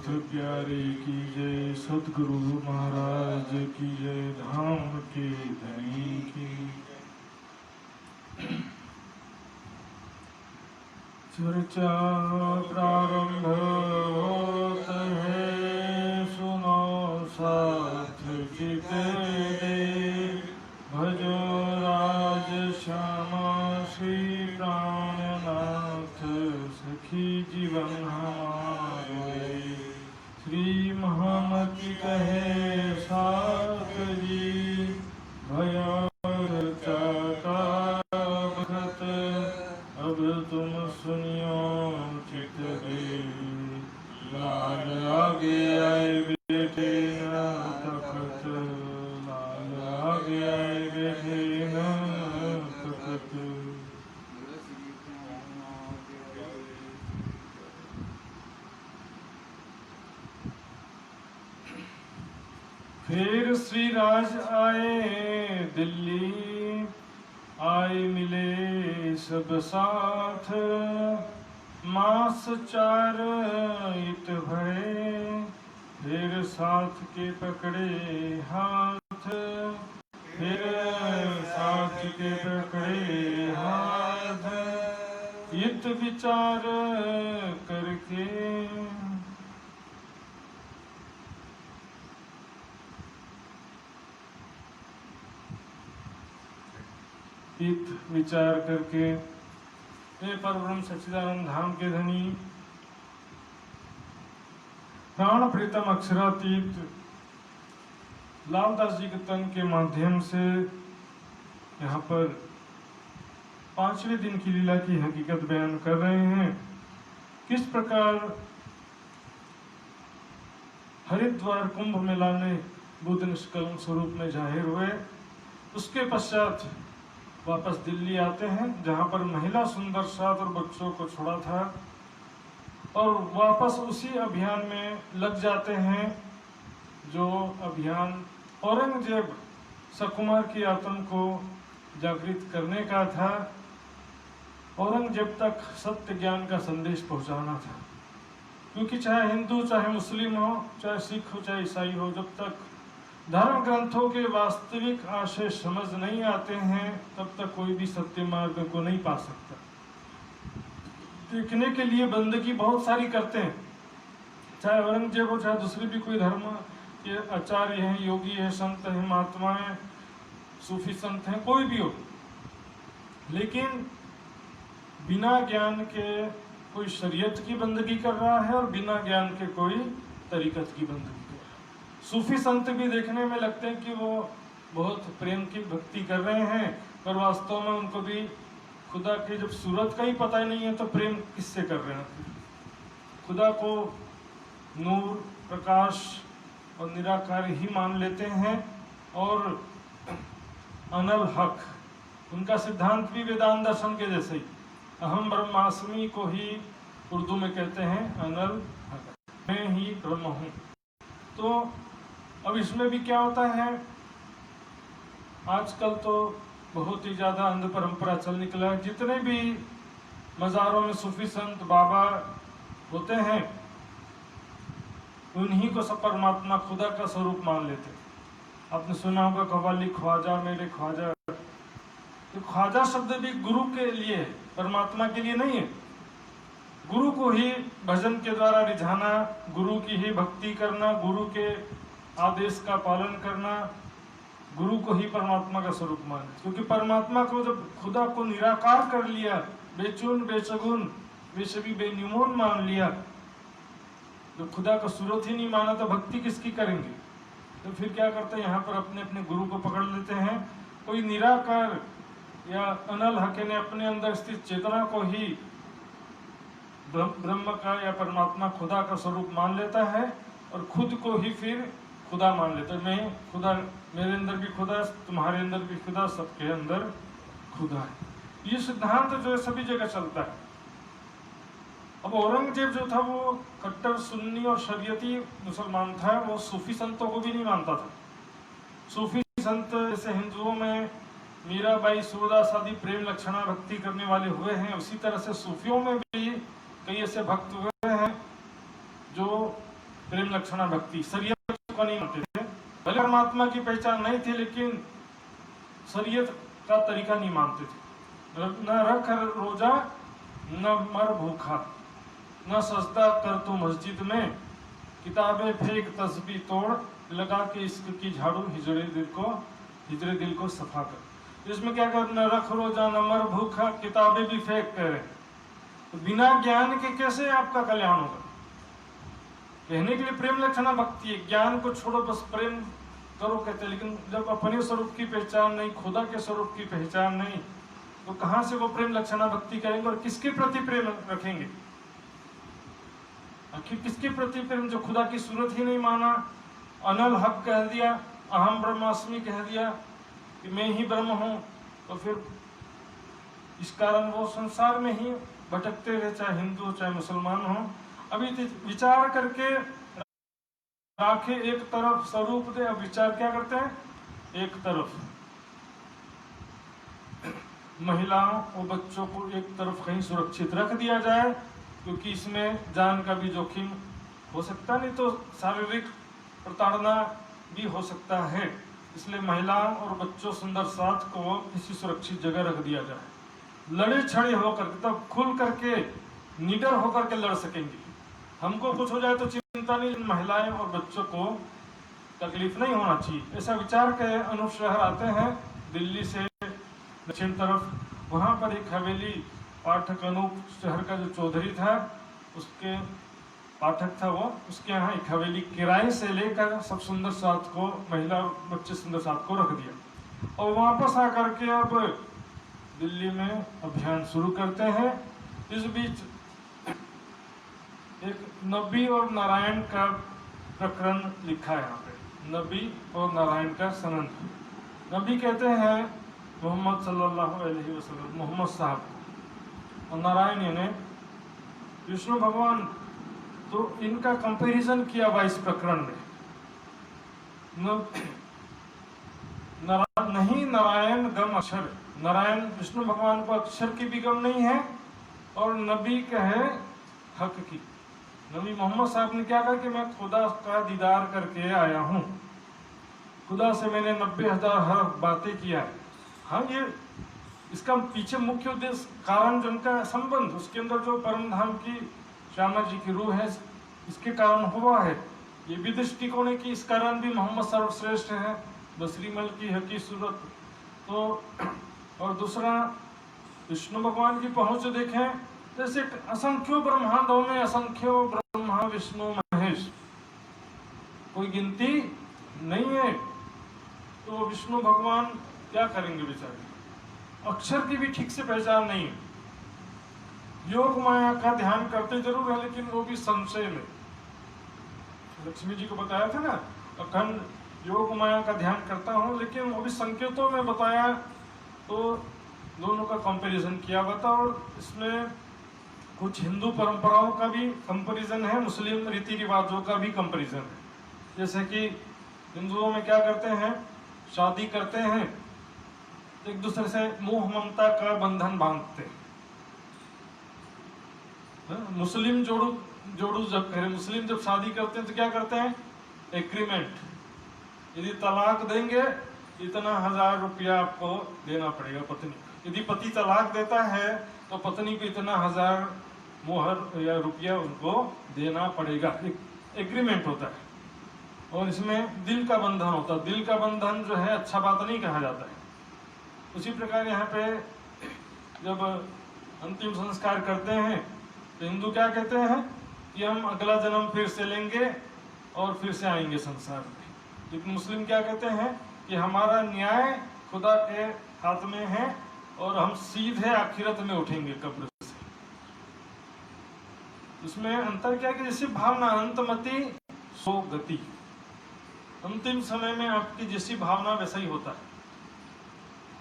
नाथ प्यारे की जय, सद्गुरु महाराज की जय, धाम के धनी की। चर्चा प्रारंभ होत है, सुनो साथ चित दे, भजो राज श्यामा श्री प्राणनाथ, सखी जीवन हमारे। श्री महामति कहे साथ जी, भया चर्चा का बखत, अब तुम सुनियो चित दे, लाल आगे आए बेटे न तखत, लाल आगे आए बेटे न तखत। फिर श्री राज आए दिल्ली, आए मिले सब साथ, मास 4 इत भरे, फिर साथ के पकड़े हाथ, फिर साथ के पकड़े हाथ, इत विचार करके। इत विचार करके, हे परब्रह्म सच्चिदानंद धाम के धनी, प्राण प्रीतम अक्षरातीत लालदास जी के तन के माध्यम से यहाँ पर 5वें दिन की लीला की हकीकत बयान कर रहे हैं। किस प्रकार हरिद्वार कुंभ मेला में बुद्ध निष्कलंक स्वरूप में जाहिर हुए, उसके पश्चात वापस दिल्ली आते हैं, जहाँ पर महिला सुंदर साथ और बच्चों को छोड़ा था, और वापस उसी अभियान में लग जाते हैं जो अभियान औरंगजेब सकुमार की आत्म को जागृत करने का था। औरंगजेब तक सत्य ज्ञान का संदेश पहुंचाना था, क्योंकि चाहे हिंदू, चाहे मुस्लिम हो, चाहे सिख हो, चाहे ईसाई हो, जब तक धर्म ग्रंथों के वास्तविक आशय समझ नहीं आते हैं, तब तक कोई भी सत्य मार्ग को नहीं पा सकता। देखने के लिए बंदगी बहुत सारी करते हैं, चाहे औरंगजेब हो, चाहे दूसरे भी कोई धर्म के आचार्य हैं, योगी हैं, संत हैं, महात्मा हैं, सूफी संत हैं, कोई भी हो, लेकिन बिना ज्ञान के कोई शरीयत की बंदगी कर रहा है और बिना ज्ञान के कोई तरीकत की बंदगी कर रहा है। सूफी संत भी देखने में लगते हैं कि वो बहुत प्रेम की भक्ति कर रहे हैं, पर वास्तव में उनको भी खुदा की जब सूरत का ही पता ही नहीं है तो प्रेम किससे कर रहे हैं। खुदा को नूर, प्रकाश और निराकार ही मान लेते हैं, और अनल हक, उनका सिद्धांत भी वेदांत दर्शन के जैसे ही अहम ब्रह्मास्मि को ही उर्दू में कहते हैं अनल हक, मैं ही ब्रह्म हूँ। तो अब इसमें भी क्या होता है, आजकल तो बहुत ही ज़्यादा अंध परंपरा चल निकला है। जितने भी मज़ारों में सूफी संत बाबा होते हैं, उन्हीं को सब परमात्मा खुदा का स्वरूप मान लेते हैं। आपने सुना होगा कव्वाली, ख्वाजा मेरे ख्वाजा। तो ख्वाजा शब्द भी गुरु के लिए है, परमात्मा के लिए नहीं है। गुरु को ही भजन के द्वारा रिझाना, गुरु की ही भक्ति करना, गुरु के आदेश का पालन करना, गुरु को ही परमात्मा का स्वरूप माना। क्योंकि परमात्मा को जब खुदा को निराकार कर लिया, बेचून बेशगुन बेशबी बेनिमोन मान लिया, जब खुदा का सूरत ही नहीं माना तो भक्ति किसकी करेंगे। तो फिर क्या करते हैं, यहाँ पर अपने अपने गुरु को पकड़ लेते हैं। कोई निराकार या अनल हक ने अपने अंदर स्थित चेतना को ही ब्रह्म का या परमात्मा खुदा का स्वरूप मान लेता है, और खुद को ही फिर खुदा मान लेता है। मैं खुदा, मेरे अंदर भी खुदा, तुम्हारे अंदर भी खुदा, सबके अंदर खुदा है। ये सिद्धांत जो है सभी जगह चलता है। अब औरंगजेब जो था वो कट्टर सुन्नी और शरीयती मुसलमान था, वो सूफी संतों को भी नहीं मानता था। सूफी संत जैसे हिंदुओं में मीराबाई, सूरदास आदि प्रेम लक्षणा भक्ति करने वाले हुए हैं, उसी तरह से सूफियों में भी कई ऐसे भक्त हुए हैं जो प्रेम लक्षणा भक्ति। शरीयत को नहीं मानते थे, भले परमात्मा की पहचान नहीं थी लेकिन शरीयत का तरीका नहीं मानते थे। न रख रोजा न मर भूखा, न सजदा कर तू मस्जिद में, किताबें फेंक तस्बीह तोड़, लगा के इश्क की झाड़ू हिजरे दिल को सफा कर। इसमें क्या कर, न रख रोजा न मर भूखा, किताबें भी फेंक कर रहे। तो बिना ज्ञान के कैसे आपका कल्याण होगा? कहने के लिए प्रेम लक्षणा भक्ति है, ज्ञान को छोड़ो बस प्रेम करो कहते, लेकिन जब अपने स्वरूप की पहचान नहीं, खुदा के स्वरूप की पहचान नहीं, तो कहां से वो प्रेम लक्षणा भक्ति करेंगे और किसके प्रति प्रेम रखेंगे? आखिर किसके प्रति प्रेम? जो खुदा की सूरत ही नहीं माना, अनल हक कह दिया, अहम ब्रह्मास्मि कह दिया कि मैं ही ब्रह्म हूं, तो फिर इस कारण वो संसार में ही भटकते रहे, चाहे हिंदू चाहे मुसलमान हो। अभी विचार करके राखे एक तरफ स्वरूप दे, अब विचार क्या करते हैं? एक तरफ महिलाओं और बच्चों को एक तरफ कहीं सुरक्षित रख दिया जाए, क्योंकि इसमें जान का भी जोखिम हो सकता, नहीं तो शारीरिक प्रताड़ना भी हो सकता है। इसलिए महिलाओं और बच्चों सुंदर साथ को किसी सुरक्षित जगह रख दिया जाए, लड़े छड़े होकर, तब खुल करके निडर होकर के लड़ सकेंगे। हमको कुछ हो जाए तो चिंता नहीं, महिलाएं और बच्चों को तकलीफ नहीं होना चाहिए। ऐसा विचार के अनूप शहर आते हैं दिल्ली से दक्षिण तरफ, वहां पर एक हवेली, पाठक अनूप शहर का जो चौधरी था, उसके पाठक था वो, उसके यहाँ एक हवेली किराए से लेकर सब सुंदर साथ को, महिला और बच्चे सुंदर साथ को रख दिया। और वापस आकर के अब दिल्ली में अभियान शुरू करते हैं। इस बीच एक नबी और नारायण का प्रकरण लिखा है यहाँ पे, नबी और नारायण का संबंध। नबी कहते हैं मोहम्मद सल्लल्लाहु अलैहि वसल्लम, मोहम्मद साहब, और नारायण यानी विष्णु भगवान। तो इनका कंपैरिजन किया हुआ इस प्रकरण में। नहीं नारायण गम अक्षर, नारायण विष्णु भगवान को अक्षर की भी गम नहीं है, और नबी कहे हक की। नबी मोहम्मद साहब ने क्या कहा कि मैं खुदा का दीदार करके आया हूँ, खुदा से मैंने 90,000 हर्फ बातें किया है। हाँ, ये इसका पीछे मुख्य उद्देश्य, कारण जो उनका संबंध, उसके अंदर जो परम धाम की श्यामा जी की रूह है, इसके कारण हुआ है। ये भी दृष्टिकोण है कि इस कारण भी मोहम्मद सर्वश्रेष्ठ है, बसरीमल की हकी सूरत। तो और दूसरा, विष्णु भगवान की पहुंच देखें, जैसे असंख्यों ब्रह्मांडों में असंख्यों ब्रह्मा विष्णु महेश, कोई गिनती नहीं है। तो विष्णु भगवान क्या करेंगे बेचारे? अक्षर की भी ठीक से पहचान नहीं है। योग माया का ध्यान करते जरूर है, लेकिन वो भी संशय में। लक्ष्मी जी को बताया था ना, अखंड योग माया का ध्यान करता हूँ, लेकिन वो भी संकेतों में बताया। तो दोनों का कंपैरिजन किया हुआ, और इसमें कुछ हिंदू परंपराओं का भी कंपैरिजन है, मुस्लिम रीति रिवाजों का भी कंपैरिजन है। जैसे कि हिंदुओं में क्या करते हैं, शादी करते हैं, एक दूसरे से मोह ममता का बंधन बांधते हैं। मुस्लिम जोड़ू जब करें, मुस्लिम जब शादी करते हैं तो क्या करते हैं? एग्रीमेंट, यदि तलाक देंगे इतना 1,000 रुपया आपको देना पड़ेगा पत्नी। यदि पति तलाक देता है तो पत्नी को इतना 1,000 मोहर या रुपया उनको देना पड़ेगा। एग्रीमेंट होता है, और इसमें दिल का बंधन होता है। दिल का बंधन जो है अच्छा बात नहीं कहा जाता है। उसी प्रकार यहाँ पे जब अंतिम संस्कार करते हैं तो हिंदू क्या कहते हैं कि हम अगला जन्म फिर से लेंगे और फिर से आएंगे संसार में। लेकिन मुस्लिम क्या कहते हैं कि हमारा न्याय खुदा के हाथ में है और हम सीधे आखिरत में उठेंगे कब्र से। इसमें अंतर क्या है कि जैसी भावना अंतमति सो गति, अंतिम समय में आपकी जैसी भावना वैसा ही होता है।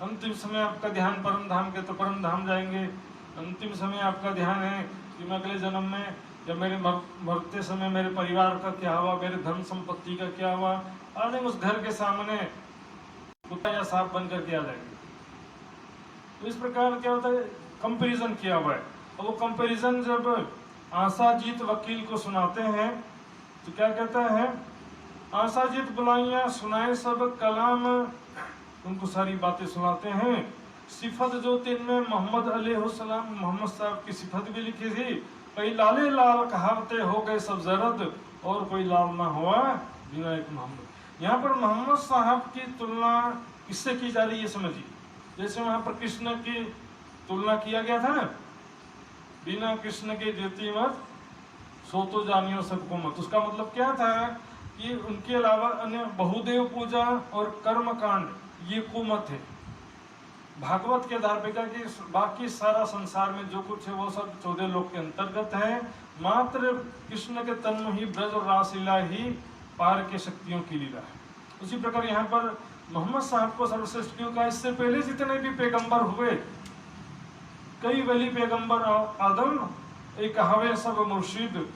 अंतिम समय आपका ध्यान परम धाम के तो परम धाम जाएंगे। अंतिम समय आपका ध्यान है कि मैं अगले जन्म में या मेरे मरते समय मेरे परिवार का क्या हुआ, मेरे धन संपत्ति का क्या हुआ, और उस घर के सामने कुत्ता या सांप बन करके आ जाएंगे। तो इस प्रकार क्या होता है, कंपैरिजन किया हुआ है। और वो कंपैरिजन जब आशा जीत वकील को सुनाते हैं तो क्या कहता है, आसाजिद बुलाइयाँ सुनाए सब कलाम, उनको सारी बातें सुनाते हैं। सिफत जो तिनमें मोहम्मद अलैहिस्सलाम, मोहम्मद साहब की सिफत भी लिखी थी। कई लाले लाल कहावते हो गए सब जरद, और कोई लाल ना हुआ बिना एक मोहम्मद। यहाँ पर मोहम्मद साहब की तुलना किससे की जा रही है समझिए। जैसे वहां पर कृष्ण की तुलना किया गया था ना, बिना कृष्ण के देती मत सो तो जानियो सबको मत। उसका मतलब क्या था कि उनके अलावा अन्य बहुदेव पूजा और कर्म कांड ये कुमत है। भागवत के आधार पर क्या कि बाकी सारा संसार में जो कुछ है वो सब 14 लोक के अंतर्गत है। मात्र कृष्ण के तन्म ही ब्रज और रासलीला ही पार के शक्तियों की लीला है। उसी प्रकार यहाँ पर मोहम्मद साहब को सर्वश्रेष्ठ क्यों कहा, इससे पहले जितने भी पैगंबर हुए, कई वली पैगंबर आदम एक हवे सब मुर्शिद,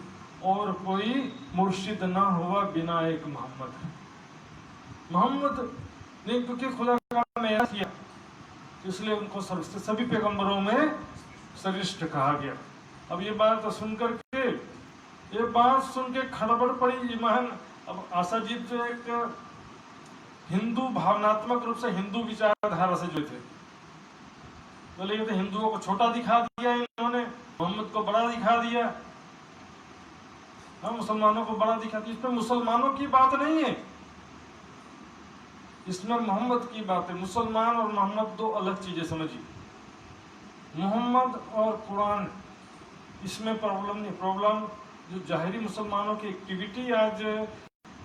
और कोई मुर्शिद ना हुआ बिना एक मोहम्मद। मोहम्मद ने क्योंकि खुदा का मेरा किया, इसलिए उनको सभी पैगंबरों में श्रेष्ठ कहा गया। अब ये बात सुनकर के, ये बात सुन के खड़बड़ पड़ी ईमान। अब आसाजीत जो एक हिंदू भावनात्मक रूप से हिंदू विचारधारा से जो थे, बोले ये तो हिंदुओं को छोटा दिखा दिया इन्होंने, मोहम्मद को बड़ा दिखा दिया, हम मुसलमानों को बड़ा दिखा दिया। इसमें मुसलमानों की बात नहीं है, इसमें मोहम्मद की बात है। मुसलमान और मोहम्मद दो अलग चीजें समझिए। मोहम्मद और कुरान, इसमें प्रॉब्लम नहीं। प्रॉब्लम जो जाहिरी मुसलमानों की एक्टिविटी, आज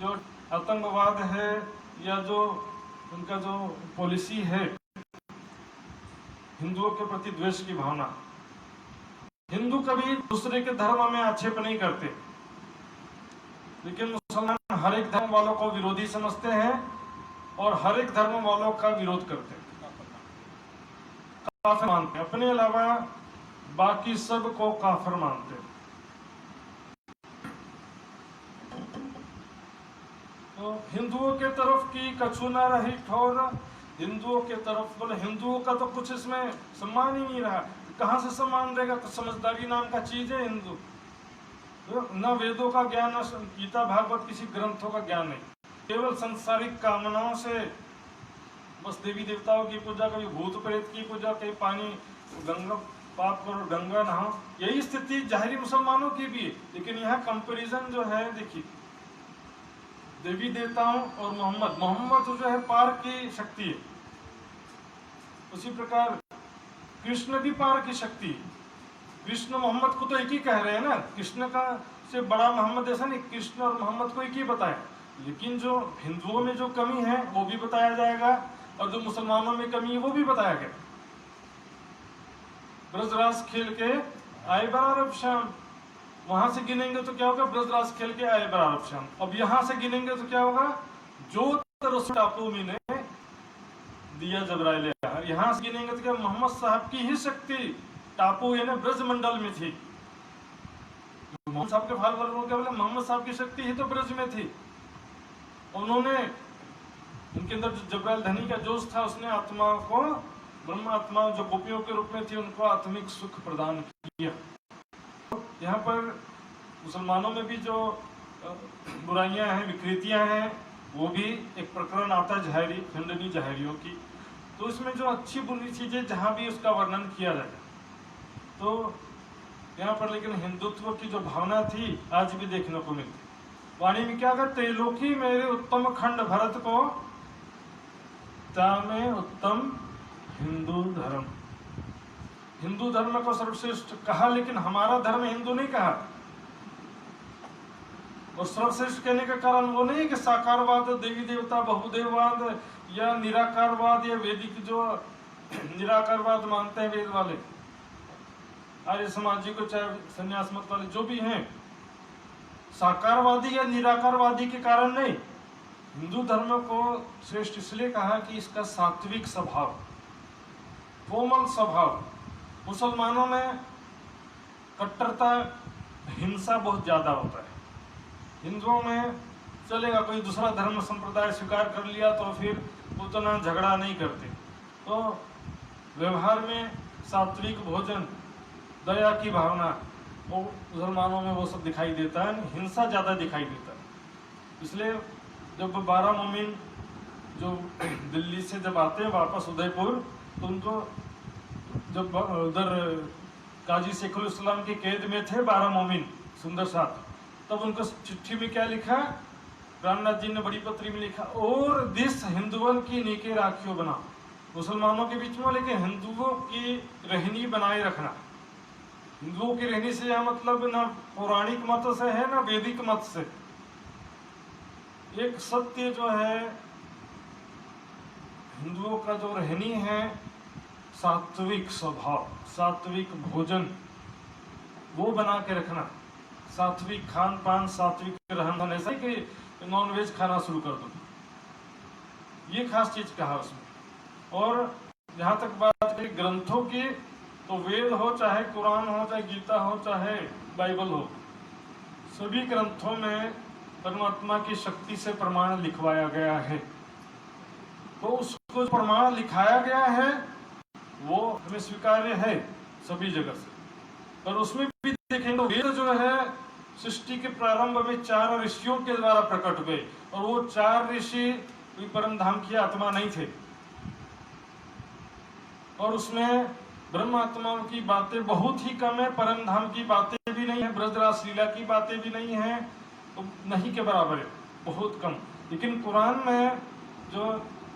जो आतंकवाद है या जो उनका जो पॉलिसी है हिंदुओं के प्रति द्वेष की भावना। हिंदू कभी दूसरे के धर्म में आक्षेप नहीं करते, लेकिन मुसलमान हर एक धर्म वालों को विरोधी समझते हैं और हर एक धर्म वालों का विरोध करते हैं, काफिर मानते हैं। अपने अलावा बाकी सब को काफिर मानते हैं। तो हिंदुओं के तरफ की कछु ना रही ठोर, हिंदुओं के तरफ बोले हिंदुओं का तो कुछ इसमें सम्मान ही नहीं रहा। कहाँ से सम्मान रहेगा? तो समझदारी नाम का चीज है हिंदू। न वेदों का ज्ञान, न गीता भागवत किसी ग्रंथों का ज्ञान नहीं, केवल सांसारिक कामनाओं से बस देवी देवताओं की पूजा, कभी भूत प्रेत की पूजा, कहीं पानी गंगा पाप करो गंगा नहाओ। यही स्थिति जाहिरी मुसलमानों की भी है। लेकिन यहाँ कंपैरिजन जो है देखिए, देवी देवताओं और मोहम्मद जो है पार की शक्ति है, उसी प्रकार कृष्ण भी पार की शक्ति है। कृष्ण मोहम्मद को तो एक ही कह रहे हैं ना, कृष्ण का से बड़ा मोहम्मद ऐसा नहीं, कृष्ण और मोहम्मद को एक ही बताया। लेकिन जो हिंदुओं में जो कमी है वो भी बताया जाएगा, और जो मुसलमानों में कमी है वो भी बताया गया। ब्रजराज खेल के आए बराबर शाम, वहां से गिनेंगे तो क्या होगा? ब्रजराज खेल के आए बराबर शाम। अब यहां से गिनेंगे तो क्या होगा? जो टापू में ने दिया जबराइल, यहां से गिनेंगे तो क्या? मोहम्मद साहब की ही शक्ति टापू यानी ब्रज मंडल में थी। मोहम्मद साहब के फाल वर्गों क्या बोले? मोहम्मद साहब की शक्ति ही तो ब्रज में थी। उन्होंने, उनके अंदर जो जबराइल धनी का जोश था, उसने आत्मा को, ब्रह्म आत्मा जो गोपियों के रूप में थी, उनको आत्मिक सुख प्रदान किया। यहाँ पर मुसलमानों में भी जो बुराइयां हैं, विकृतियां हैं, वो भी एक प्रकरण आता है जहरी खंडनी जहरियों की। तो इसमें जो अच्छी बुरी चीजें जहाँ भी उसका वर्णन किया जाए, तो यहाँ पर लेकिन हिंदुत्व की जो भावना थी आज भी देखने को मिलती। वाणी में क्या कहते? त्रिलोकी मेरे उत्तम खंड भरत को, तामे उत्तम हिंदू धर्म। हिंदू धर्म को सर्वश्रेष्ठ कहा, लेकिन हमारा धर्म हिंदू नहीं कहा। और सर्वश्रेष्ठ कहने का कारण वो नहीं कि साकारवाद, देवी देवता, बहुदेववाद या निराकारवाद, या वैदिक जो निराकारवाद मानते हैं वेद वाले, आर्य समाजी को, चाहे संन्यास मत वाले जो भी हैं, साकारवादी या निराकारवादी के कारण नहीं। हिंदू धर्म को श्रेष्ठ इसलिए कहा कि इसका सात्विक स्वभाव, कोमल स्वभाव। मुसलमानों में कट्टरता, हिंसा बहुत ज्यादा होता है। हिंदुओं में चलेगा, कोई दूसरा धर्म संप्रदाय स्वीकार कर लिया तो फिर उतना झगड़ा नहीं करते। तो व्यवहार में सात्विक भोजन, दया की भावना, वो मुसलमानों में वो सब दिखाई देता है, हिंसा ज़्यादा दिखाई देता है। इसलिए जब 12 मोमिन जो दिल्ली से जब आते हैं वापस उदयपुर, तो उनको जब उधर काजी शेखुल इस्लाम की कैद में थे 12 मोमिन सुंदर साथ, तब उनको चिट्ठी में क्या लिखा, रामनाथ जी ने बड़ी पत्री में लिखा, और देश हिंदुओं की नेके राखियों बना, मुसलमानों के बीच में, लेकिन हिंदुओं की रहनी बनाए रखना। हिंदुओं की रहनी से यह मतलब ना पौराणिक मत से है ना वैदिक मत से। एक सत्य जो है हिंदुओं का जो रहनी है, सात्विक स्वभाव, सात्विक भोजन वो बना के रखना, सात्विक खान पान, सात्विक रहन, ऐसा कि नॉनवेज खाना शुरू कर दो, ये खास चीज कहा उसमें। और जहाँ तक बात है ग्रंथों की, तो वेद हो चाहे कुरान हो चाहे गीता हो चाहे बाइबल हो, सभी ग्रंथों में परमात्मा की शक्ति से प्रमाण लिखवाया गया है। तो उसको प्रमाण लिखाया गया है वो हमें स्वीकार्य है सभी जगह से। पर उसमें भी देखेंगे वेद जो है सृष्टि के प्रारंभ में 4 ऋषियों के द्वारा प्रकट हुए, और वो 4 ऋषि परम धाम की आत्मा नहीं थे, और उसमें ब्रह्म आत्माओं की बातें बहुत ही कम है, परम धाम की बातें भी नहीं है, ब्रजरास लीला की बातें भी नहीं है, तो नहीं के बराबर है, बहुत कम। लेकिन कुरान में जो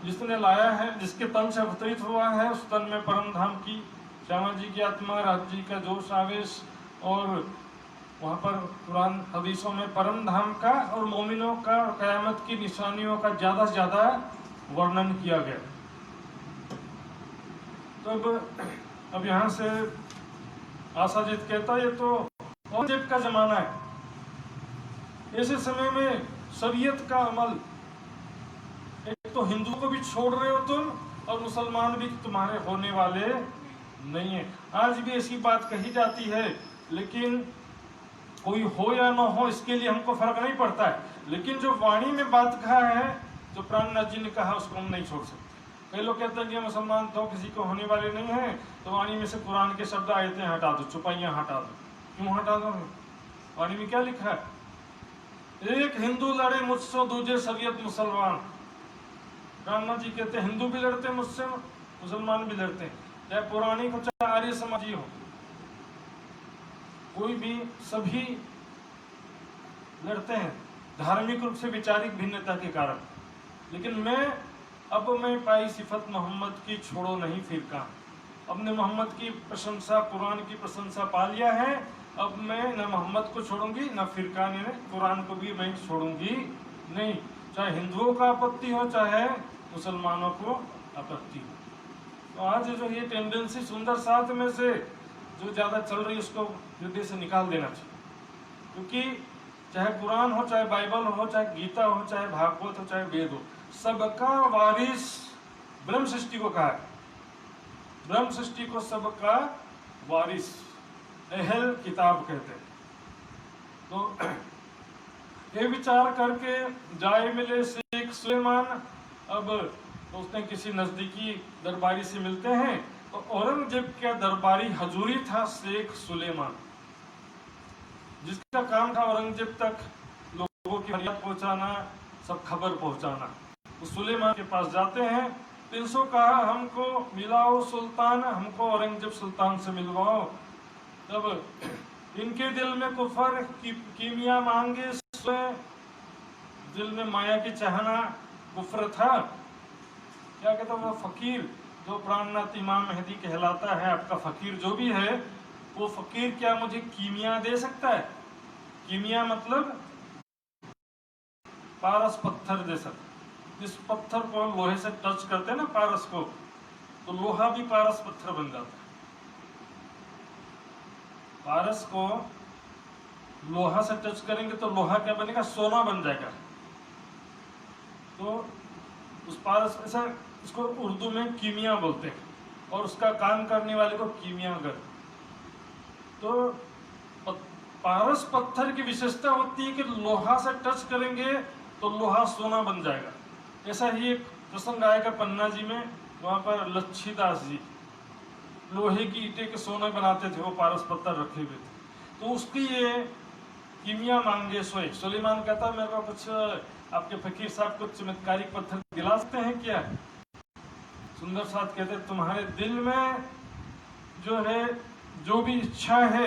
जिसने लाया है, जिसके तन से अवतरित हुआ है, उस तन में परम धाम की, श्यामा जी की आत्मा, राज जी का जोश आवेश, और वहाँ पर कुरान हदीसों में परम धाम का और मोमिनों का कयामत की निशानियों का ज़्यादा से ज़्यादा वर्णन किया गया। तो अब यहाँ से आशाजीत कहता ये तो औरंगजेब का जमाना है। ऐसे समय में शरीयत का अमल, एक तो हिंदुओं को भी छोड़ रहे हो तुम, और मुसलमान भी तुम्हारे होने वाले नहीं है। आज भी ऐसी बात कही जाती है, लेकिन कोई हो या ना हो इसके लिए हमको फर्क नहीं पड़ता है, लेकिन जो वाणी में बात कहा है, जो प्राणनाथ जी ने कहा, उसको हम नहीं छोड़ सकते। कई लोग कहते हैं कि मुसलमान तो किसी को होने वाले नहीं है, तो वाणी में से कुरान के शब्द आयतें हटा दो, चौपाइयां हटा दो। क्यों हटा दो? वाणी में क्या लिखा है? एक हिंदू लड़े मुझसे दूजे शरीयत मुसलमान। रामनाथ जी कहते हैं हिंदू भी लड़ते हैं मुझसे, मुसलमान भी लड़ते हैं, चाहे पौराणिक हो चाहे आर्य समाजी हो, कोई भी, सभी लड़ते हैं धार्मिक रूप से, वैचारिक भिन्नता के कारण। लेकिन मैं पाई सिफत मोहम्मद की, छोड़ो नहीं फिरका। अब ने मोहम्मद की प्रशंसा, कुरान की प्रशंसा पा लिया है, अब मैं न मोहम्मद को छोड़ूंगी, न फिरका ने कुरान को भी मैं छोड़ूंगी नहीं, चाहे हिंदुओं का आपत्ति हो चाहे मुसलमानों को आपत्ति हो। तो आज जो ये टेंडेंसी सुंदर साथ में से जो ज़्यादा चल रही है, उसको हृदय से निकाल देना चाहिए। क्योंकि चाहे कुरान हो, चाहे बाइबल हो, चाहे गीता हो, चाहे भागवत हो, चाहे वेद हो, सबका वारिस ब्रह्म सृष्टि को कहा है। ब्रह्म सृष्टि को सबका वारिस, अहल किताब कहते हैं। तो ये विचार करके जाए मिले शेख सुलेमान। अब दोस्तों किसी नजदीकी दरबारी से मिलते हैं, तो औरंगजेब का दरबारी हजूरी था शेख सुलेमान, जिसका काम था औरंगजेब तक लोगों की फरियाद पहुंचाना, सब खबर पहुंचाना। तो सुलेमान के पास जाते हैं, 300 कहा हमको मिलाओ सुल्तान, हमको औरंगजेब सुल्तान से मिलवाओ। तब इनके दिल में कुफर की कीमिया मांगे, दिल में माया की चाहना, कुफर था। क्या कहता वो फकीर जो प्राणनाथ इमाम मेहदी कहलाता है, आपका फकीर जो भी है, वो फकीर क्या मुझे कीमिया दे सकता है? कीमिया मतलब पारस पत्थर जैसा, जिस पत्थर को हम लोहे से टच करते हैं ना पारस को, तो लोहा भी पारस पत्थर बन जाता है। पारस को लोहा से टच करेंगे तो लोहा क्या बनेगा? सोना बन जाएगा। तो उस पारस ऐसा, इसको उर्दू में कीमिया बोलते हैं, और उसका काम करने वाले को कीमियागर। तो पारस पत्थर की विशेषता होती है कि लोहा से टच करेंगे तो लोहा सोना बन जाएगा। ऐसा ही एक प्रसंग आएगा पन्ना जी में, वहाँ पर लच्छीदास जी लोहे की ईंटें के सोने बनाते थे, वो पारस पत्थर रखे हुए थे। तो उसकी ये कीमिया मांगे सोए। सुलेमान कहता मेरे को कुछ आपके फकीर साहब कुछ चमत्कारिक पत्थर दिला सकते हैं क्या? सुंदर साथ कहते तुम्हारे दिल में जो है जो भी इच्छा है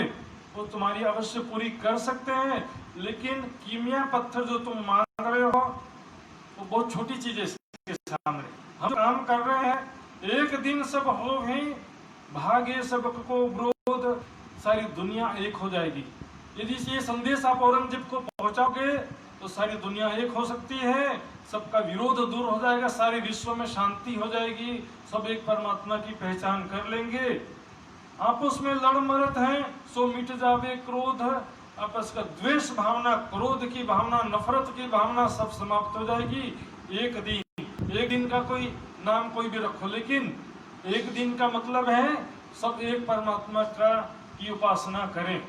वो तुम्हारी अवश्य पूरी कर सकते हैं, लेकिन कीमिया पत्थर जो तुम मांग रहे हो वो बहुत छोटी चीज है इसके सामने। हम काम कर रहे हैं, एक दिन सब हो भी भागे सबको विरोध, सारी दुनिया एक हो जाएगी। यदि ये संदेश आप औरंगजेब को पहुंचाओगे तो सारी दुनिया एक हो सकती है, सबका विरोध दूर हो जाएगा, सारे विश्व में शांति हो जाएगी, सब एक परमात्मा की पहचान कर लेंगे। आपस में लड़ मरत हैं सो मिट जावे क्रोध, आपस का द्वेष भावना, क्रोध की भावना, नफरत की भावना सब समाप्त हो जाएगी। एक दिन का कोई नाम कोई भी रखो, लेकिन एक दिन का मतलब है सब एक परमात्मा की उपासना करें,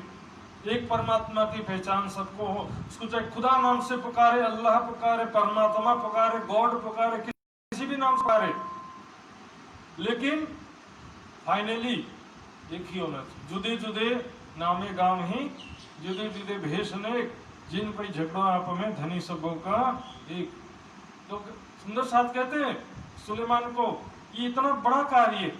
एक परमात्मा की पहचान सबको हो। उसको चाहे खुदा नाम से पुकारे, अल्लाह पुकारे, परमात्मा पुकारे, गॉड पुकारे, किसी भी नाम से पुकारे, लेकिन फाइनली एक ही होना चाहिए। जुदे जुदे नामे गांव ही जुदे जुदे भेष ने, जिन पर झगड़ो आप में धनी सबों का एक। तो सुंदर साथ कहते हैं सुलेमान को ये इतना बड़ा कार्य,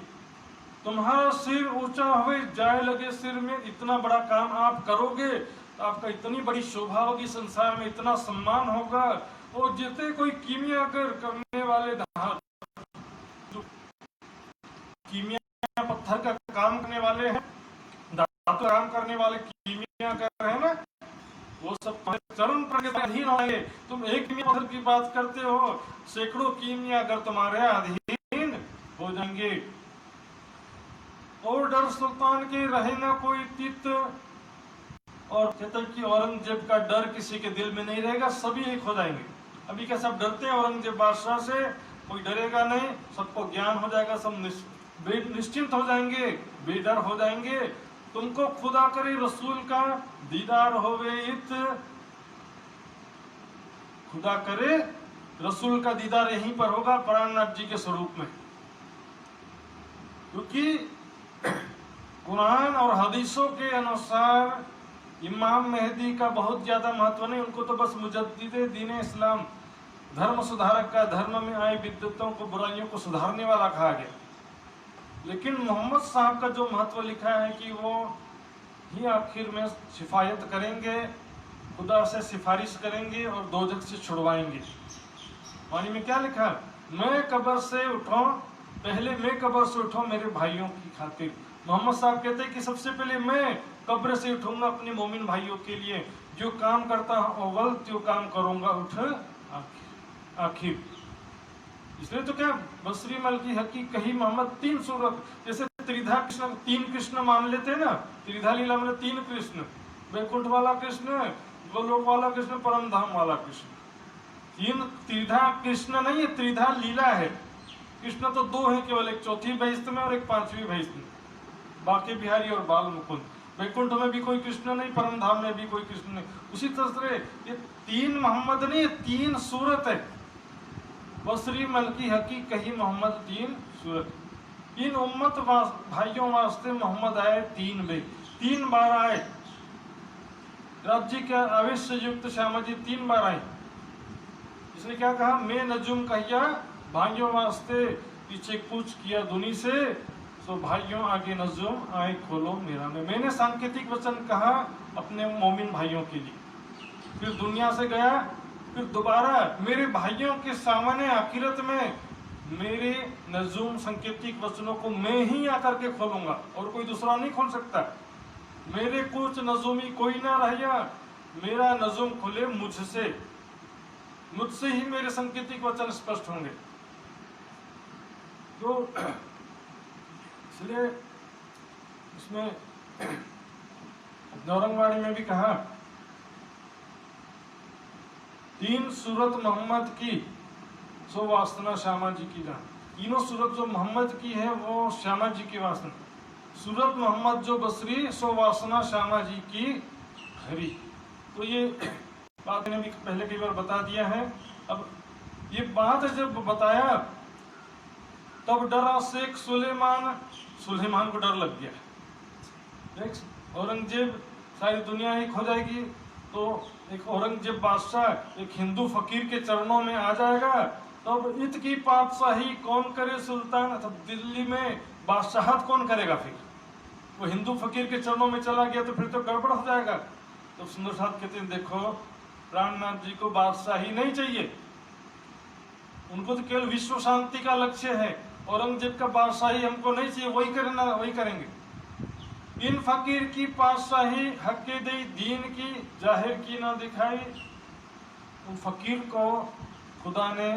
तुम्हारा सिर ऊंचा हुए जाए लगे सिर में, इतना बड़ा काम आप करोगे तो आपका इतनी बड़ी शोभा होगी, संसार में इतना सम्मान होगा। और जितने कोई कीमिया करने वाले जो कीमिया पत्थर का काम करने वाले हैं, धातु काम करने वाले कीमिया कर रहे हैं ना, वो सब चरण पर अधीन होंगे। तुम एक कीमिया पत्थर की बात करते हो, सैकड़ों कीमिया अगर तुम्हारे अधीन हो जाएंगे। और डर सुल्तान के रहे ना कोई तित, और कहते कि औरंगजेब का डर किसी के दिल में नहीं रहेगा, सभी एक हो जाएंगे। अभी क्या सब डरते हैं औरंगजेब बादशाह से, कोई डरेगा नहीं, सबको ज्ञान हो जाएगा, सब निश्चिंत हो जाएंगे, बेडर हो जाएंगे। तुमको खुदा करे रसूल का दीदार होवे इत, खुदा करे रसूल का दीदार यहीं पर होगा प्राणनाथ जी के स्वरूप में, क्योंकि कुरान और हदीसों के अनुसार इमाम मेहदी का बहुत ज्यादा महत्व नहीं, उनको तो बस मुजद्दिदे दीन इस्लाम, धर्म सुधारक का, धर्म में आए बिद्दतों को, बुराइयों को सुधारने वाला कहा गया। लेकिन मोहम्मद साहब का जो महत्व लिखा है कि वो ही आखिर में शिफायत करेंगे, खुदा से सिफारिश करेंगे और दोजख से छुड़वाएंगे। वाणी में क्या लिखा, मैं कब्र से उठूं, पहले मैं कब्र से उठूं मेरे भाइयों की खातिर। मोहम्मद साहब कहते हैं कि सबसे पहले मैं कब्र से उठूंगा अपने मोमिन भाइयों के लिए, जो काम करता हूं अव्वल जो काम करूंगा उठ आखिर। इसलिए तो क्या बसरी मल की हकी कही मोहम्मद तीन सूरत, जैसे त्रिधा कृष्ण, तीन कृष्ण मान लेते हैं ना, त्रिधा लीला में तीन कृष्ण, वैकुंठ वाला कृष्ण, गोलोक वाला कृष्ण, परम धाम वाला कृष्ण। तीन त्रिधा कृष्ण नहीं है, त्रिधा लीला है। कृष्ण तो दो है केवल, एक चौथी बहिष्ठ में और एक पांचवी बहिष्ठ में, बाकी बिहारी और बाल मुकुंद। वैकुंठ में भी कोई कृष्ण नहीं, परम धाम में भी कोई कृष्ण नहीं। उसी तरह ये तीन मोहम्मद नहीं, तीन सूरत है। बसरी मलकी हकी कही मोहम्मद तीन सूरत। इन उम्मत भाइयों वास्ते मोहम्मद आए तीन बार आए। राज्य के आवेश से युक्त श्यामा जी 3 बार आए। इसने क्या कहा, मैं नजुम कहिया भाइयों वास्ते, पीछे कूच किया दुनी से, सो भाइयों आगे नजुम आए खोलो मेरा में। मैंने सांकेतिक वचन कहा अपने मोमिन भाइयों के लिए, फिर दुनिया से गया, फिर दोबारा मेरे भाइयों के सामने आखिरत में मेरे नजुम सांकेतिक वचनों को मैं ही आकर के खोलूंगा, और कोई दूसरा नहीं खोल सकता। मेरे कुछ नजुमी कोई ना रहिया, मेरा नजुम खुले मुझसे ही मेरे सांकेतिक वचन स्पष्ट होंगे। तो इसलिए इसमें नौरंगवाड़ी में भी कहा, 3 सूरत मोहम्मद की सो वासना श्यामा जी की जान। तीनों सूरत जो मोहम्मद की है वो श्यामा जी की वासना। सूरत मोहम्मद जो बसरी सो वासना श्यामा जी की हरी। तो ये बात मैंने भी पहले कई बार बता दिया है। अब ये बात जब बताया तब डरा शेख सुलेमान को डर लग गया। औरंगजेब सारी दुनिया ही खो जाएगी। तो एक औरंगजेब बादशाह एक हिंदू फकीर के चरणों में आ जाएगा, तब इत की पातशाही कौन करे सुल्तान, तब दिल्ली में बादशाहत कौन करेगा। फिर वो हिंदू फकीर के चरणों में चला गया तो फिर तो गड़बड़ हो जाएगा। तो सुंदर साहब कहते हैं देखो प्राणनाथ जी को बादशाही नहीं चाहिए, उनको तो केवल विश्व शांति का लक्ष्य है। औरंगजेब का बादशाही हमको नहीं चाहिए, वही करना वही करेंगे। इन फकीर की पातशाही हक्के दे दीन की जाहिर की ना दिखाई। उन फकीर को खुदा ने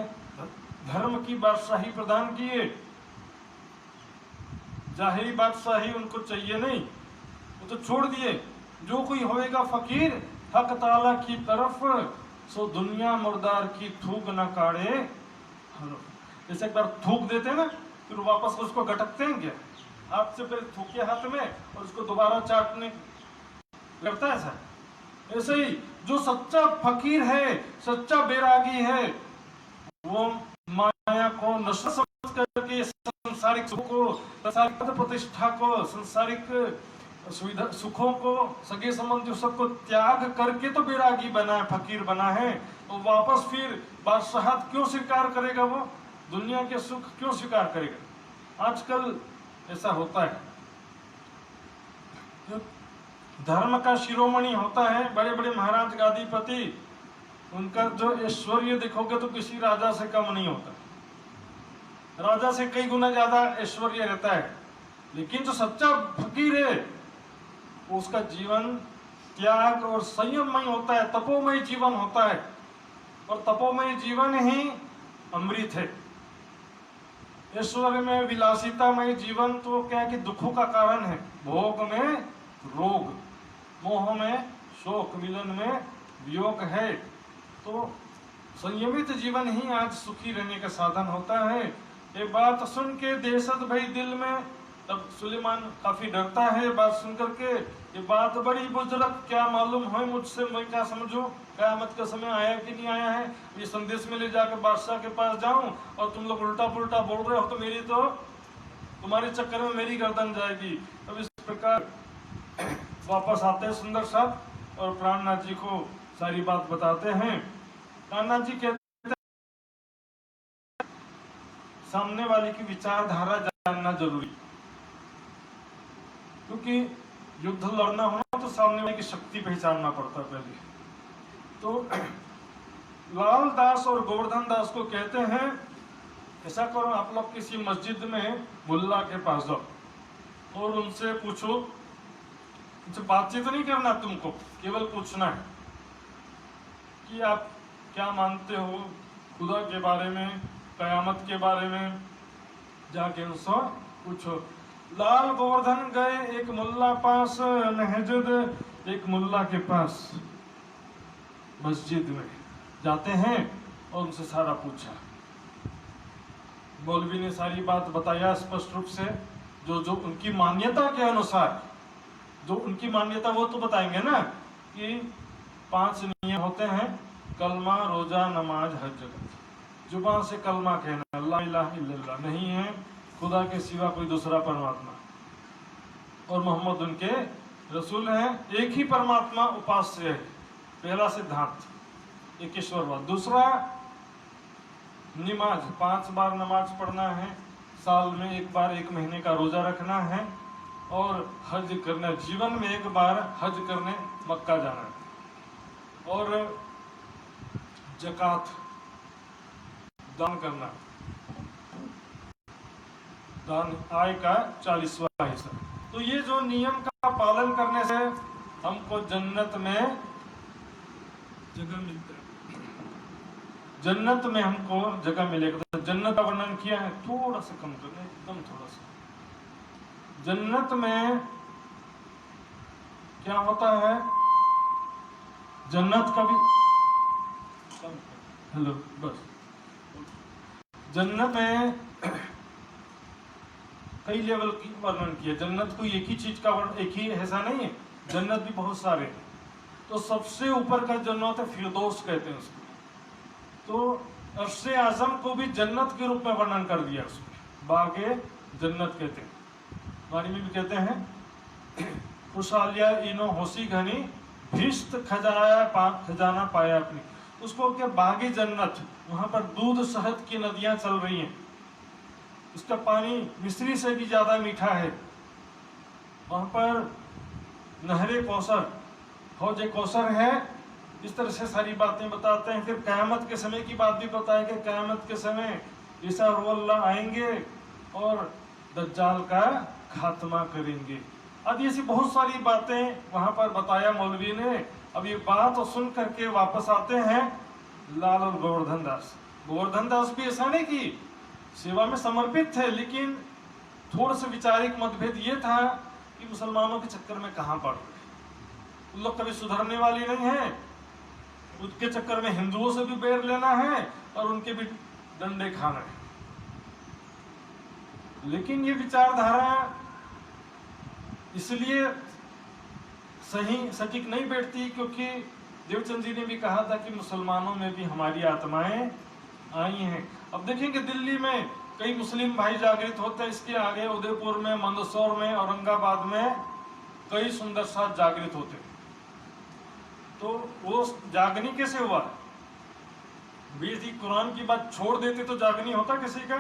धर्म की बादशाही प्रदान की है, जाहिरी बादशाही उनको चाहिए नहीं, वो तो छोड़ दिए। जो कोई होएगा फकीर हक ताला की तरफ, सो दुनिया मुर्दार की थूक न काढ़े। जैसे एक बार थूक देते हैं ना, फिर वापस उसको गटकते हैं क्या, आपसे पहले थूके हाथ में और उसको दोबारा चाटने लगता है ऐसा। ऐसे ही जो सच्चा फकीर है, सच्चा बैरागी है, वो माया को नशा समझ करके संसारिक सुख को, संसारिक प्रतिष्ठा को, सांसारिक सुविधा सुखों को, सगे संबंधी सबको त्याग करके तो बैरागी बना है, फकीर बना है। तो वापस फिर बादशाहत क्यों स्वीकार करेगा, वो दुनिया के सुख क्यों स्वीकार करेगा। आजकल ऐसा होता है, जो धर्म का शिरोमणि होता है, बड़े बड़े महाराज गादीपति, उनका जो ऐश्वर्य देखोगे तो किसी राजा से कम नहीं होता, राजा से कई गुना ज्यादा ऐश्वर्य रहता है। लेकिन जो सच्चा फकीर है उसका जीवन त्याग और संयममय होता है, तपोमय जीवन होता है, और तपोमय जीवन ही अमृत है। ऐश्वर्य में विलासितामय जीवन तो क्या है कि दुखों का कारण है, भोग में रोग, मोह में शोक, मिलन में वियोग है। तो संयमित जीवन ही आज सुखी रहने का साधन होता है। ये बात सुन के दहशत भई दिल में, तब सुलेमान काफी डरता है बात सुन करके। ये बात बड़ी बुजुर्ग, क्या मालूम है मुझसे, मैं क्या समझूं, क़यामत का समय आया कि नहीं आया है। ये संदेश में ले जाकर बादशाह के पास जाऊं और तुम लोग उल्टा पुल्टा बोल रहे हो तो मेरी तो तुम्हारे चक्कर में मेरी गर्दन जाएगी। तब इस प्रकार वापस आते हैं सुंदर साहब और प्राणनाथ जी को सारी बात बताते हैं। प्राणनाथ जी कहते हैं सामने वाले की विचारधारा जानना जरूरी, क्योंकि युद्ध लड़ना होना तो सामने वाले की शक्ति पहचानना पड़ता है पहले। तो लाल दास और गोवर्धन दास को कहते हैं ऐसा करो, आप लोग किसी मस्जिद में मुल्ला के पास जाओ और उनसे पूछो, उनसे बातचीत नहीं करना, तुमको केवल पूछना है कि आप क्या मानते हो खुदा के बारे में, कयामत के बारे में, जाके उनसे पूछो। लाल गोवर्धन गए एक मुल्ला पास, महजुद एक मुल्ला के पास, मस्जिद में जाते हैं और उनसे सारा पूछा। मौलवी ने सारी बात बताया स्पष्ट रूप से, जो जो उनकी मान्यता के अनुसार, जो उनकी मान्यता वो तो बताएंगे ना कि 5 नियम होते हैं, कलमा, रोजा, नमाज, हज, ज़कात। जुबान से कलमा कहना, ला इलाहा इल्लल्लाह, नहीं है खुदा के सिवा कोई दूसरा परमात्मा, और मोहम्मद उनके रसूल हैं, एक ही परमात्मा उपास्य है। पहला सिद्धांत एक ईश्वरवाद। दूसरा नमाज, 5 बार नमाज पढ़ना है, साल में 1 बार 1 महीने का रोजा रखना है, और हज करना, जीवन में 1 बार हज करने मक्का जाना है, और ज़कात दान करना, दान आय का 40वां हिस्सा। तो ये जो नियम का पालन करने से हमको जन्नत में जगह मिलता है, जन्नत में हमको जगह मिलेगा। तो जन्नत का वर्णन किया है, थोड़ा सा कम करना, एकदम थोड़ा सा। जन्नत में क्या होता है, जन्नत का भी हेलो बस, जन्नत में कई लेवल की वर्णन किया। जन्नत को एक ही चीज का वर्णन, एक ही ऐसा नहीं है, जन्नत भी बहुत सारे हैं। तो सबसे ऊपर का जन्नत है फिरदौस कहते हैं उसको। तो अर्शे आजम को भी जन्नत के रूप में वर्णन कर दिया उसमें, बागे जन्नत कहते हैं। बारी में भी कहते हैं कुशाल्या इनो होशी घनी भीष्ट खजाना पाया अपनी। उसको क्या बागी जन्नत, वहां पर दूध शहद की नदियां चल रही हैं, उसका पानी मिश्री से भी ज्यादा मीठा है। वहां पर नहरे कौसर, हौज कौसर है। इस तरह से सारी बातें बताते हैं। फिर क़यामत के समय की बात भी बताया कि क़यामत के समय ईसा रुल्लाह आएंगे और दज्जाल का खात्मा करेंगे। अब ऐसी बहुत सारी बातें वहां पर बताया मौलवी ने। अब ये बात सुन करके वापस आते हैं लाल और गोवर्धन दास। गोवर्धन दास भी ऐसा नहीं कि सेवा में समर्पित थे, लेकिन थोड़ा सा वैचारिक मतभेद ये था कि मुसलमानों के चक्कर में कहां पड़ रहे, उन लोग कभी सुधरने वाली नहीं है, उसके चक्कर में हिंदुओं से भी बैर लेना है और उनके भी डंडे खाना है। लेकिन ये विचारधारा इसलिए सही सटीक नहीं बैठती क्योंकि देवचंद जी ने भी कहा था कि मुसलमानों में भी हमारी आत्माएं आई हैं। अब देखेंगे दिल्ली में कई मुस्लिम भाई जागृत होते हैं, इसके आगे उदयपुर में, मंदसौर में, औरंगाबाद में कई सुंदर साथ जागृत होते हैं। तो वो जागनी कैसे हुआ? बेदी कुरान की बात छोड़ देते तो जागनी होता किसी का?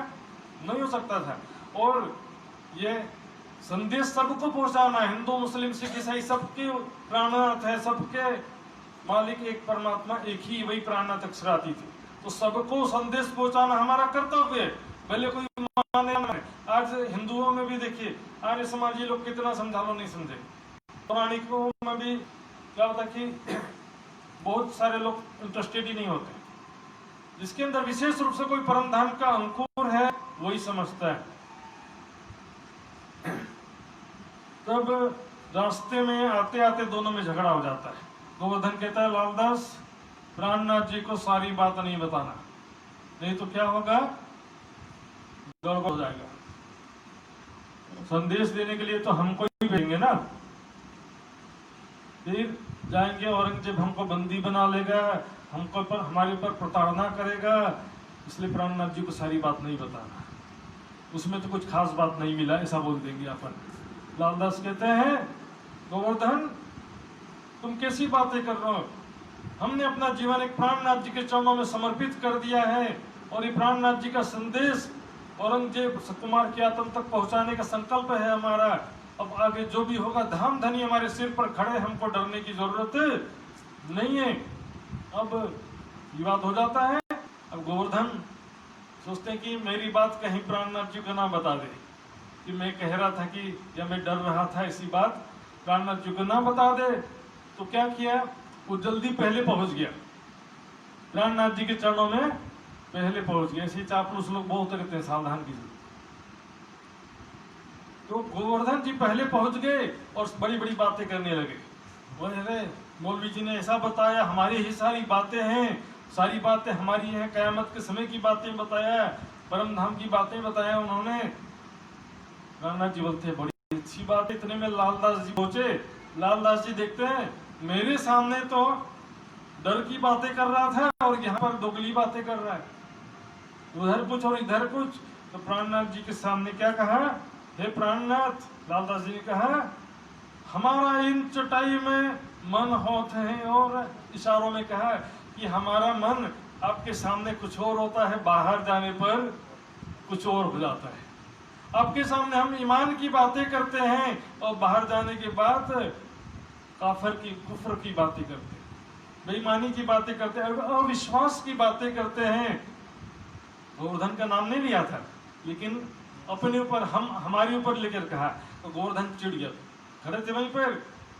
नहीं हो सकता था। और ये संदेश सबको पहुंचाना, हिंदू मुस्लिम सिख ईसाई सबके प्राणनाथ है, सबके मालिक एक परमात्मा एक ही, वही प्राणनाथ अक्षराती थे। तो सबको संदेश पहुंचाना हमारा कर्तव्य है, भले कोई माने ना माने। आज हिंदुओं में भी देखिए आर्य समाजी लोग कितना समझा लो नहीं समझे। पौराणिकों में भी क्या होता कि बहुत सारे लोग इंटरेस्टेड ही नहीं होते। जिसके अंदर विशेष रूप से कोई परम धाम का अंकुर है वही समझता है। तब रास्ते में आते आते दोनों में झगड़ा हो जाता है। गोवर्धन कहता है लालदास प्राणनाथ जी को सारी बात नहीं बताना, नहीं तो क्या होगा, गड़बड़ हो जाएगा। संदेश देने के लिए तो हमको ही भेजेंगे ना, फिर जाएंगे औरंगजेब हमको बंदी बना लेगा, हमको पर हमारे ऊपर प्रताड़ना करेगा, इसलिए प्राणनाथ जी को सारी बात नहीं बताना, उसमें तो कुछ खास बात नहीं मिला, ऐसा बोल देंगे अपन। लालदास कहते हैं गोवर्धन तुम कैसी बातें कर रहे हो, हमने अपना जीवन एक प्राणनाथ जी के चरणों में समर्पित कर दिया है और ये प्राणनाथ जी का संदेश औरंगजेब कुमार के आत्म तक पहुंचाने का संकल्प है हमारा। अब आगे जो भी होगा धाम धनी हमारे सिर पर खड़े, हमको डरने की जरूरत नहीं है। अब विवाद हो जाता है। अब गोवर्धन सोचते हैं कि मेरी बात कहीं प्राणनाथ जी को ना बता दे कि मैं कह रहा था कि या मैं डर रहा था, ऐसी बात प्राणनाथ जी को ना बता दे। तो क्या किया, वो जल्दी पहले पहुंच गया, प्राणनाथ जी के चरणों में पहले पहुंच गया। ऐसे चापलूस लोग बहुत रहते हैं, सावधान कीजिए। तो गोवर्धन जी पहले पहुंच गए और बड़ी बड़ी बातें करने लगे। अरे मौलवी जी ने ऐसा बताया, हमारी ही सारी बातें हैं, सारी बातें हमारी हैं, कयामत के समय की बातें बताया, परम धाम की बातें बताया उन्होंने। प्राणनाथ जी बोलते हैं बड़ी अच्छी बात है। इतने में लालदास जी पहुंचे। लालदास जी देखते हैं मेरे सामने तो डर की बातें कर रहा था और यहाँ पर दोगली बातें कर रहा है, उधर कुछ और इधर कुछ। तो प्राणनाथ जी के सामने क्या कहा, हे प्राणनाथ, लालदास जी ने कहा हमारा इन चटाई में मन होते हैं, और इशारों में कहा कि हमारा मन आपके सामने कुछ और होता है, बाहर जाने पर कुछ और हो जाता है। आपके सामने हम ईमान की बातें करते हैं और बाहर जाने के बाद कुफ्र की बातें करते हैं, बेईमानी की बातें करते हैं, अविश्वास की बातें करते हैं। गोवर्धन का नाम नहीं लिया था, लेकिन अपने ऊपर हमारे ऊपर लेकर कहा। तो गोवर्धन चिढ़ गया, खड़े थे वहीं पर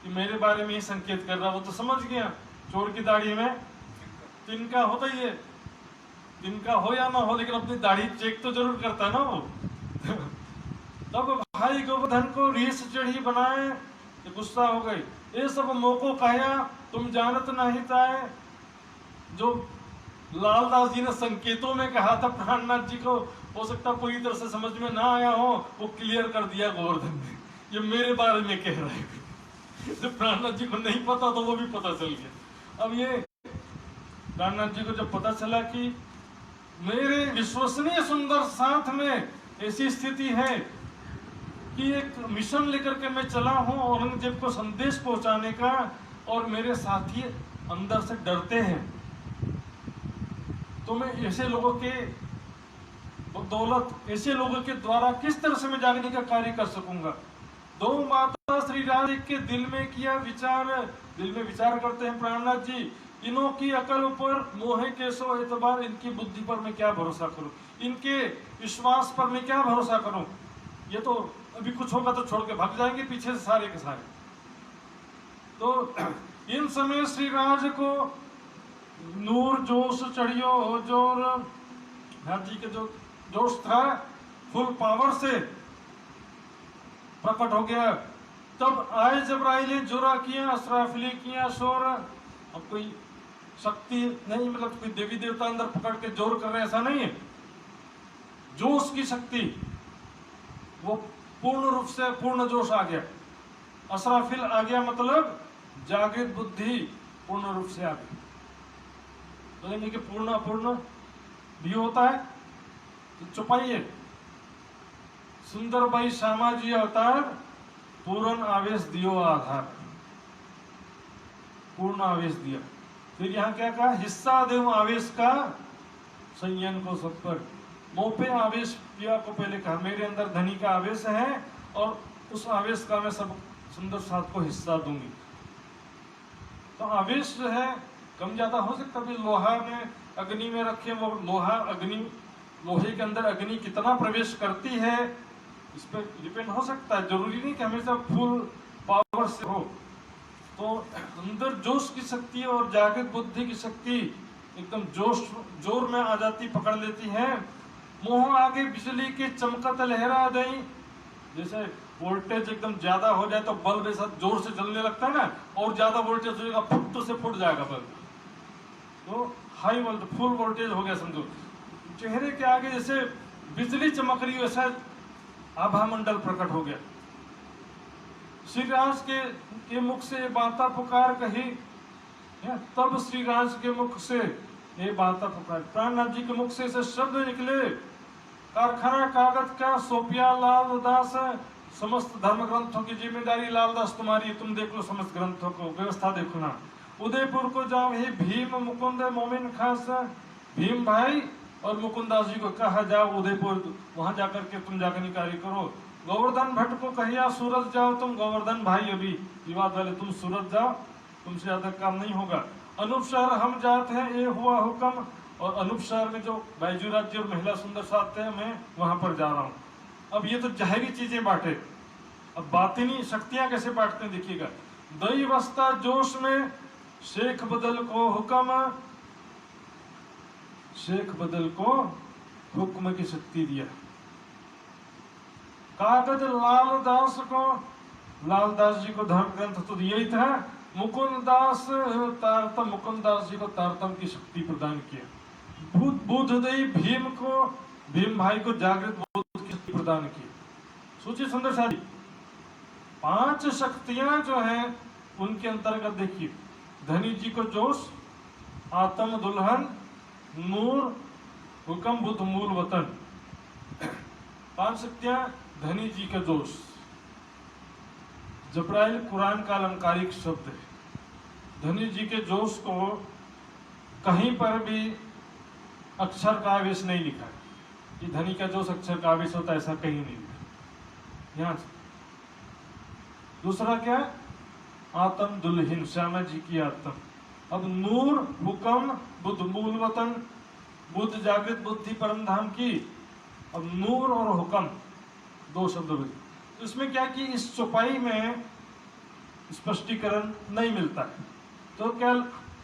कि मेरे बारे में ही संकेत कर रहा। वो तो समझ गया चोर की दाढ़ी में तिनका होता ही है, तिनका हो या ना हो, लेकिन अपनी दाढ़ी चेक तो जरूर करता है ना वो। तब भाई गोवर्धन को रीस चढ़ी बनाए, गुस्सा हो गई। ये सब मोको कहा तुम जानत नहीं था, जो लालदास जी ने संकेतों में कहा था प्राणनाथ जी को, हो सकता कोई तरह से समझ में ना आया हो, वो क्लियर कर दिया गोवर्धन ने, ये मेरे बारे में कह रहा है। जब प्राणनाथ जी को नहीं पता तो वो भी पता चल गया। अब ये प्राणनाथ जी को जब पता चला कि मेरे विश्वसनीय सुंदर साथ में ऐसी स्थिति है, कि एक मिशन लेकर के मैं चला हूं औरंगजेब को संदेश पहुंचाने का, और मेरे साथी अंदर से डरते हैं, तो मैं ऐसे लोगों के बदौलत, ऐसे लोगों के द्वारा किस तरह से मैं जागने का कार्य कर सकूंगा। दो माता श्री राज के दिल में किया विचार, दिल में विचार करते हैं प्राणनाथ जी, इनों की अकल पर मोहे केसो एतबार, इनकी बुद्धि पर मैं क्या भरोसा करूं, इनके विश्वास पर मैं क्या भरोसा करूं। ये तो अभी कुछ होगा तो छोड़ के भाग जाएंगे पीछे से सारे के सारे। तो इन समय श्री राज को नूर जोश चढ़ियो, जोर नाथ जी के जो जोश था फुल पावर से प्रकट हो गया। तब आए जबराइले जोरा किया, असराफिले किया शोर। अब कोई शक्ति नहीं, मतलब कोई देवी देवता अंदर पकड़ के जोर कर रहे ऐसा नहीं है, जोश की शक्ति वो पूर्ण रूप से पूर्ण जोश आ गया। असराफिल आ गया मतलब जागृत बुद्धि पूर्ण रूप से आ गई। बोलेंगे कि पूर्ण अपूर्ण भी होता है, तो चुपाइए। सुंदर भाई श्यामा जी अवतार, पूर्ण आवेश दियो आधार, पूर्ण आवेश दिया। फिर यहाँ क्या कहा, हिस्सा देव आवेश का संयन को सब पर। मोह पे आवेश किया को पहले कहा, मेरे अंदर धनी का आवेश है और उस आवेश का मैं सब सुंदर साथ को हिस्सा दूंगी। तो आवेश जो है कम ज्यादा हो सकता है। लोहा में अग्नि में रखे, वो लोहा अग्नि, लोहे के अंदर अग्नि कितना प्रवेश करती है इस पर डिपेंड हो सकता है, जरूरी नहीं कि हमेशा फुल पावर से हो। तो अंदर जोश की शक्ति और जागृत बुद्धि की शक्ति एकदम जोश जोर में आ जाती, पकड़ लेती है। मोह आगे बिजली के चमकत लहरा दई, जैसे वोल्टेज एकदम ज्यादा हो जाए तो बल्ब ऐसा जोर से जलने लगता है ना, और ज्यादा वोल्टेज हो जाएगा फुट से फुट जाएगा बल्ब। तो हाई वोल्टेज, फुल वोल्टेज हो गया समझो। चेहरे के आगे जैसे बिजली चमक रही वैसा आभा मंडल प्रकट हो गया। श्री राज के मुख से बाता पुकार कही, तब श्री राज के मुख से ये बाता पुकार, प्राणनाथ जी के मुख से ऐसे शब्द निकले, कारखाना कागज का सौंपिया लाल दास, समस्त धर्म ग्रंथों की जिम्मेदारी लालदास तुम्हारी, तुम देख लो समस्त ग्रंथों को, व्यवस्था देखो ना। उदयपुर को जाओ ही भीम मुकुंद मोमिन खास, भीम भाई और मुकुंदास जी को कहा जाओ उदयपुर, वहां जाकर के तुम जागरण कार्य करो। गोवर्धन भट्ट को कहिया सूरत जाओ तुम, गोवर्धन भाई अभी विवाद वाले, तुम सूरत जाओ, तुमसे ज्यादा काम नहीं होगा। अनूप शहर हम जाते हैं ये हुआ हुक्म, और अनूप शहर में जो बैजू राज्य और महिला सुंदर साथ है, मैं वहां पर जा रहा हूँ। अब ये तो जाहिरी चीजें बांटे, अब बातिनी शक्तियां कैसे बांटते हैं देखिएगा। दई वस्ता जोश में शेख बदल को हुक्म, शेख बदल को हुक्म की शक्ति दिया। कागज लालदास को, लालदास जी को धर्म ग्रंथ तो यही था। मुकुंदास तारतम, मुकुंदास जी को तारतम की शक्ति प्रदान किया। बुद्धदेव भीम को, भीम भाई को जागृत बुद्ध की शक्ति प्रदान की। सोचिए सुंदर सारी 5 शक्तियां जो हैं उनके अंतर्गत देखिए, धनी जी को जोश, आत्म दुल्हन, नूर, हुक्म, बुद्ध मूल वतन। 5 शक्तियां, धनी जी का जोश। जब्राइल कुरान का अलंकारिक शब्द है। धनी जी के जोश को कहीं पर भी अक्षर का आवेश नहीं लिखा है कि धनी का जोश अक्षर का आवेश होता है, ऐसा कहीं नहीं लिखा। यहां दूसरा क्या, आत्म दुल्हन, श्यामा जी की आत्म। अब नूर, हुक्म, बुद्ध मूल वतन, बुद्ध जागृत बुद्धि परम धाम की। अब नूर और हुक्म 2 शब्द बचे। तो इसमें क्या कि इस चौपाई में स्पष्टीकरण नहीं मिलता है, तो क्या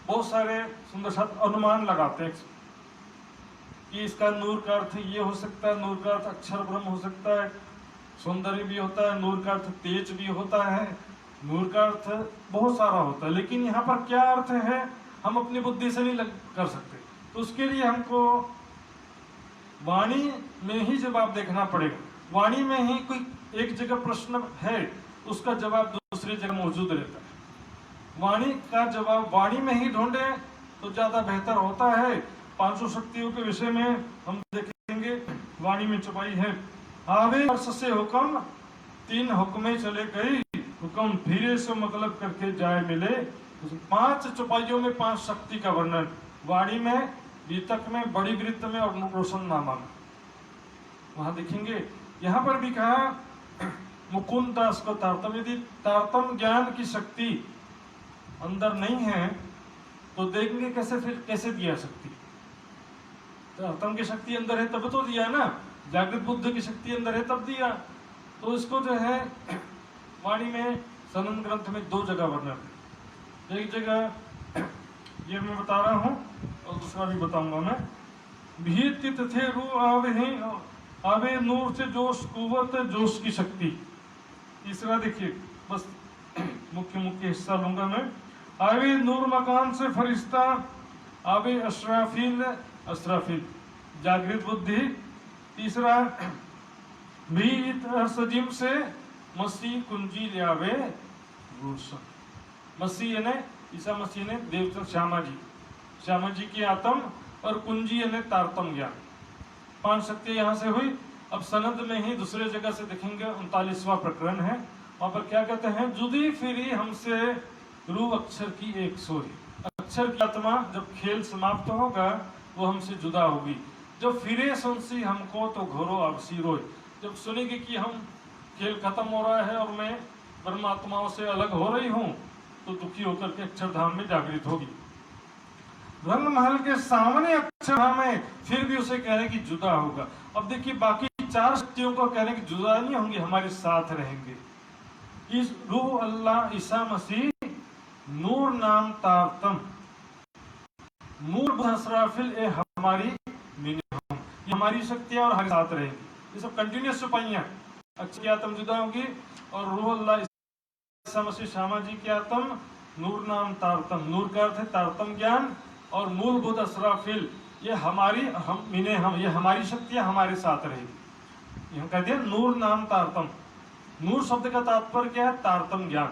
बहुत सारे सुंदर साथ अनुमान लगाते हैं कि इसका नूर का अर्थ ये हो सकता है, नूर का अर्थ अक्षर ब्रह्म हो सकता है, सौंदर्य भी होता है, नूर का अर्थ तेज भी होता है, नूर का अर्थ बहुत सारा होता है। लेकिन यहाँ पर क्या अर्थ है हम अपनी बुद्धि से नहीं कर सकते, तो उसके लिए हमको वाणी में ही जवाब देखना पड़ेगा। वाणी में ही कोई एक जगह प्रश्न है, उसका जवाब दूसरी जगह मौजूद रहता है। वाणी का जवाब वाणी में ही ढूंढे तो ज्यादा बेहतर होता है। 500 शक्तियों के विषय में हम देखेंगे, वाणी में छुपाई है। आवे वर्ष से हुक्म तीन हुक्में चले गई, हुक्म फिरे से मतलब करके जाए मिले। पांच चौपाइयों में पांच शक्ति का वर्णन, वाणी में, वितक में, बड़ी वृत्त में और रोशन नामा में। वहां देखेंगे यहाँ पर भी कहा मुकुंद दास को तारतम, यदि तारतम ज्ञान की शक्ति अंदर नहीं है तो देखेंगे कैसे, फिर कैसे दिया शक्ति। तारतम की शक्ति अंदर है तब तो दिया ना, जागृत बुद्ध की शक्ति अंदर है तब दिया। तो इसको जो है वाणी में सनन ग्रंथ में दो जगह वर्णन है। एक जगह ये मैं बता रहा हूँ और दूसरा भी बताऊंगा मैं। भीतित थे रू आवे नूर से जोश कुवत जोश की शक्ति। तीसरा देखिए, बस मुख्य मुख्य हिस्सा लूंगा मैं। आवे नूर मकान से फरिश्ता, आवे अशराफिल अशराफिल जागृत बुद्धि। तीसरा भीत सजिम से मसीह कुंजी लियावे रोशन। मसीह यानी ईसा मसीह ने देवता श्यामा जी की आत्म, और कुंजी यानी तारतम ज्ञान। पांच शक्ति यहाँ से हुई। अब सनद में ही दूसरे जगह से देखेंगे 39वां प्रकरण है, वहां पर क्या कहते हैं, जुदी फिरी हमसे रू अक्षर की एक सोई। अक्षर की आत्मा जब खेल समाप्त होगा वो हमसे जुदा होगी। जब फिरे सुनसी हमको तो घोरो अवसी रोए। जब सुनेगी कि हम खेल खत्म हो रहा है और मैं परमात्माओं से अलग हो रही हूँ तो दुखी होकर के अक्षरधाम में जागृत होगी। रंग महल के सामने अक्षरधाम है, फिर भी उसे कहने की जुदा होगा। अब देखिए बाकी चार शक्तियों को कहने की जुदा नहीं होंगी, हमारे साथ रहेंगे। इस रूह अल्लाह ईसा मसीह नूर नाम तारतम नूर असराफिल ए हमारी मिनिहम, ये हमारी शक्तियां और हमारे साथ रहेंगी। ये सब कंटिन्यूस चौपाइयां। अच्छी आत्म जुदा होगी और रूह अल्लाह ईसा मसीह श्यामा जी की आत्म नूर नाम तारतम, नूर का अर्थ है तारतम ज्ञान, और मूलभूत असराफिल ये हमारी हम ये हमारी शक्तियां हमारे साथ रहेगी। यहाँ कहते हैं नूर नाम तारतम। नूर शब्द का तात्पर्य क्या है, तारतम ज्ञान।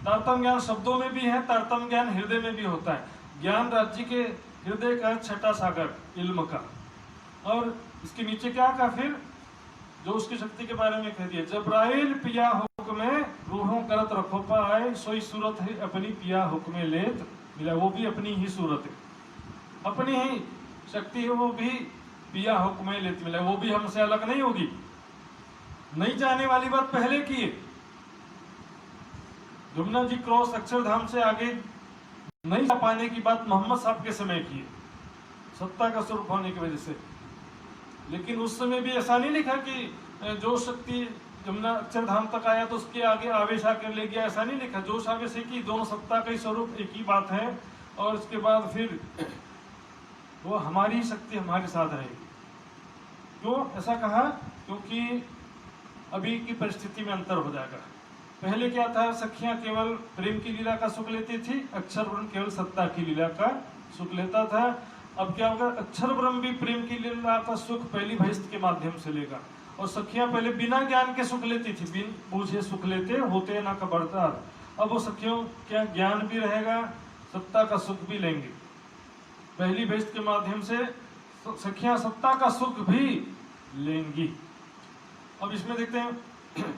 तारतम ज्ञान शब्दों में भी है, तारतम ज्ञान हृदय में भी होता है। ज्ञान राज्य के हृदय का छठा सागर इल्म का। और इसके नीचे क्या कहा फिर, जो उसकी शक्ति के बारे में कह दिया, जब्राइल पिया हुक्म रूहों करत रखो पाए, सोई सूरत है अपनी पिया हुक्म लेत मिला। वो भी अपनी ही सूरत है, अपनी ही शक्ति है, वो भी पिया हुक्म लेत मिला। वो भी हमसे अलग नहीं होगी। नहीं जाने वाली बात पहले की है। जमुना जी क्रॉस अक्षरधाम से आगे नहीं जा पाने की बात मोहम्मद साहब के समय की है, सत्ता का स्वरूप होने की वजह से। लेकिन उस समय भी ऐसा नहीं लिखा कि जो शक्ति जमुना अक्षरधाम तक आया तो उसके आगे आवेश आकर ले गया, ऐसा नहीं लिखा। जोश आवेश एक ही, दोनों सत्ता का ही स्वरूप एक ही बात है। और उसके बाद फिर वो हमारी शक्ति हमारे साथ रहेगी। क्यों ऐसा कहा, क्योंकि अभी की परिस्थिति में अंतर हो जाएगा। पहले क्या था, सखियां केवल प्रेम की लीला का सुख लेती थी, अक्षर ब्रह्म केवल सत्ता की लीला का सुख लेता था। अब क्या होगा, अक्षर ब्रह्म भी प्रेम की लीला का सुख पहली भैस्त के माध्यम से लेगा। और सखियां पहले बिना ज्ञान के सुख लेती थी, बिन पूछे सुख लेते होते ना खबरदार। अब वो सखियों क्या ज्ञान भी रहेगा, सत्ता का सुख भी लेंगे। पहली भैस्त के माध्यम से सखियां सत्ता का सुख भी लेंगी। अब इसमें देखते हैं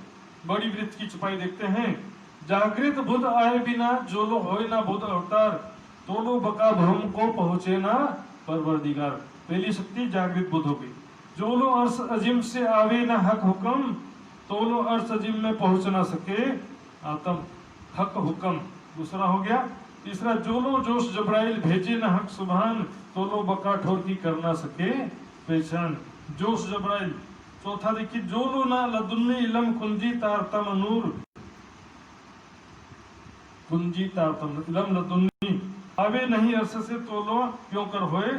बड़ी वृत्त की छुपाई देखते हैं। जागृत बुद्ध आए बिना जो लो होए ना बुद्ध अवतार, तो लो बका भ्रम को पहुंचे ना परवरदिगार। पहली शक्ति जागृत बुद्ध हो गई। जो लो अर्श अजीम से आवे ना हक हुक्म, तो लो अर्श अजीम में पहुंच ना सके आत्म हक हुक्म। दूसरा हो गया। तीसरा, जो लो जोश जब्राइल भेजे ना हक सुभान, तो लो बका ठोर की कर ना सके पहचान। जोश जब्राइल। चौथा देखिए, जो लो ना लदुन्नी इलम कुंजी तारतम नूर, कुंजी तारतम इलम लदुन्नी आवे नहीं अर्श से, तो लो क्यों कर होए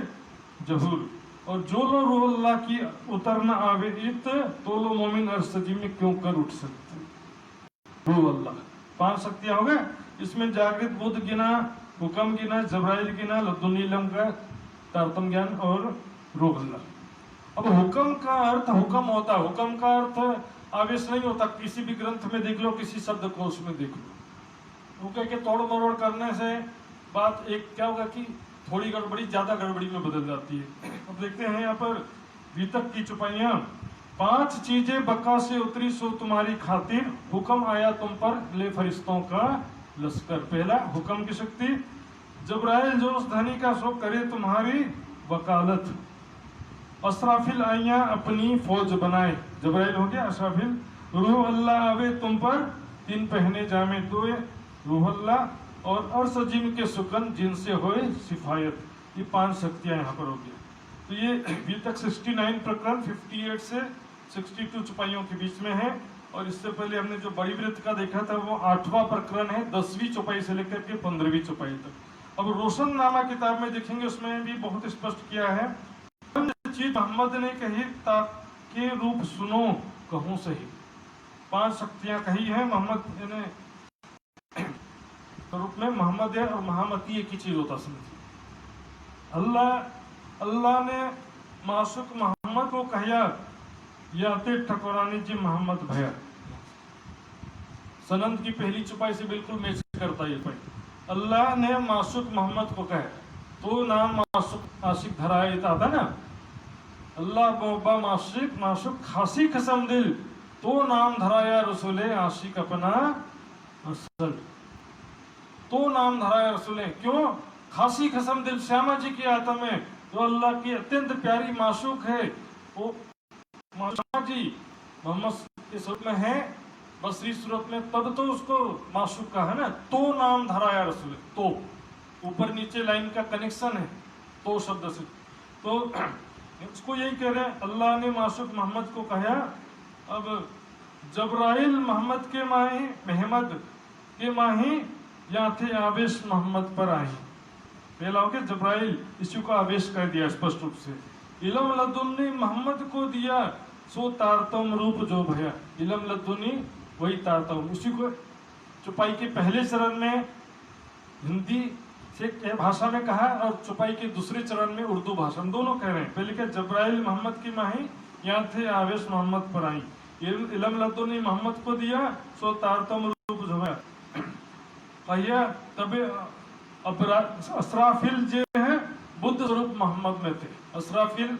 जहूर। और जो लो रूह अल्लाह की उतर न आवे इत, तो लो मोमिन अर्श में क्यों कर उठ सकते। रूह अल्लाह। पांच शक्तियां हो गए। इसमें जागृत बुद्ध गिना, हुक्म गिना, जब्राइल गिना, लदुन्नी इलम का तारतम ज्ञान और रूह अल्लाह। अब हुक्म का अर्थ हुक्म होता है, हुक्म का अर्थ आवेश नहीं होता। किसी भी ग्रंथ में देख लो, किसी शब्द कोश में देख लो, वो कह के तोड़ मरोड़ करने से बात एक क्या होगा कि थोड़ी गड़बड़ी ज्यादा गड़बड़ी में बदल जाती है। अब देखते हैं यहाँ पर वितक की चौपाइयां। 5 चीजें बक्का से उतरी सो तुम्हारी खातिर, हुक्म आया तुम पर ले फरिश्तों का लश्कर। पहला हुक्म की शक्ति, जब्राइल जो उस धनी का सो करे तुम्हारी वकालत। असराफिल आइया अपनी फौज बनाए, जब्राइल हो गया असराफिल। रूह अल्लाह आवे तुम पर, 3 पहने जामे तोए रूह अल्लाह। और अर्श जिन के सुकन जिनसे होए सिफायत। ये 5 शक्तियां यहाँ पर हो गई। तो ये अभी तक 69 प्रकरण 58 से 62 चौपाइयों के बीच में है। और इससे पहले हमने जो बड़ी वृत्त का देखा था वो 8वां प्रकरण है, 10वीं चौपाई से लेकर के 15वीं चौपाई तक। अब रोशन नामा किताब में देखेंगे, उसमें भी बहुत स्पष्ट किया है। चीज मोहम्मद ने कही ताके रूप सुनो कहूं सही। 5 शक्तियां कही है मोहम्मद ने रूप में। मोहम्मद है और महामती एक ही चीज होता समझिए। अल्लाह ने मासूक मोहम्मद को कहा याते ठकुरानी जी मोहम्मद भैया। सनंद की पहली चौपाई से बिल्कुल मैच करता ये पॉइंट। अल्लाह ने मासूक मोहम्मद को कहा तो नाम मासूक आशिक धराए था ना। अल्लाह मोहब्बा माशिक माशुक खासी कसम दिल, तो नाम धराया रसूले आशिक अपना असल। तो नाम धराया रसूले, क्यों? खासी कसम दिल, श्यामा जी की आत्मा में जो अल्लाह की अत्यंत प्यारी माशूक है वो श्यामा जी मोहम्मद की सूरत में है, बसरी सूरत में, तब तो उसको माशूक का है ना। तो नाम धराया रसूले, तो ऊपर नीचे लाइन का कनेक्शन है तो शब्द से। तो उसको यही कह रहे हैं, अल्लाह ने मासूक मोहम्मद को कहा। अब जब्राइल मोहम्मद के माही महमद के माही या थे आवेश मोहम्मद पर आई। पहला हो गया जब्राइल, इसी को आवेश कर दिया स्पष्ट रूप से। इलम लदुन्नी मोहम्मद को दिया सो तारतम रूप जो भया। इलम लदुन्नी वही तारतम, उसी को चौपाई के पहले चरण में हिंदी से भाषा में कहा और चौपाई के दूसरे चरण में उर्दू भाषा में, दोनों कह रहे हैं। पहले क्या जब्राइल मोहम्मद की माही या थे आवेश मोहम्मद पर आई। इलम लदुन्नी मोहम्मद को दिया सो तारतम रूप जो भया। कहिया तबे असराफिल जो है बुद्ध स्वरूप मोहम्मद में थे। असराफिल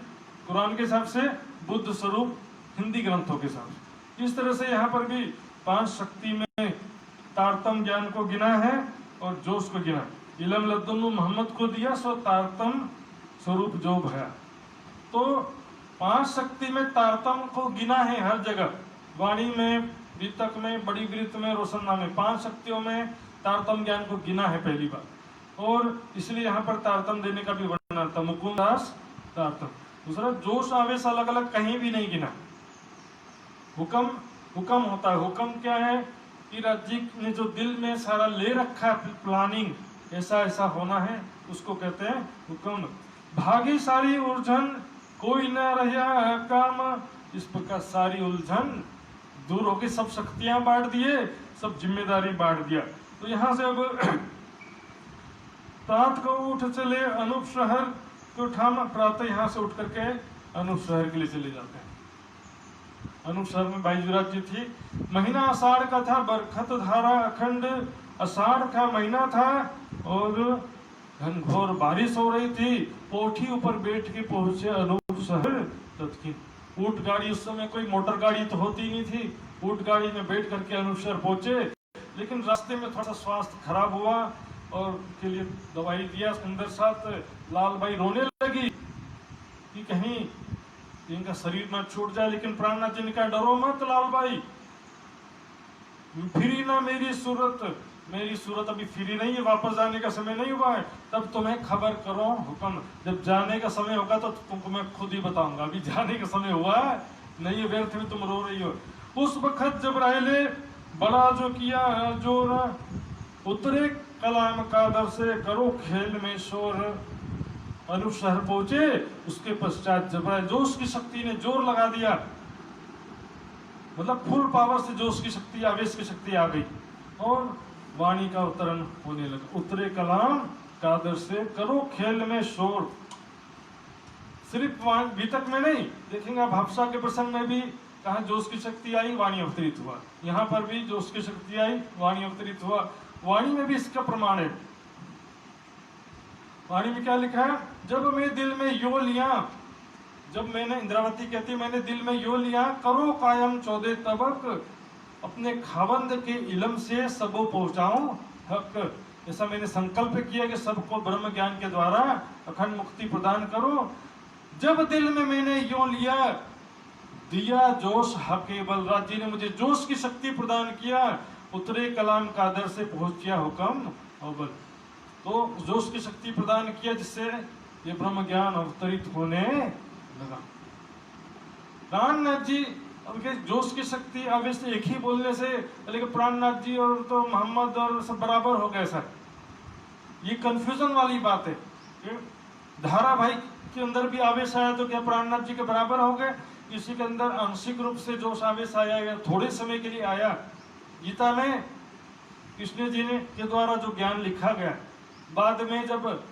कुरान के हिसाब से, बुद्ध स्वरूप हिंदी ग्रंथों के हिसाब से। इस तरह से यहाँ पर भी 5 शक्ति में तारतम ज्ञान को गिना है और जोश को गिना। इलम लद्दुन्नु मोहम्मद को दिया सो तारतम स्वरूप जो भया। तो 5 शक्ति में तारतम को गिना है हर जगह, वाणी में, वितक में, बड़ी वृत्त में, रोशनना में। 5 शक्तियों में तारतम ज्ञान को गिना है पहली बार। और इसलिए यहाँ पर तारतम देने का भी वर्णन था, मुकुंद दास तारतम। दूसरा जोश आवेश अलग अलग कहीं भी नहीं गिना। हुक्म होता है। हुक्म क्या है कि राज्य ने जो दिल में सारा ले रखा है प्लानिंग, ऐसा ऐसा होना है, उसको कहते हैं हुक्म। भागी सारी उलझन कोई न रहा काम, इस प्रकार सारी उलझन दूर होकर सब शक्तियां बांट दिए, सब जिम्मेदारी बांट दिया। तो यहाँ से अब प्रात को उठ चले अनूप शहर को ठाम, प्रातः यहाँ से उठ करके अनूप शहर के लिए चले जाते हैं। अनूप शहर में बाईजुराज जी थी। महीना आषाढ़ का था, बरखत धारा अखंड आषाढ़ का महीना था और घनघोर बारिश हो रही थी। पोठी ऊपर बैठ के पहुंचे अनूप शहर तत्किन। ऊंट गाड़ी, उस समय कोई मोटर गाड़ी तो होती नहीं थी, ऊंट गाड़ी में बैठ करके अनूप शहर पहुंचे। लेकिन रास्ते में थोड़ा सा स्वास्थ्य खराब हुआ और के लिए दवाई दिया सुंदर साथ। लाल बाई रोने लगी कि कहीं इनका शरीर न छूट जाए, लेकिन प्राणनाथ जी ने कहा डरो मत लाल बाई, फिरी ना मेरी सूरत अभी फिरी नहीं है, वापस जाने का समय नहीं हुआ है, तब तुम्हें खबर करो हुक्म। जब जाने का समय होगा तो तुमको मैं खुद ही बताऊंगा, अभी जाने का समय हुआ है नहीं है, व्यर्थ में तुम रो रही हो। उस वक्त जब्राइले बड़ा जो किया जोर, उतरे कलाम का दर से करो खेल में शोर। अनूप शहर पहुंचे, उसके पश्चात जब्राइल जोश की शक्ति ने जोर लगा दिया, मतलब फुल पावर से जोश की शक्ति, आवेश की शक्ति आ गई और वाणी का अवतरण होने लगा। उतरे कलाम कादर से करो खेल में शोर। सिर्फ वितक में नहीं, देखेंगे आप हफ्सा के प्रसंग में भी कहा जोश की शक्ति आई, वाणी अवतरित हुआ। यहाँ पर भी जोश की शक्ति आई, वाणी अवतरित हुआ। वाणी में भी इसका प्रमाण है। वाणी में क्या लिखा है? जब मैं दिल में यो लिया जब मैंने, इंद्रावती कहती मैंने दिल में यो लिया, करो कायम 14 तबक, अपने खावंद के इलम से सबो पहुंचाऊं हक। ऐसा मैंने संकल्प किया कि सबको ब्रह्म ज्ञान के द्वारा अखंड मुक्ति प्रदान करो। जब दिल में मैंने यो लिया, दिया जोश हके बलराज जी ने मुझे जोश की शक्ति प्रदान किया, उतरे कलाम कादर से पहुंचिया हुक्म अव्वल। तो जोश की शक्ति प्रदान किया जिससे ये ब्रह्म ज्ञान अवतरित होने लगा। प्राणनाथ जी उनके जोश की शक्ति आवेश एक ही बोलने से, लेकिन प्राणनाथ जी और तो मोहम्मद और सब बराबर हो गए सर, ये कंफ्यूजन वाली बात है। धारा भाई के अंदर भी आवेश आया तो क्या प्राणनाथ जी के बराबर हो गए? किसी के अंदर आंशिक रूप से जोश आवेश आया या थोड़े समय के लिए आया। गीता में कृष्ण जी ने के द्वारा जो ज्ञान लिखा गया, बाद में जब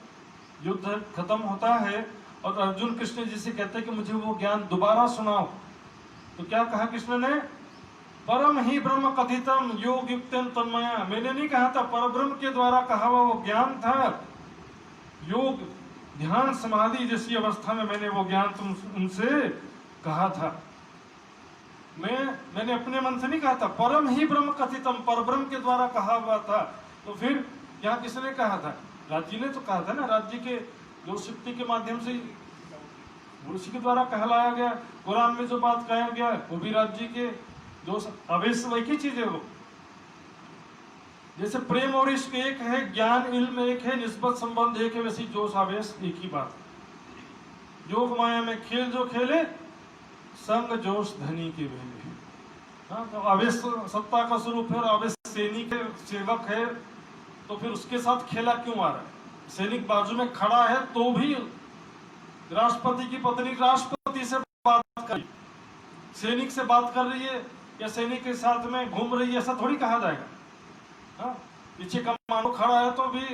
युद्ध खत्म होता है और अर्जुन कृष्ण जी से कहते हैं कि मुझे वो ज्ञान दोबारा सुनाओ, तो क्या कहा कृष्ण ने? परम ही ब्रह्म कथितम योग युक्तम तन्मया। मैंने नहीं कहा था, परब्रह्म के द्वारा कहा हुआ वो ज्ञान था। योग ध्यान समाधि जैसी अवस्था में मैंने वो ज्ञान तुम उनसे कहा था। मैंने अपने मन से नहीं कहा था, परम ही ब्रह्म कथितम, परब्रह्म के द्वारा कहा हुआ था। तो फिर यहाँ किसने कहा था? राज्य ने तो कहा था ना, राज्य के जो शक्ति के माध्यम से उसी के द्वारा कहलाया गया। कुरान में जो बात कहा गया वो भी राज्य के जो आवेश वही की चीज है वो। जैसे प्रेम और इश्क एक है, ज्ञान इल्म एक है, निस्बत संबंध एक है, वैसी जोश आवेश एक ही बात। योग माया में खेल जो खेले, संग जोश धनी के वेले। हाँ, तो आवेश सत्ता का स्वरूप है और आवेश सैनिक है, सेवक है, तो फिर उसके साथ खेला क्यों आ रहा है? सैनिक बाजू में खड़ा है तो भी राष्ट्रपति की पत्नी राष्ट्रपति से बात कर रही, सैनिक से बात कर रही है या सैनिक के साथ में घूम रही है, ऐसा थोड़ी कहा जाएगा। हाँ, पीछे कमांडो खड़ा है तो भी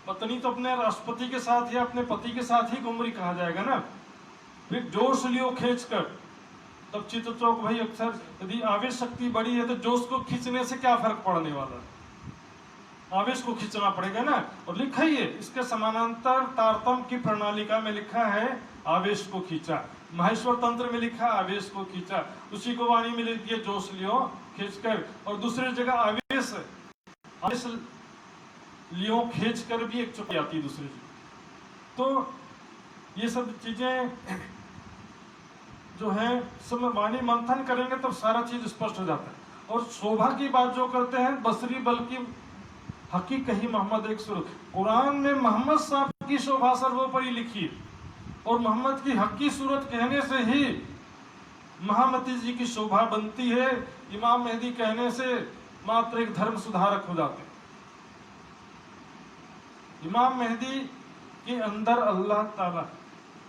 पत्नी तो अपने राष्ट्रपति के साथ या अपने पति के साथ ही घूम रही कहा जाएगा ना। फिर जोश लियो खींच कर, तब चित्त चौक भाई अक्सर यदि आवेश शक्ति बड़ी है तो जोश को खींचने से क्या फर्क पड़ने वाला है? आवेश को खींचना पड़ेगा ना। और लिखा ही है, इसके समानांतर तारतम की प्रणालिका में लिखा है आवेश को खींचा, माहेश्वर तंत्र में लिखा आवेश को खींचा, उसी को वाणी में लिखी है जोश लियो खींचकर। और दूसरी जगह आवेश लियो खींच कर भी एक चुकी आती है दूसरी जगह। तो ये सब चीजें जो है सब वाणी मंथन करेंगे तब सारा चीज स्पष्ट हो जाता है। और शोभा की बात जो करते हैं बसरी बल्कि हकी कही मोहम्मद एक सूरत, कुरान में मोहम्मद साहब की शोभा सर्वोपरि लिखी है और मोहम्मद की हकी सूरत कहने से ही महामती जी की शोभा बनती है। इमाम मेहदी कहने से मात्र एक धर्म सुधारक हो जाते हैं। इमाम मेहदी के अंदर अल्लाह ताला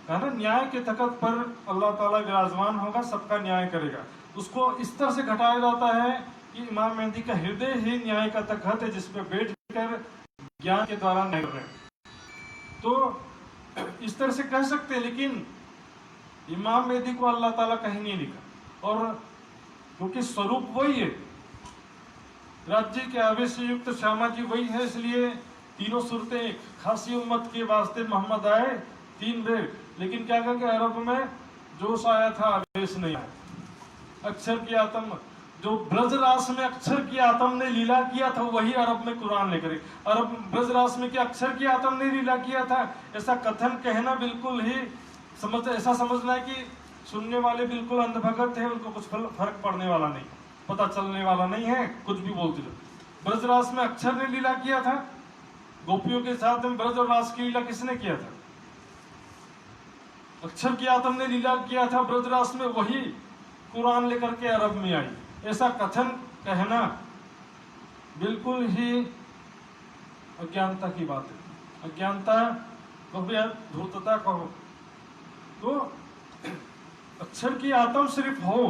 कहा ना, न्याय के तख्त पर अल्लाह ताला विराजमान होगा, सबका न्याय करेगा। उसको इस तरह से घटाया जाता है कि इमाम मेहदी का हृदय ही न्याय का तख्त है जिसपे बैठकर ज्ञान के द्वारा न्याय कर रहे हैं। तो इस तरह से कह सकते हैं, लेकिन इमाम मेहदी को अल्लाह ताला कहीं नहीं लिखा। और क्योंकि स्वरूप वही है, राज्य के आवेश से युक्त श्यामा जी वही है, इसलिए तीनों सूरतें खासी उम्मत के वास्ते मोहम्मद आए 3 बेर। लेकिन क्या कहा कि अरब में जोश आया था, आवेश नहीं आया। अक्षर की आत्म जो ब्रजरास में अक्षर की आत्म ने लीला किया था वही अरब में कुरान लेकर, अरब ब्रजरास में क्या अक्षर की आत्म ने लीला किया था, ऐसा कथन कहना बिल्कुल ही ऐसा समझना है कि सुनने वाले बिल्कुल अंधभगत है, उनको कुछ फर्क पड़ने वाला नहीं, पता चलने वाला नहीं है, कुछ भी बोलते जाओ। ब्रजरास में अक्षर ने लीला किया था, गोपियों के साथ में ब्रज और रास की लीला किसने किया था? अक्षर की आत्म ने लीला किया था ब्रजरास में, वही कुरान लेकर के अरब में आई। ऐसा कथन कहना बिल्कुल ही अज्ञानता की बात है। अज्ञानता कहो या धूर्तता कहो, तो अक्षर की आत्म सिर्फ हो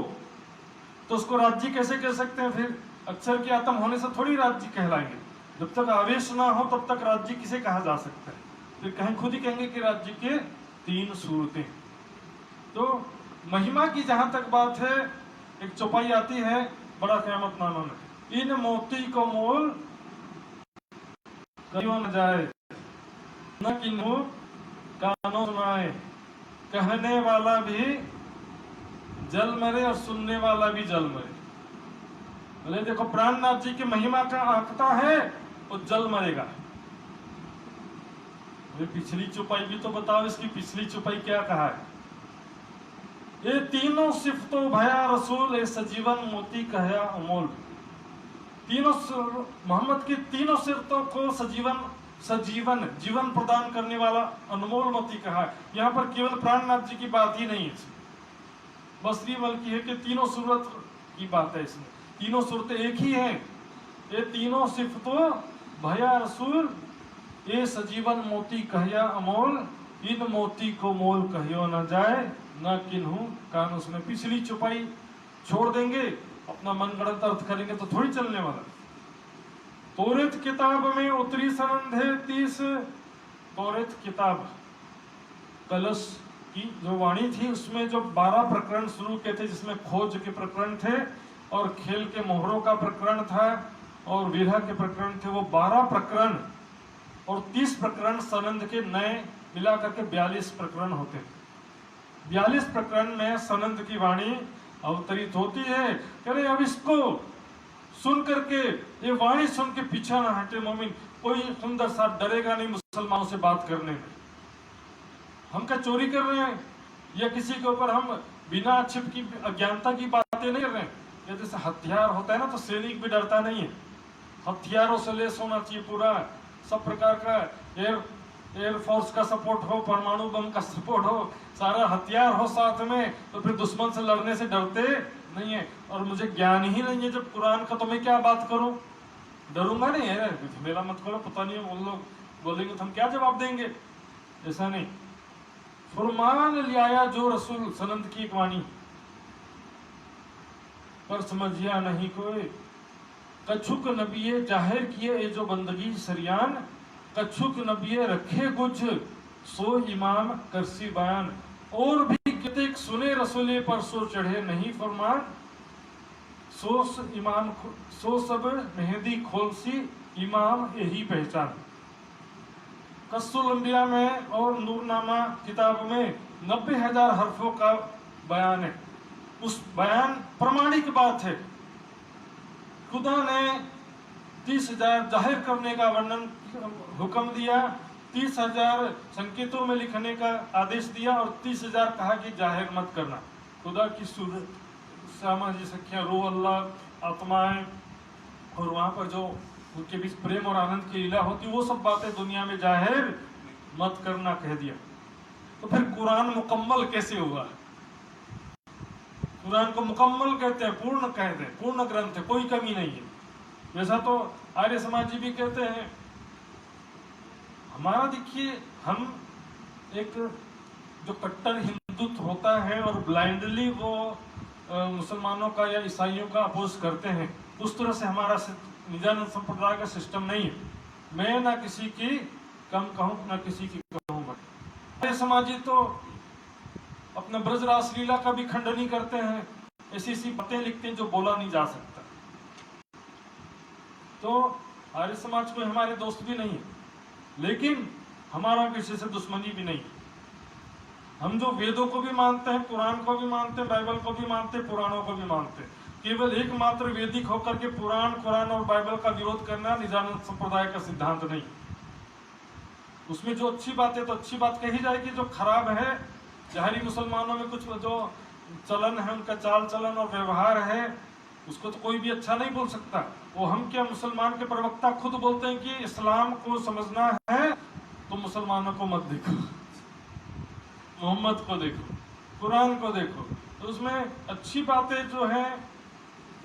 तो उसको राज्य कैसे कह सकते हैं? फिर अक्षर की आत्म होने से थोड़ी राज्य कहलाएंगे। जब तक आवेश ना हो तब तक राज्य किसे कहा जा सकता है? फिर कहीं खुद ही कहेंगे कि राज्य के 3 सूरतें। तो महिमा की जहां तक बात है, एक चौपाई आती है बड़ा क़यामत नामा में, इन मोती को मोल करियो न जाए, न किन्हु कानो सुनाए, कहने वाला भी जल मरे और सुनने वाला भी जल मरे। बोले देखो प्राणनाथ जी की महिमा का आंकता है वो जल मरेगा। पिछली चुपाई भी तो बताओ, इसकी पिछली चुपाई क्या कहा है? ये तीनों सिफतो भया रसूल ए सजीवन मोती कहया अमोल। तीनों मोहम्मद की तीनों सिफतों को सजीवन जीवन प्रदान करने वाला अनमोल मोती कहा है। यहाँ पर केवल प्राणनाथ जी की बात ही नहीं है, बस ये बल्कि है कि तीनों सूरत की बात है। इसमें तीनों सूरतें एक ही हैं। ये तीनों सिफतों भया रसूल ये सजीवन मोती कहया अमोल, इन मोती को मोल कहियो न जाए न किन्हू कान। उसमें पिछली चुपाई छोड़ देंगे, अपना मन गढ़ंत अर्थ करेंगे तो थोड़ी चलने वाला। तोरेत किताब में उतरी संबंधे 30। तोरेत किताब कलश की जो वाणी थी उसमें जो 12 प्रकरण शुरू के थे, जिसमें खोज के प्रकरण थे और खेल के मोहरों का प्रकरण था और विरह के प्रकरण थे, वो 12 प्रकरण और 30 प्रकरण सनंद के नए मिला करके 42 प्रकरण होते हैं। 42 प्रकरण में सनंद की वाणी अवतरित होती है। अरे अब इसको सुन करके, ये वाणी सुन के पीछा ना हटे मोमिन। कोई सुंदर सा डरेगा नहीं मुसलमानों से बात करने में। हम क्या चोरी कर रहे हैं या किसी के ऊपर हम बिना छिप की अज्ञानता की बातें नहीं कर रहे हैं। ये जैसे हथियार होता है ना, तो सैनिक भी डरता नहीं है। हथियारों से लेस होना चाहिए पूरा, सब प्रकार का एयरफोर्स का सपोर्ट हो, परमाणु बम का सपोर्ट हो, सारा हथियार हो साथ में, तो फिर दुश्मन से लड़ने से डरते नहीं है। और मुझे ज्ञान ही नहीं है जब कुरान का, तो मैं क्या बात करूं? डरूंगा नहीं है, मेरा मत करो, पता नहीं उन लोग बोलेंगे तो हम क्या जवाब देंगे। ऐसा नहीं। फरमान लिया जो रसूल, सनंद की एक वाणी पर समझिया नहीं कोई। कछुक नबिये जाहिर किए ये जो बंदगी सरियान, कछुक नबिये रखे कुछ सो इमाम करसी बयान। और भी कितने सुने रसूले पर सो चढ़े नहीं फरमान, सो इमाम सो सब मेहंदी खोलसी इमाम यही पहचान। कस्सुल अंबिया में और नूरनामा किताब में 90,000 हर्फों का बयान है। उस बयान प्रमाणिक बात है। खुदा ने 30,000 जाहिर करने का वर्णन हुक्म दिया, 30,000 संकेतों में लिखने का आदेश दिया और 30,000 कहा कि जाहिर मत करना। खुदा की सूरत सामाजिक सखियां, रो अल्लाह, आत्माएं और वहां पर जो उनके बीच प्रेम और आनंद की लीला होती, वो सब बातें दुनिया में जाहिर मत करना कह दिया। तो फिर कुरान मुकम्मल कैसे हुआ? कुरान को मुकम्मल कहते हैं, पूर्ण कहते हैं, पूर्ण ग्रंथ है, कोई कमी नहीं है। वैसा तो आर्य समाजी भी कहते हैं। हमारा देखिए, हम एक जो कट्टर हिंदुत्व होता है और ब्लाइंडली वो मुसलमानों का या ईसाइयों का अपोज करते हैं, उस तरह से हमारा निजानंद संप्रदाय का सिस्टम नहीं है। मैं ना किसी की कम कहूँ ना किसी की कहूँगा। आर्य समाजी तो अपना ब्रज रास लीला का भी खंडनी करते हैं, ऐसी ऐसी बातें लिखते हैं जो बोला नहीं जा सकता। तो आर्य समाज कोई हमारे दोस्त भी नहीं है, लेकिन हमारा किसी से दुश्मनी भी नहीं है। हम जो वेदों को भी मानते हैं, कुरान को भी मानते हैं, बाइबल को भी मानते हैं, पुराणों को भी मानते हैं। केवल एकमात्र वैदिक होकर के पुराण, कुरान और बाइबल का विरोध करना निजानंद संप्रदाय का सिद्धांत नहीं। उसमें जो अच्छी बात है तो अच्छी बात कही जाएगी, जो खराब है, जहरी मुसलमानों में कुछ जो चलन है, उनका चाल चलन और व्यवहार है, उसको तो कोई भी अच्छा नहीं बोल सकता। वो हम क्या, मुसलमान के प्रवक्ता खुद बोलते हैं कि इस्लाम को समझना है तो मुसलमानों को मत देखो, मोहम्मद को देखो, कुरान को देखो। तो उसमें अच्छी बातें जो है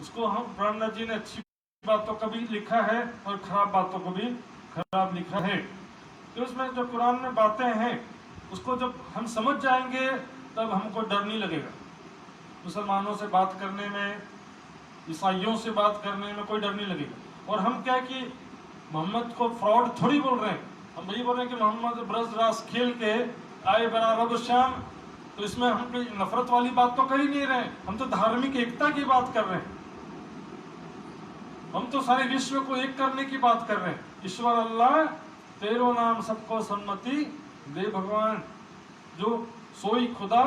उसको हम, प्राणनाथ जी ने अच्छी बातों का भी लिखा है और खराब बातों को भी खराब लिखा है। तो उसमें जो कुरान में बातें हैं उसको जब हम समझ जाएंगे तब हमको डर नहीं लगेगा। मुसलमानों से बात करने में, ईसाइयों से बात करने में कोई डर नहीं लगेगा। और हम क्या कि मोहम्मद को फ्रॉड थोड़ी बोल रहे हैं, हम वही बोल रहे हैं कि मोहम्मद ब्रज रास खेल के आए बराबर श्याम। तो इसमें हम कोई नफरत वाली बात तो कर ही नहीं रहे हैं, हम तो धार्मिक एकता की बात कर रहे हैं। हम तो सारे विश्व को एक करने की बात कर रहे हैं। ईश्वर अल्लाह तेरो नाम सबको सम्मति दे भगवान। जो सोई खुदा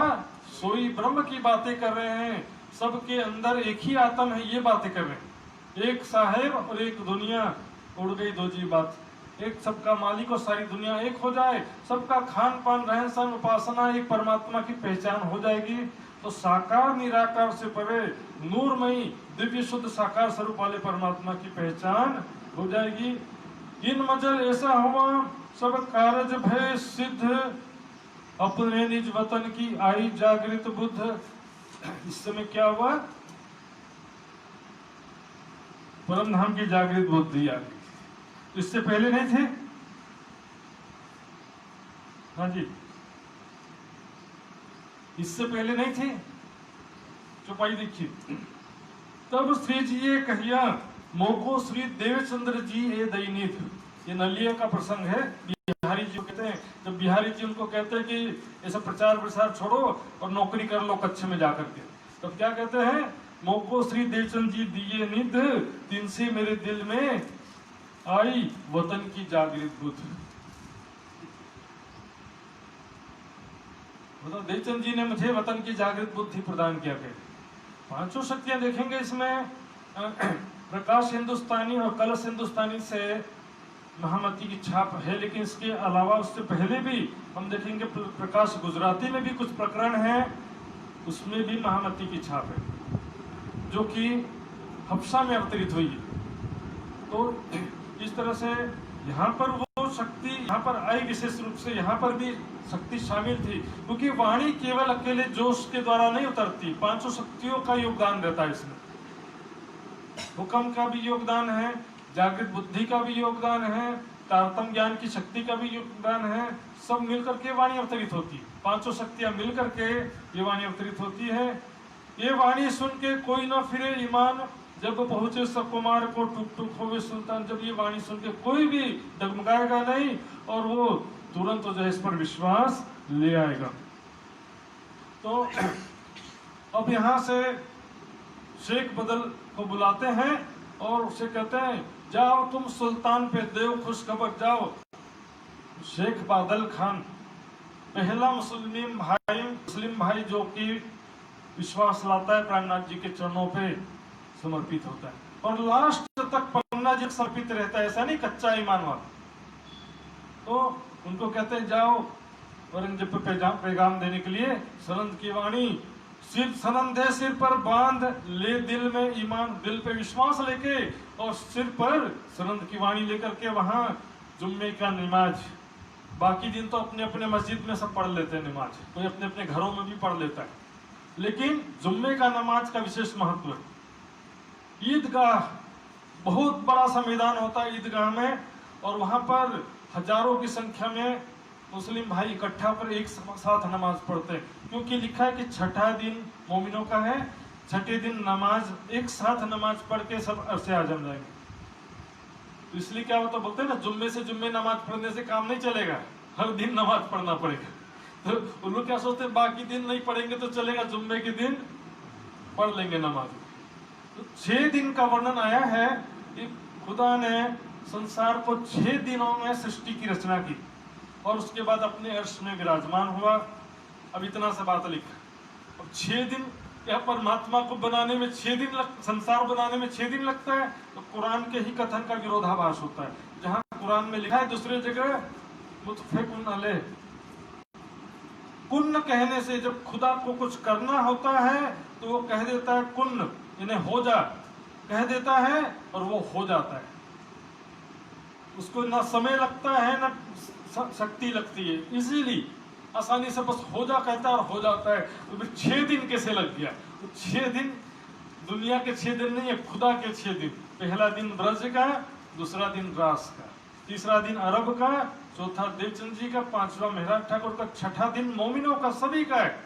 सोई ब्रह्म की बातें कर रहे हैं, सबके अंदर एक ही आत्मा है, ये बातें कर रहे हैं। एक साहेब और एक दुनिया, उड़ गई दो जी बात। एक सबका मालिक और सारी दुनिया एक हो जाए, सबका खान पान रहन सहन उपासना एक परमात्मा की पहचान हो जाएगी, तो साकार निराकार से परे नूरमयी दिव्य शुद्ध साकार स्वरूप वाले परमात्मा की पहचान हो जाएगी। इन मजल ऐसा हुआ सब कारज भय सिद्ध, अपने निज वतन की आई जागृत बुद्ध। इस समय क्या हुआ? परम धाम की जागृत बुद्धि आ गई। इससे पहले नहीं थे? हाँ जी, इससे पहले नहीं थे। चौपाई देखिए। तब श्री जी ये कहिया मोको श्री देवचंद्र जी ए दैनित। ये नलिया का प्रसंग है। बिहारी जी कहते हैं, जब बिहारी जी उनको कहते हैं कि ऐसा प्रचार प्रसार छोड़ो और नौकरी कर लो कच्छ में जाकर के, तब क्या कहते हैं? मोको श्री देवचंद जी दिए निध, तिनसे मेरे दिल में आई वतन की जागृत बुद्ध। मतलब देवचंद जी ने मुझे वतन की जागृत बुद्धि प्रदान किया गया। पांचों शक्तियां देखेंगे इसमें। प्रकाश हिंदुस्तानी और कलश हिंदुस्तानी से महामती की छाप है, लेकिन इसके अलावा उससे पहले भी हम देखेंगे प्रकाश गुजराती में भी कुछ प्रकरण है, उसमें भी महामती की छाप है, जो कि हफ्सा में अवतरित हुई है। तो इस तरह से यहाँ पर वो शक्ति यहाँ पर आई, विशेष रूप से यहाँ पर भी शक्ति शामिल थी, क्योंकि वाणी केवल अकेले जोश के द्वारा नहीं उतरती, पांचों शक्तियों का योगदान रहता है इसमें। हुक्म का भी योगदान है, जागृत बुद्धि का भी योगदान है, तारतम ज्ञान की शक्ति का भी योगदान है। सब मिलकर के वाणी अवतरित होती है। पांचों शक्तियां मिलकर के ये वाणी अवतरित होती है। ये वाणी सुन के कोई ना फिरे ईमान, जब पहुंचे सकुमार को टुक टुक होवे सुल्तान। जब ये वाणी सुन के कोई भी डगमगाएगा नहीं और वो तुरंत जो है इस पर विश्वास ले आएगा। तो अब यहाँ से शेख बदल को बुलाते हैं और उसे कहते हैं, जाओ तुम सुल्तान पे देव खुश खबर जाओ। शेख बादल खान पहला मुस्लिम भाई जो कि विश्वास लाता है, प्राणनाथ जी के चरणों पे समर्पित होता है और लास्ट तक पन्ना जी समर्पित रहता है, ऐसा नहीं कच्चा ईमान वाला। तो उनको कहते हैं, जाओ औरंगजेब पे पैगाम देने के लिए सनंद की वाणी, सिर सनंदे सिर पर बांध ले दिल में ईमान, दिल पे विश्वास लेके और सिर पर सनंद की वाणी लेकर के वहां जुम्मे का नमाज। बाकी दिन तो अपने अपने मस्जिद में सब पढ़ लेते हैं नमाज, कोई अपने अपने घरों में भी पढ़ लेता है, लेकिन जुम्मे का नमाज का विशेष महत्व है। ईदगाह बहुत बड़ा सा मैदान होता है ईदगाह में, और वहां पर हजारों की संख्या में मुस्लिम भाई इकट्ठा पर एक साथ नमाज पढ़ते हैं, क्योंकि लिखा है कि छठा दिन मोमिनों का है, छठे दिन नमाज एक साथ नमाज पढ़ के सब अरसे आजम जाएंगे। तो इसलिए क्या होता, बोलते हैं ना, जुम्मे से जुम्मे नमाज पढ़ने से काम नहीं चलेगा, हर दिन नमाज पढ़ना पड़ेगा। तो उन लोग क्या सोचते हैं, बाकी दिन नहीं पढ़ेंगे तो चलेगा, जुम्मे के दिन पढ़ लेंगे नमाज। तो 6 दिन का वर्णन आया है कि खुदा ने संसार को 6 दिनों में सृष्टि की रचना की और उसके बाद अपने अर्श में विराजमान हुआ। अब इतना सा बात लिखा, अब 6 दिन या परमात्मा को बनाने में 6 दिन संसार बनाने में 6 दिन लगता है, तो कुरान के ही कथन का विरोधाभास होता है। जहाँ कुरान में लिखा है दूसरे जगह मुतफिकुन अलैह, कुन्न कहने से, जब खुदा को कुछ करना होता है तो वो कह देता है कुन्न, इन्हें हो जा, कह देता है और वो हो जाता है। उसको ना समय लगता है ना शक्ति लगती है, इजीली आसानी से बस हो जा कहता है और हो जाता है। तो फिर 6 दिन कैसे लग गया? तो 6 दिन दुनिया के 6 दिन नहीं है, खुदा के 6 दिन। पहला दिन ब्रज का, दूसरा दिन रास का, तीसरा दिन अरब का, चौथा देवचंद जी का, पांचवा मेहराज ठाकुर का, छठा दिन मोमिनों का, सभी का है।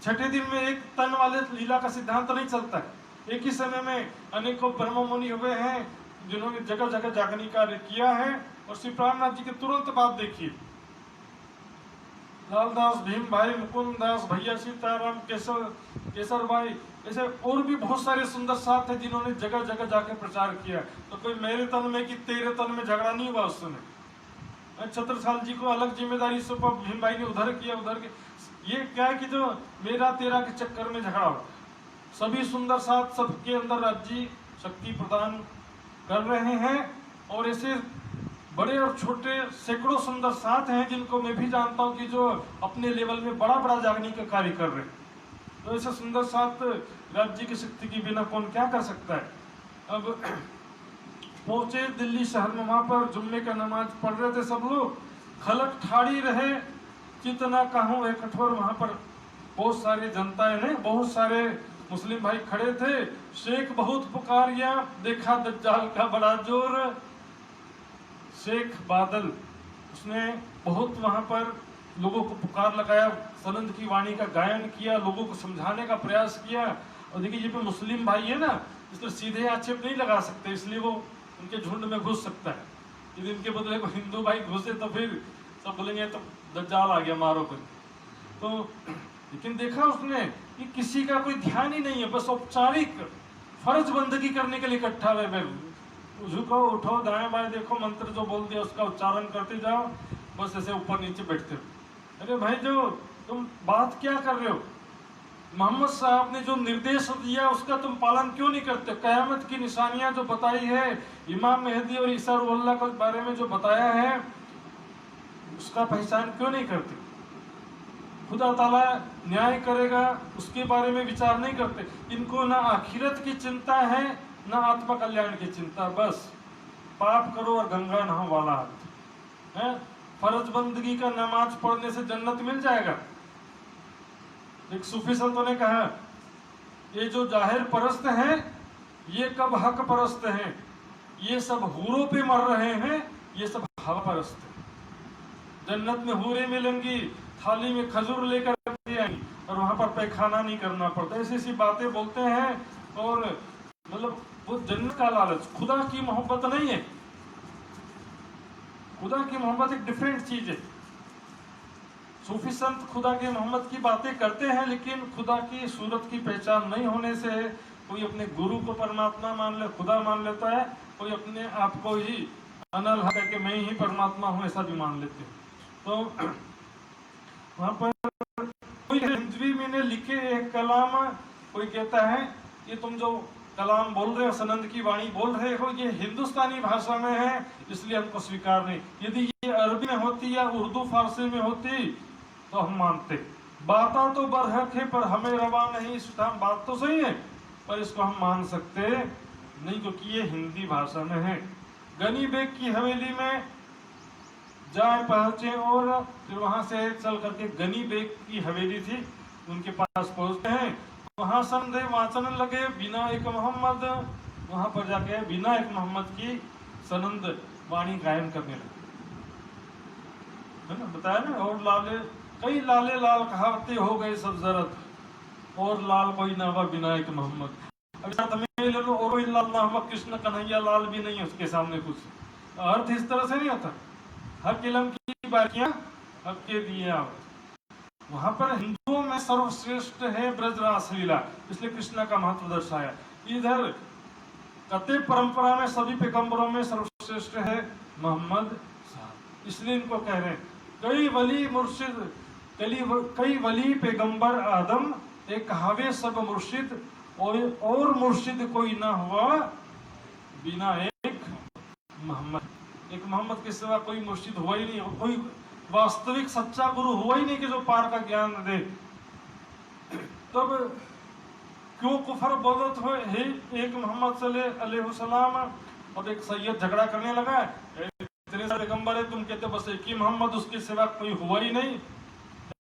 छठे दिन में एक तन वाले लीला का सिद्धांत नहीं चलता है। एक ही समय में अनेकों ब्रह्म मुनि हुए हैं जिन्होंने जगह जगह जागनी कार्य किया है। और श्री प्राणनाथ जी के तुरंत बाद देखिए, लालदास, भीम भाई, मुकुंद दास, भैया सीताराम, केसर भाई, ऐसे और भी बहुत सारे सुंदर साथ थे जिन्होंने जगह जगह जाकर प्रचार किया। तो कोई मेरे तन में कि तेरे तन में झगड़ा नहीं हुआ उस समय। छत्रसाल जी को अलग जिम्मेदारी सौंपा, भीम भाई ने उधर किया, उधर के ये क्या है कि जो मेरा तेरा के चक्कर में झगड़ा होता है। सभी सुंदर साथ सबके अंदर राज्य शक्ति प्रदान कर रहे हैं, और ऐसे बड़े और छोटे सैकड़ों सुंदर साथ हैं जिनको मैं भी जानता हूं कि जो अपने लेवल में बड़ा बड़ा जागने का कार्य कर रहे हैं। तो ऐसे सुंदर साथ राज्य की शक्ति के बिना कौन क्या कर सकता है। अब पहुंचे दिल्ली शहर में, वहां पर जुम्मे का नमाज पढ़ रहे थे सब लोग, खलक ठाड़ी रहे कितना कहूँ एक कठोर। वहां पर बहुत सारी जनता ने, बहुत सारे मुस्लिम भाई खड़े थे। शेख बहुत पुकारिया, देखा दज्जाल का बड़ा जोर। शेख बादल उसने बहुत वहां पर लोगों को पुकार लगाया, सनंद की वाणी का गायन किया, लोगों को समझाने का प्रयास किया। और देखिए ये पे मुस्लिम भाई है ना, इसमें सीधे आक्षेप नहीं लगा सकते, इसलिए वो उनके झुंड में घुस सकता है। यदि इनके बदले को हिंदू भाई घुसे तो फिर सब बोलेंगे तो दज्जाल आ गया, मारो कोई। तो लेकिन देखा उसने कि किसी का कोई ध्यान ही नहीं है, बस औपचारिक फर्ज बंदगी करने के लिए इकट्ठा हुए। झुको उठो दाएं बाएं देखो, मंत्र जो बोल दिया उसका उच्चारण करते जाओ, बस ऐसे ऊपर नीचे बैठते हो। अरे भाई जो तुम बात क्या कर रहे हो, मोहम्मद साहब ने जो निर्देश दिया उसका तुम पालन क्यों नहीं करते। कयामत की निशानियां जो बताई है, इमाम मेहदी और ईसा रुल्लाह के बारे में जो बताया है, उसका पहचान क्यों नहीं करते। खुदा ताला न्याय करेगा उसके बारे में विचार नहीं करते। इनको ना आखिरत की चिंता है ना आत्मा कल्याण की चिंता, बस पाप करो और गंगा नहाओ वाला है। फर्ज बंदगी का नमाज पढ़ने से जन्नत मिल जाएगा। एक सूफी संतों ने कहा, ये जो जाहिर परस्त हैं ये कब हक परस्त हैं, ये सब हूरों पे मर रहे हैं, ये सब हवा परस्त हैं। जन्नत में हूरें मिलेंगी, थाली में खजूर लेकर आएंगी और वहां पर पैखाना नहीं करना पड़ता। ऐसी ऐसी बातें बोलते हैं, और मतलब वो जन्नत का लालच, खुदा की मोहब्बत नहीं है। खुदा की मोहब्बत एक डिफरेंट चीज है। सूफी संत खुदा की मोहब्बत की बातें करते हैं, लेकिन खुदा की सूरत की पहचान नहीं होने से कोई अपने गुरु को परमात्मा मान ले, खुदा मान लेता है, कोई अपने आप को ही अनल करके मैं ही परमात्मा हूं ऐसा भी मान लेते हैं। तो वहां पर कोई हिंदवी में लिखे एक कलाम, कोई कहता है कि तुम जो कलाम बोल रहे हो, सनंद की वाणी बोल रहे हो, ये हिंदुस्तानी भाषा में है इसलिए हमको स्वीकार नहीं। यदि ये अरबी में होती या उर्दू फारसी में होती तो हम मानते। बाता तो बरहक है पर हमें रवा नहीं, इस टाइम बात तो सही है पर इसको हम मान सकते नहीं, क्योंकि ये हिंदी भाषा में है। गनी बेग की हवेली में जाए पहुंचे और फिर वहां से चल करके गनी बेग की हवेली थी, उनके पास पहुंचते हैं। वहां संदेह वाचन लगे बिना एक मोहम्मद, वहां पर जाके बिना एक मोहम्मद की सनंद वाणी गायन करने लगे, है ना, बताया ना। और लाले कई लाले लाल कहावते हो गए सब जरत, और लाल कोई ना हुआ बिना एक मोहम्मद। अब ले लो, और ना हुआ कृष्ण कन्हैया लाल भी नहीं है उसके सामने कुछ। अर्थ इस तरह से नहीं होता, हर किलम की बारियां हक दिए आप। वहां पर हिंदुओं में सर्वश्रेष्ठ है ब्रज रासलीला, इसलिए कृष्ण का महत्व दर्शाया। इधर कते परंपरा में सभी पैगंबरों में सर्वश्रेष्ठ है मोहम्मद साहब, इसलिए इनको कह रहे हैं कई वली मुर्शिद, कई वली पैगंबर आदम, एक कहावे सब मुर्शिद, और मुर्शिद कोई ना हुआ बिना एक मोहम्मद। एक मोहम्मद के सिवा कोई मुर्शिद हुआ ही नहीं, कोई वास्तविक सच्चा गुरु हुआ ही नहीं कि जो पार का ज्ञान दे। तब क्यों कुफर बोलत हो हे एक मोहम्मद सल्लल्लाहु सलाम, और एक सैयद झगड़ा करने लगा, इतने सारे पैगंबर है तुम कहते बस एक ही मोहम्मद, उसके सिवा कोई हुआ ही नहीं,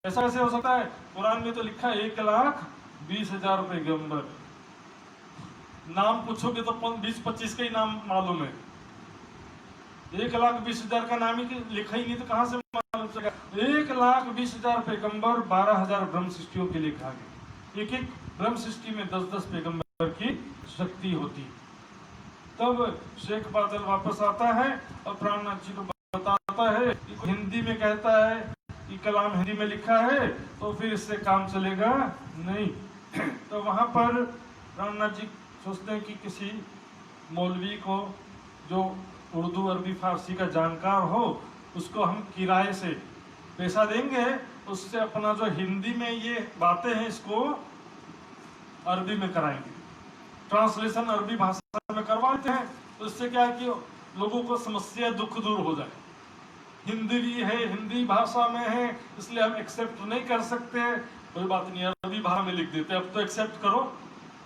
ऐसा कैसे हो सकता है। कुरान में तो लिखा है 1,20,000 पैगंबर, नाम पूछोगे तो 20-25 का ही नाम मालूम है। 1,20,000 का नाम ही लिखा ही नहीं तो कहां से मालूम चलेगा। 1,20,000 पैगंबर, 12,000 ब्रह्म सृष्टियों के लिखा गया। एक एक ब्रह्म सृष्टि में 10-10 पैगंबर की शक्ति होती। तब शेख बादल वापस आता है और प्राणनाथ जी को बताता है, हिंदी में कहता है कि कलाम हिंदी में लिखा है तो फिर इससे काम चलेगा नहीं। तो वहां पर प्राणनाथ जी सोचते हैं कि किसी मौलवी को जो उर्दू अरबी फारसी का जानकार हो, उसको हम किराए से पैसा देंगे उससे अपना जो हिंदी में ये बातें हैं इसको अरबी में कराएंगे, ट्रांसलेशन अरबी भाषा में करवाते हैं। तो इससे क्या है कि लोगों को समस्या दुख दूर हो जाए। हिंदी भी है, हिंदी भाषा में है, इसलिए हम एक्सेप्ट नहीं कर सकते, कोई बात नहीं, अरबी भाषा में लिख देते, अब तो एक्सेप्ट करो।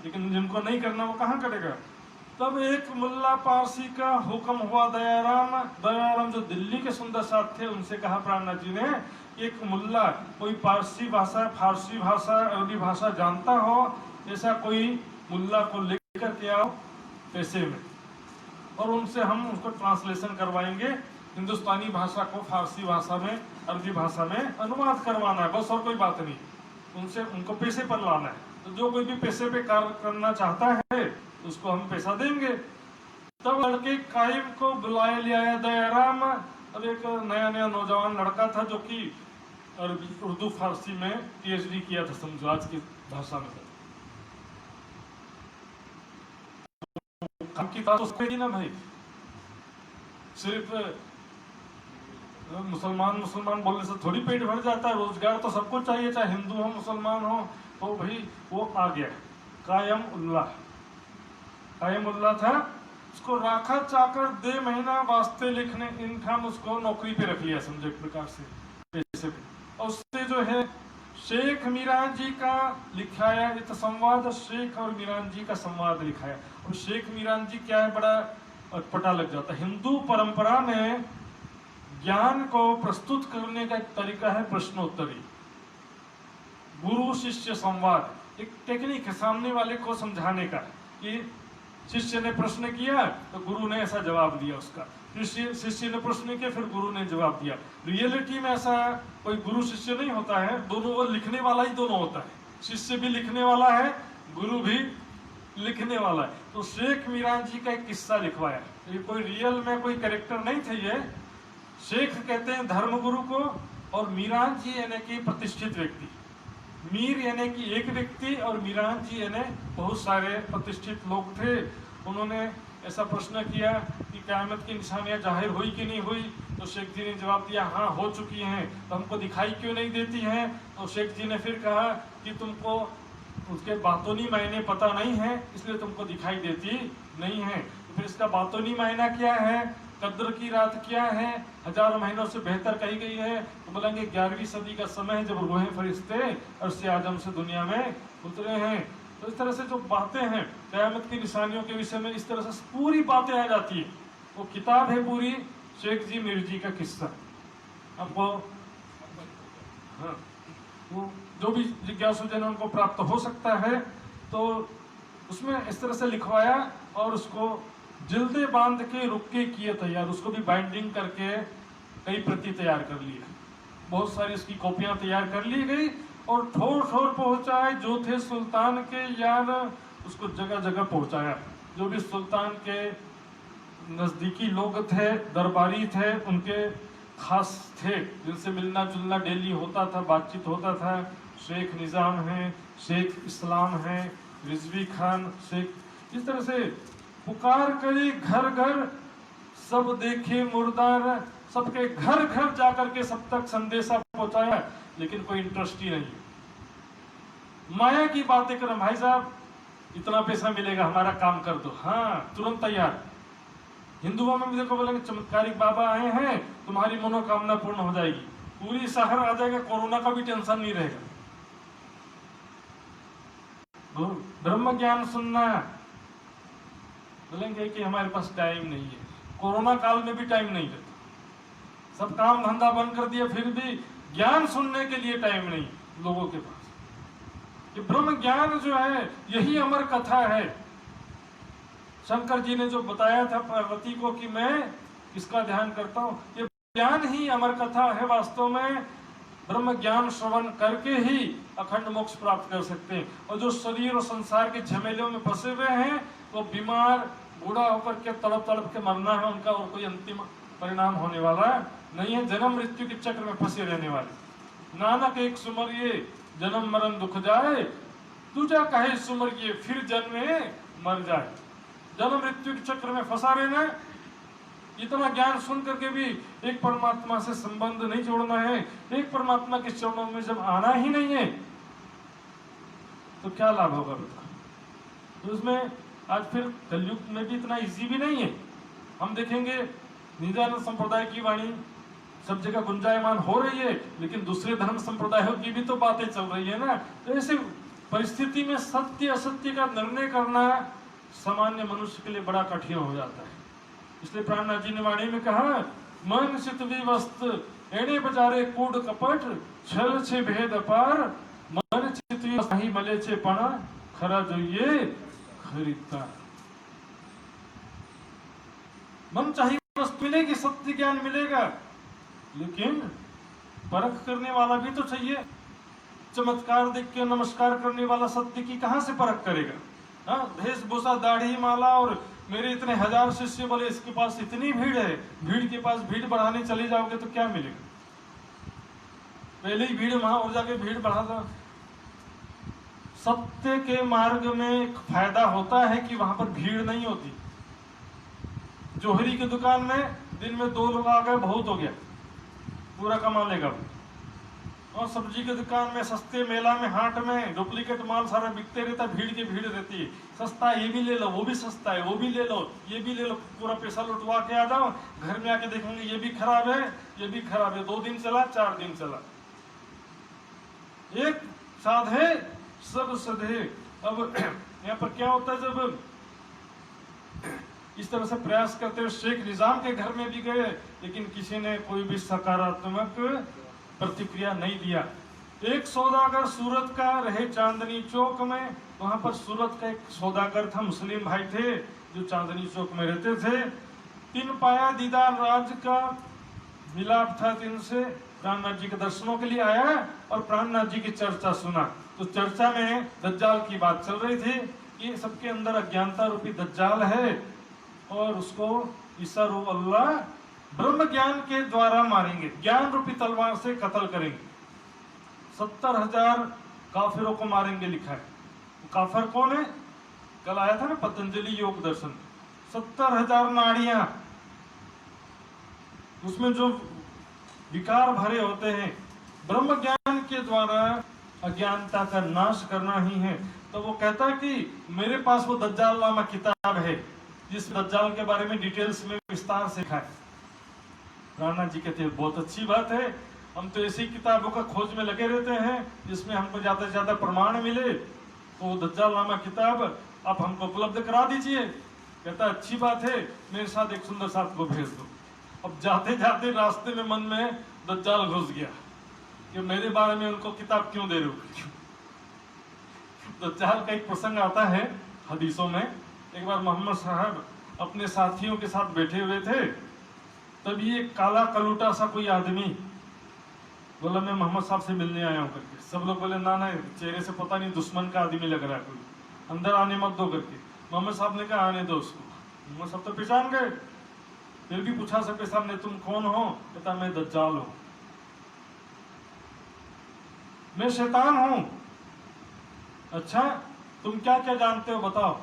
लेकिन जिनको नहीं करना वो कहाँ करेगा। तब एक मुल्ला पारसी का हुक्म हुआ दयाराम जो दिल्ली के सुंदर साथ थे, उनसे कहा प्राणनाथ जी ने, एक मुल्ला कोई पारसी भाषा, फारसी भाषा, अरबी भाषा जानता हो, ऐसा कोई मुल्ला को लेकर के आओ पैसे में, और उनसे हम उसको ट्रांसलेशन करवाएंगे, हिंदुस्तानी भाषा को फारसी भाषा में, अरबी भाषा में अनुवाद करवाना है, बस और कोई बात नहीं। उनसे उनको पैसे पर लाना है। तो जो कोई भी पैसे पे कार्य करना चाहता है उसको हम पैसा देंगे। तब लड़के कायम को बुलाए ले आया दयाराम। अब एक नया नया नौजवान लड़का था जो कि अरबी उर्दू फारसी में PhD किया था, समझो आज की भाषा में। काम की बात तो ना भाई, सिर्फ मुसलमान बोलने से थोड़ी पेट भर जाता है, रोजगार तो सबको चाहिए, चाहे हिंदू हो मुसलमान हो। तो भाई वो आ गया कायम उल्लाह था, उसको राखा चाकर दे महीना वास्ते लिखने इनकम, उसको नौकरी पे रख लिया समझो एक प्रकार से पैसे पे। और उससे जो है शेख मीरान जी का लिखाया इत संवाद, शेख और मीरान जी का संवाद लिखाया। और शेख मीरान जी क्या है, बड़ा अटपटा लग जाता है। हिंदू परंपरा में ज्ञान को प्रस्तुत करने का एक तरीका है प्रश्नोत्तरी, गुरु शिष्य संवाद, एक टेक्निक है सामने वाले को समझाने का कि शिष्य ने प्रश्न किया तो गुरु ने ऐसा जवाब दिया उसका, शिष्य ने प्रश्न किया फिर गुरु ने जवाब दिया। रियलिटी में ऐसा कोई गुरु शिष्य नहीं होता है, दोनों वो लिखने वाला ही दोनों होता है, शिष्य भी लिखने वाला है, गुरु भी लिखने वाला है। तो शेख मीरान जी का एक किस्सा लिखवाया, ये कोई रियल में कोई कैरेक्टर नहीं थे। ये शेख कहते हैं धर्मगुरु को, और मीरान जी यानी कि प्रतिष्ठित व्यक्ति, मीर यानी कि एक व्यक्ति और मीरान जी यानी बहुत सारे प्रतिष्ठित लोग थे। उन्होंने ऐसा प्रश्न किया कि क़यामत की निशानियां जाहिर हुई कि नहीं हुई। तो शेख जी ने जवाब दिया हाँ हो चुकी हैं, तो हमको दिखाई क्यों नहीं देती हैं। तो शेख जी ने फिर कहा कि तुमको उसके बातोनी मायने पता नहीं है, इसलिए तुमको दिखाई देती नहीं है। तो फिर इसका बातोनी मायना क्या है, कद्र की रात क्या है, हजारों महीनों से बेहतर कही गई है। तो बोलेंगे 11वीं सदी का समय है जब रूहें फरिश्ते अर्श आजम से दुनिया में उतरे हैं। तो इस तरह से जो बातें हैं क़यामत की निशानियों के विषय में, इस तरह से पूरी बातें आ जाती है। वो किताब है पूरी शेख जी मीर जी का किस्सा। आपको हाँ, वो जो भी जिज्ञासु जन उनको प्राप्त हो सकता है। तो उसमें इस तरह से लिखवाया और उसको जिल्दे बांध के रुक्के किए तैयार, उसको भी बाइंडिंग करके कई प्रति तैयार कर लिए, बहुत सारी इसकी कॉपियां तैयार कर ली गई और ठोर ठोर पहुंचाए जो थे सुल्तान के यार, उसको जगह जगह पहुंचाया। जो भी सुल्तान के नज़दीकी लोग थे, दरबारी थे, उनके खास थे जिनसे मिलना जुलना डेली होता था, बातचीत होता था। शेख निज़ाम हैं, शेख इस्लाम हैं, रिजवी खान शेख, इस तरह से पुकार करी घर घर सब देखे मुर्दार, सबके घर घर जाकर के सब तक संदेशा पहुंचाया, लेकिन कोई इंटरेस्ट ही नहीं। माया की बातें करें, भाई साहब इतना पैसा मिलेगा हमारा काम कर दो, हाँ तुरंत तैयार। हिंदुओं में भी देखो बोलेंगे चमत्कारिक बाबा आए हैं तुम्हारी मनोकामना पूर्ण हो जाएगी, पूरी शहर आ जाएगा, कोरोना का भी टेंशन नहीं रहेगा। ब्रह्म ज्ञान सुनना, बोलेंगे कि हमारे पास टाइम नहीं है, कोरोना काल में भी टाइम नहीं रहता, सब काम धंधा बंद कर दिया, फिर भी ज्ञान सुनने के लिए टाइम नहीं लोगों के पास। ये ब्रह्म ज्ञान जो है यही अमर कथा है। शंकर जी ने जो बताया था पार्वती को कि मैं इसका ध्यान करता हूँ, ये ज्ञान ही अमर कथा है। वास्तव में ब्रह्म ज्ञान श्रवण करके ही अखंड मोक्ष प्राप्त कर सकते हैं। और जो शरीर और संसार के झमेलों में फंसे हुए हैं, वो बीमार बूढ़ा होकर के तड़प तड़प के मरना है उनका, और कोई अंतिम परिणाम होने वाला नहीं है। जन्म मृत्यु के चक्र में फंसे रहने वाले। नानक एक सुमरिए जन्म मरण दुख जाए, दूजा कहे सुमरिए फिर जन्मे मर जाए। जन्म मृत्यु के चक्र में फंसा रहना, इतना ज्ञान सुन करके भी एक परमात्मा से संबंध नहीं जोड़ना है, एक परमात्मा के चरणों में जब आना ही नहीं है तो क्या लाभ होगा बताओ। तो उसमें आज फिर कलयुग में भी इतना इजी भी नहीं है। हम देखेंगे नित्यानंद संप्रदाय की वाणी सब जगह गुंजायमान हो रही है, लेकिन दूसरे धर्म संप्रदायों की भी तो बातें चल रही है ना। तो ऐसे परिस्थिति में सत्य असत्य का निर्णय करना सामान्य मनुष्य के लिए बड़ा कठिन हो जाता है। इसलिए प्राणनाथ जी ने वाणी में कहा, मन चित विवस्त एणे बजारे कूड़ कपट छल छे भेद अपार मन चित विवस्त ही मले छे पणा खरा जोइए खरीदता। मन चाहिए वस्तु मिलेगी, सत्य ज्ञान मिलेगा, लेकिन परख करने वाला भी तो चाहिए। चमत्कार देख के नमस्कार करने वाला सत्य की कहां से परख करेगा? हाँ, वेशभूषा दाढ़ी माला और मेरे इतने 1000 शिष्य बोले इसके पास इतनी भीड़ है, भीड़ के पास भीड़ बढ़ाने चले जाओगे तो क्या मिलेगा? पहले ही भीड़, वहां और जाके भीड़ बढ़ा दो। सत्य के मार्ग में एक फायदा होता है कि वहां पर भीड़ नहीं होती। जोहरी की दुकान में दिन में 2 लोग आ गए, बहुत हो गया, पूरा कमा लेगा। और सब्जी की दुकान में, सस्ते मेला में, हाट में डुप्लीकेट माल सारा बिकते रहता, भीड़ की भीड़ रहती है। सस्ता है ये भी ले लो, वो भी सस्ता है, वो भी ले लो, ये भी ले लो, पूरा पैसा लुटवा के आ जाओ। घर में आके देखेंगे ये भी खराब है, ये भी खराब है। 2 दिन चला, 4 दिन चला, एक साधे सब सधे। अब यहाँ पर क्या होता है, जब इस तरह से प्रयास करते हुए शेख निजाम के घर में भी गए, लेकिन किसी ने कोई भी सकारात्मक प्रतिक्रिया नहीं दिया। एक सौदागर सूरत का रहे चांदनी चौक में, वहां पर सूरत का एक सौदागर था, मुस्लिम भाई थे जो चांदनी चौक में रहते थे। 3 पाया दीदार राज का मिलाप था, 3 से प्राणनाथ जी के दर्शनों के लिए आया और प्राणनाथ जी की चर्चा सुना। तो चर्चा में दज्जाल की बात चल रही थी कि सबके अंदर अज्ञानता रूपी दज्जाल है और उसको ईसा रूप अल्लाह ब्रह्म ज्ञान के द्वारा मारेंगे, ज्ञान रूपी तलवार से कत्ल करेंगे। 70,000 काफिरों को मारेंगे लिखा है। काफिर कौन है? कल आया था ना पतंजलि योग दर्शन, 70,000 नाड़ियां, उसमें जो विकार भरे होते हैं, ब्रह्म ज्ञान के द्वारा अज्ञानता का नाश करना ही है। तो वो कहता है कि मेरे पास वो दज्जाल नामा किताब है जिस दज्जाल के बारे में डिटेल्स में विस्तार से लिखा है। प्राणनाथ जी कहते हैं बहुत अच्छी बात है, हम तो ऐसी किताबों का खोज में लगे रहते हैं जिसमें हमको ज्यादा से ज्यादा प्रमाण मिले। तो दज्जाल नामा किताब आप हमको उपलब्ध करा दीजिए। कहता अच्छी बात है, मेरे साथ एक सुंदर साथ को भेज दो। अब जाते जाते रास्ते में मन में दज्जाल घुस गया कि मेरे बारे में उनको किताब क्यों दे रहे हो। दज्जाल का एक प्रसंग आता है हदीसों में। एक बार मोहम्मद साहब अपने साथियों के साथ बैठे हुए थे, तभी एक काला कलूटा सा कोई आदमी बोला मैं मोहम्मद साहब से मिलने आया हूँ करके। सब लोग बोले ना ना, चेहरे से पता नहीं दुश्मन का आदमी लग रहा है, कोई अंदर आने मत दो करके। मोहम्मद साहब ने कहा आने दो उसको। मोहम्मद साहब तो पहचान गए, फिर भी पूछा सबके सामने तुम कौन हो? कहता मैं दज्जाल हूं, मैं शैतान हूं। अच्छा तुम क्या क्या जानते हो बताओ।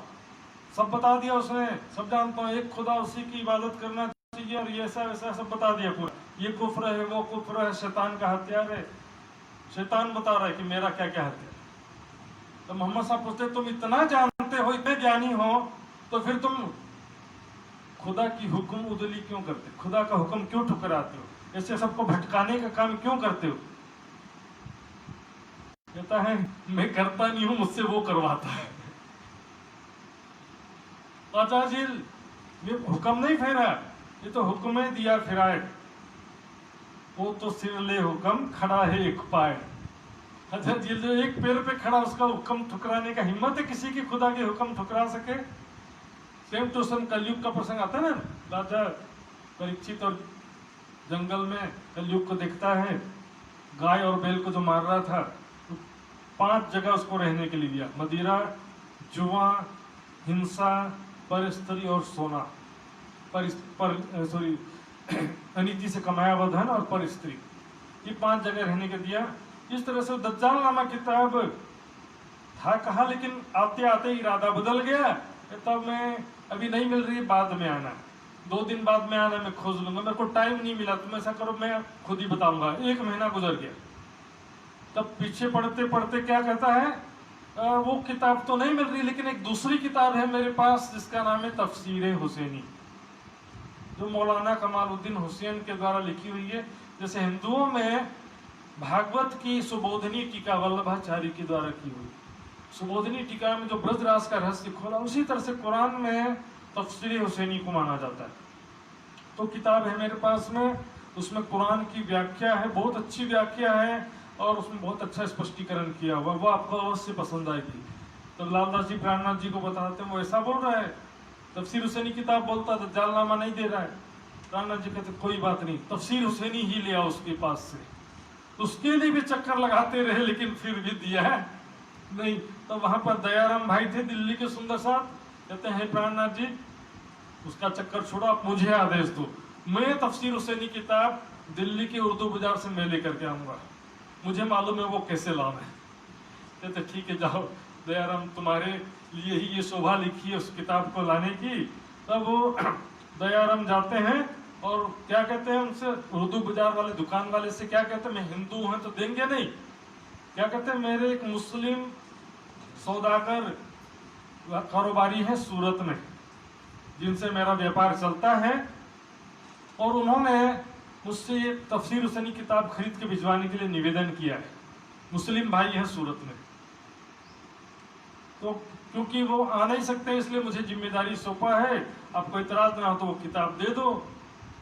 सब बता दिया उसने, सब जानता हूँ, एक खुदा उसी की इबादत करना चाहिए और ये ऐसा वैसा सब बता दिया पूरा। ये कुफ्र है, वो कुफ्र है, शैतान का हथियार है। शैतान बता रहा है कि मेरा क्या क्या हथियार। तो मोहम्मद साहब पूछते तुम इतना जानते हो, इतने ज्ञानी हो, तो फिर तुम खुदा की हुक्म उदली क्यों करते, खुदा का हुक्म क्यों ठुकराते हो, ऐसे सबको भटकाने का काम क्यों करते हो? कहता है मैं करता नहीं हूं, मुझसे वो करवाता है। आचार्य ये हुक्म नहीं फेरा, ये तो हुक्म दिया फिराए, वो तो सिर ले हुक्म खड़ा है एक पाए। अच्छा जी जो एक पैर पे खड़ा उसका हुक्म ठुकराने का हिम्मत है किसी की खुदा के हुक्म ठुकरा सके? सेम टू सेम कलयुग का प्रसंग आता है ना, राजा परीक्षित और जंगल में कलयुग को देखता है, गाय और बैल को जो मार रहा था, तो 5 जगह उसको रहने के लिए दिया, मदिरा, जुआ, हिंसा, पर स्त्री और सोना, अनीति से कमाया हुआ धन और पर स्त्री, ये 5 जगह रहने के दिया। इस तरह से दज्जाल नामा किताब था कहा, लेकिन आते आते इरादा बदल गया, तब मैं अभी नहीं मिल रही, बाद में आना। 2 दिन बाद मैं आना, मैं खोज लूंगा, मेरे को टाइम नहीं मिला, तुम ऐसा करो मैं खुद ही बताऊंगा। 1 महीना गुजर गया। तब पीछे पढ़ते पढ़ते क्या कहता है, वो किताब तो नहीं मिल रही, लेकिन एक दूसरी किताब है मेरे पास जिसका नाम है तफसीर हुसैनी, जो मौलाना कमालुद्दीन हुसैन के द्वारा लिखी हुई है। जैसे हिंदुओं में भागवत की सुबोधनी टीका वल्लभाचार्य के द्वारा की हुई, सुबोधनी टीका में जो ब्रजराज का रहस्य खोला, उसी तरह से कुरान में तफसीर हुसैनी को माना जाता है। तो किताब है मेरे पास में, उसमें कुरान की व्याख्या है, बहुत अच्छी व्याख्या है और उसमें बहुत अच्छा स्पष्टीकरण किया हुआ, वो आपको अवश्य पसंद आएगी। तो लालदास जी प्राणनाथ जी को बताते हैं, वो ऐसा बोल रहा है, तफसीर हुसैनी किताब बोलता था, जालनामा नहीं दे रहा है। प्राणनाथ जी कहते कोई बात नहीं, तफसीर हुसैनी ही लिया उसके पास से। उसके लिए भी चक्कर लगाते रहे, लेकिन फिर भी दिया है नहीं। तो वहां पर दयाराम भाई थे दिल्ली के सुंदर साहब, कहते हैं प्राणनाथ जी उसका चक्कर छोड़ो, आप मुझे आदेश दो, मैं तफसीर हुसैनी किताब दिल्ली के उर्दू बाजार से मैं लेकर के आऊंगा, मुझे मालूम है वो कैसे लाना है। कहते ठीक है जाओ, दयाराम तुम्हारे लिए ही ये शोभा लिखी है उस किताब को लाने की। तब वो दयाराम जाते हैं और क्या कहते हैं उनसे, उर्दू बाजार वाले दुकान वाले से क्या कहते हैं, मैं हिंदू हूं तो देंगे नहीं, क्या कहते हैं मेरे एक मुस्लिम सौदागर कारोबारी है सूरत में जिनसे मेरा व्यापार चलता है, और उन्होंने मुझसे ये तफसीर हुसैनी किताब खरीद के भिजवाने के लिए निवेदन किया है। मुस्लिम भाई है सूरत में, तो क्योंकि वो आ नहीं सकते इसलिए मुझे जिम्मेदारी सौंपा है, आपको इतराज ना हो तो वो किताब दे दो।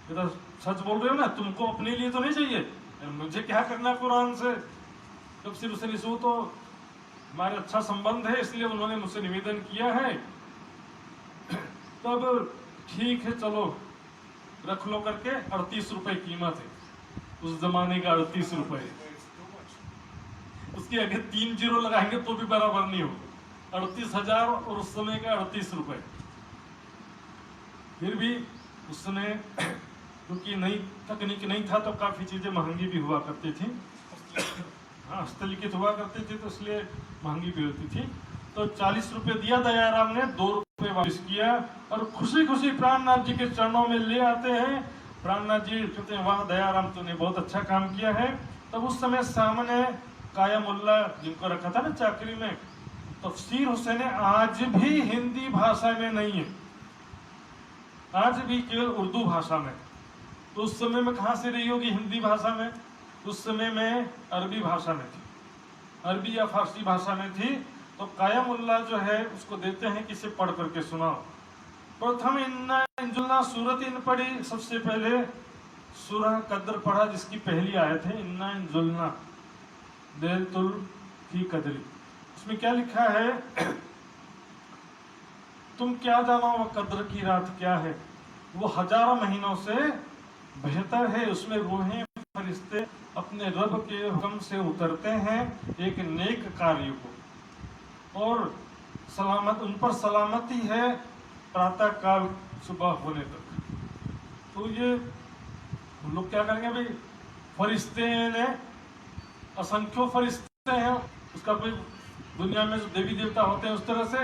तो सच बोल रहे हो ना, तुमको अपने लिए तो नहीं चाहिए, मुझे क्या करना कुरान से। तफसीर हुसैनी से तो हमारे अच्छा संबंध है, इसलिए उन्होंने मुझसे निवेदन किया है। तब ठीक है चलो रख लो करके, 38 रुपए कीमत है उस जमाने का, 38 रुपए। उसके आगे 3 जीरो लगाएंगे तो भी बराबर नहीं हो, 38,000 और उस समय का 38 रुपए। फिर भी उस समय क्योंकि नई तकनीक नहीं था तो काफी चीजें महंगी भी हुआ करती थी, हाँ हस्तलिखित हुआ करती थी, तो इसलिए महंगी भी होती थी। तो 40 रुपए दिया दयाराम ने, 2 रुपए वापस किया और खुशी खुशी प्राणनाथ जी के चरणों में ले आते हैं। प्राणनाथ जी कहते हैं वाह दयाराम तूने बहुत अच्छा काम किया है। तब उस समय सामने कायमुल्ला जिनको रखा था ना चाकरी में, तफसीर हुसैनी आज भी हिंदी भाषा में नहीं है, आज भी केवल उर्दू भाषा में। तो उस समय में कहाँ से रही होगी हिंदी भाषा में, उस समय में अरबी भाषा में थी, अरबी या फारसी भाषा में थी। तो कायमुल्ला जो है उसको देते हैं कि इसे पढ़ करके सुनाओ। प्रथम इन्ना इंजुलना सूरत इन पढ़ी, सबसे पहले सूरह कद्र पढ़ा जिसकी पहली आयत है इन्ना इंजुलना लैलतुल फी कद्री। उसमें क्या लिखा है, तुम क्या जानो वह कद्र की रात क्या है, वो हजारों महीनों से बेहतर है, उसमें रूहें फरिश्ते अपने रब के हुक्म से उतरते हैं एक नेक कार्य को, और सलामत उन पर सलामती है प्रातः काल सुबह होने तक। तो ये हम लोग क्या करेंगे भाई, फरिश्ते ने असंख्यों फरिश्ते हैं, उसका कोई दुनिया में जो देवी देवता होते हैं उस तरह से।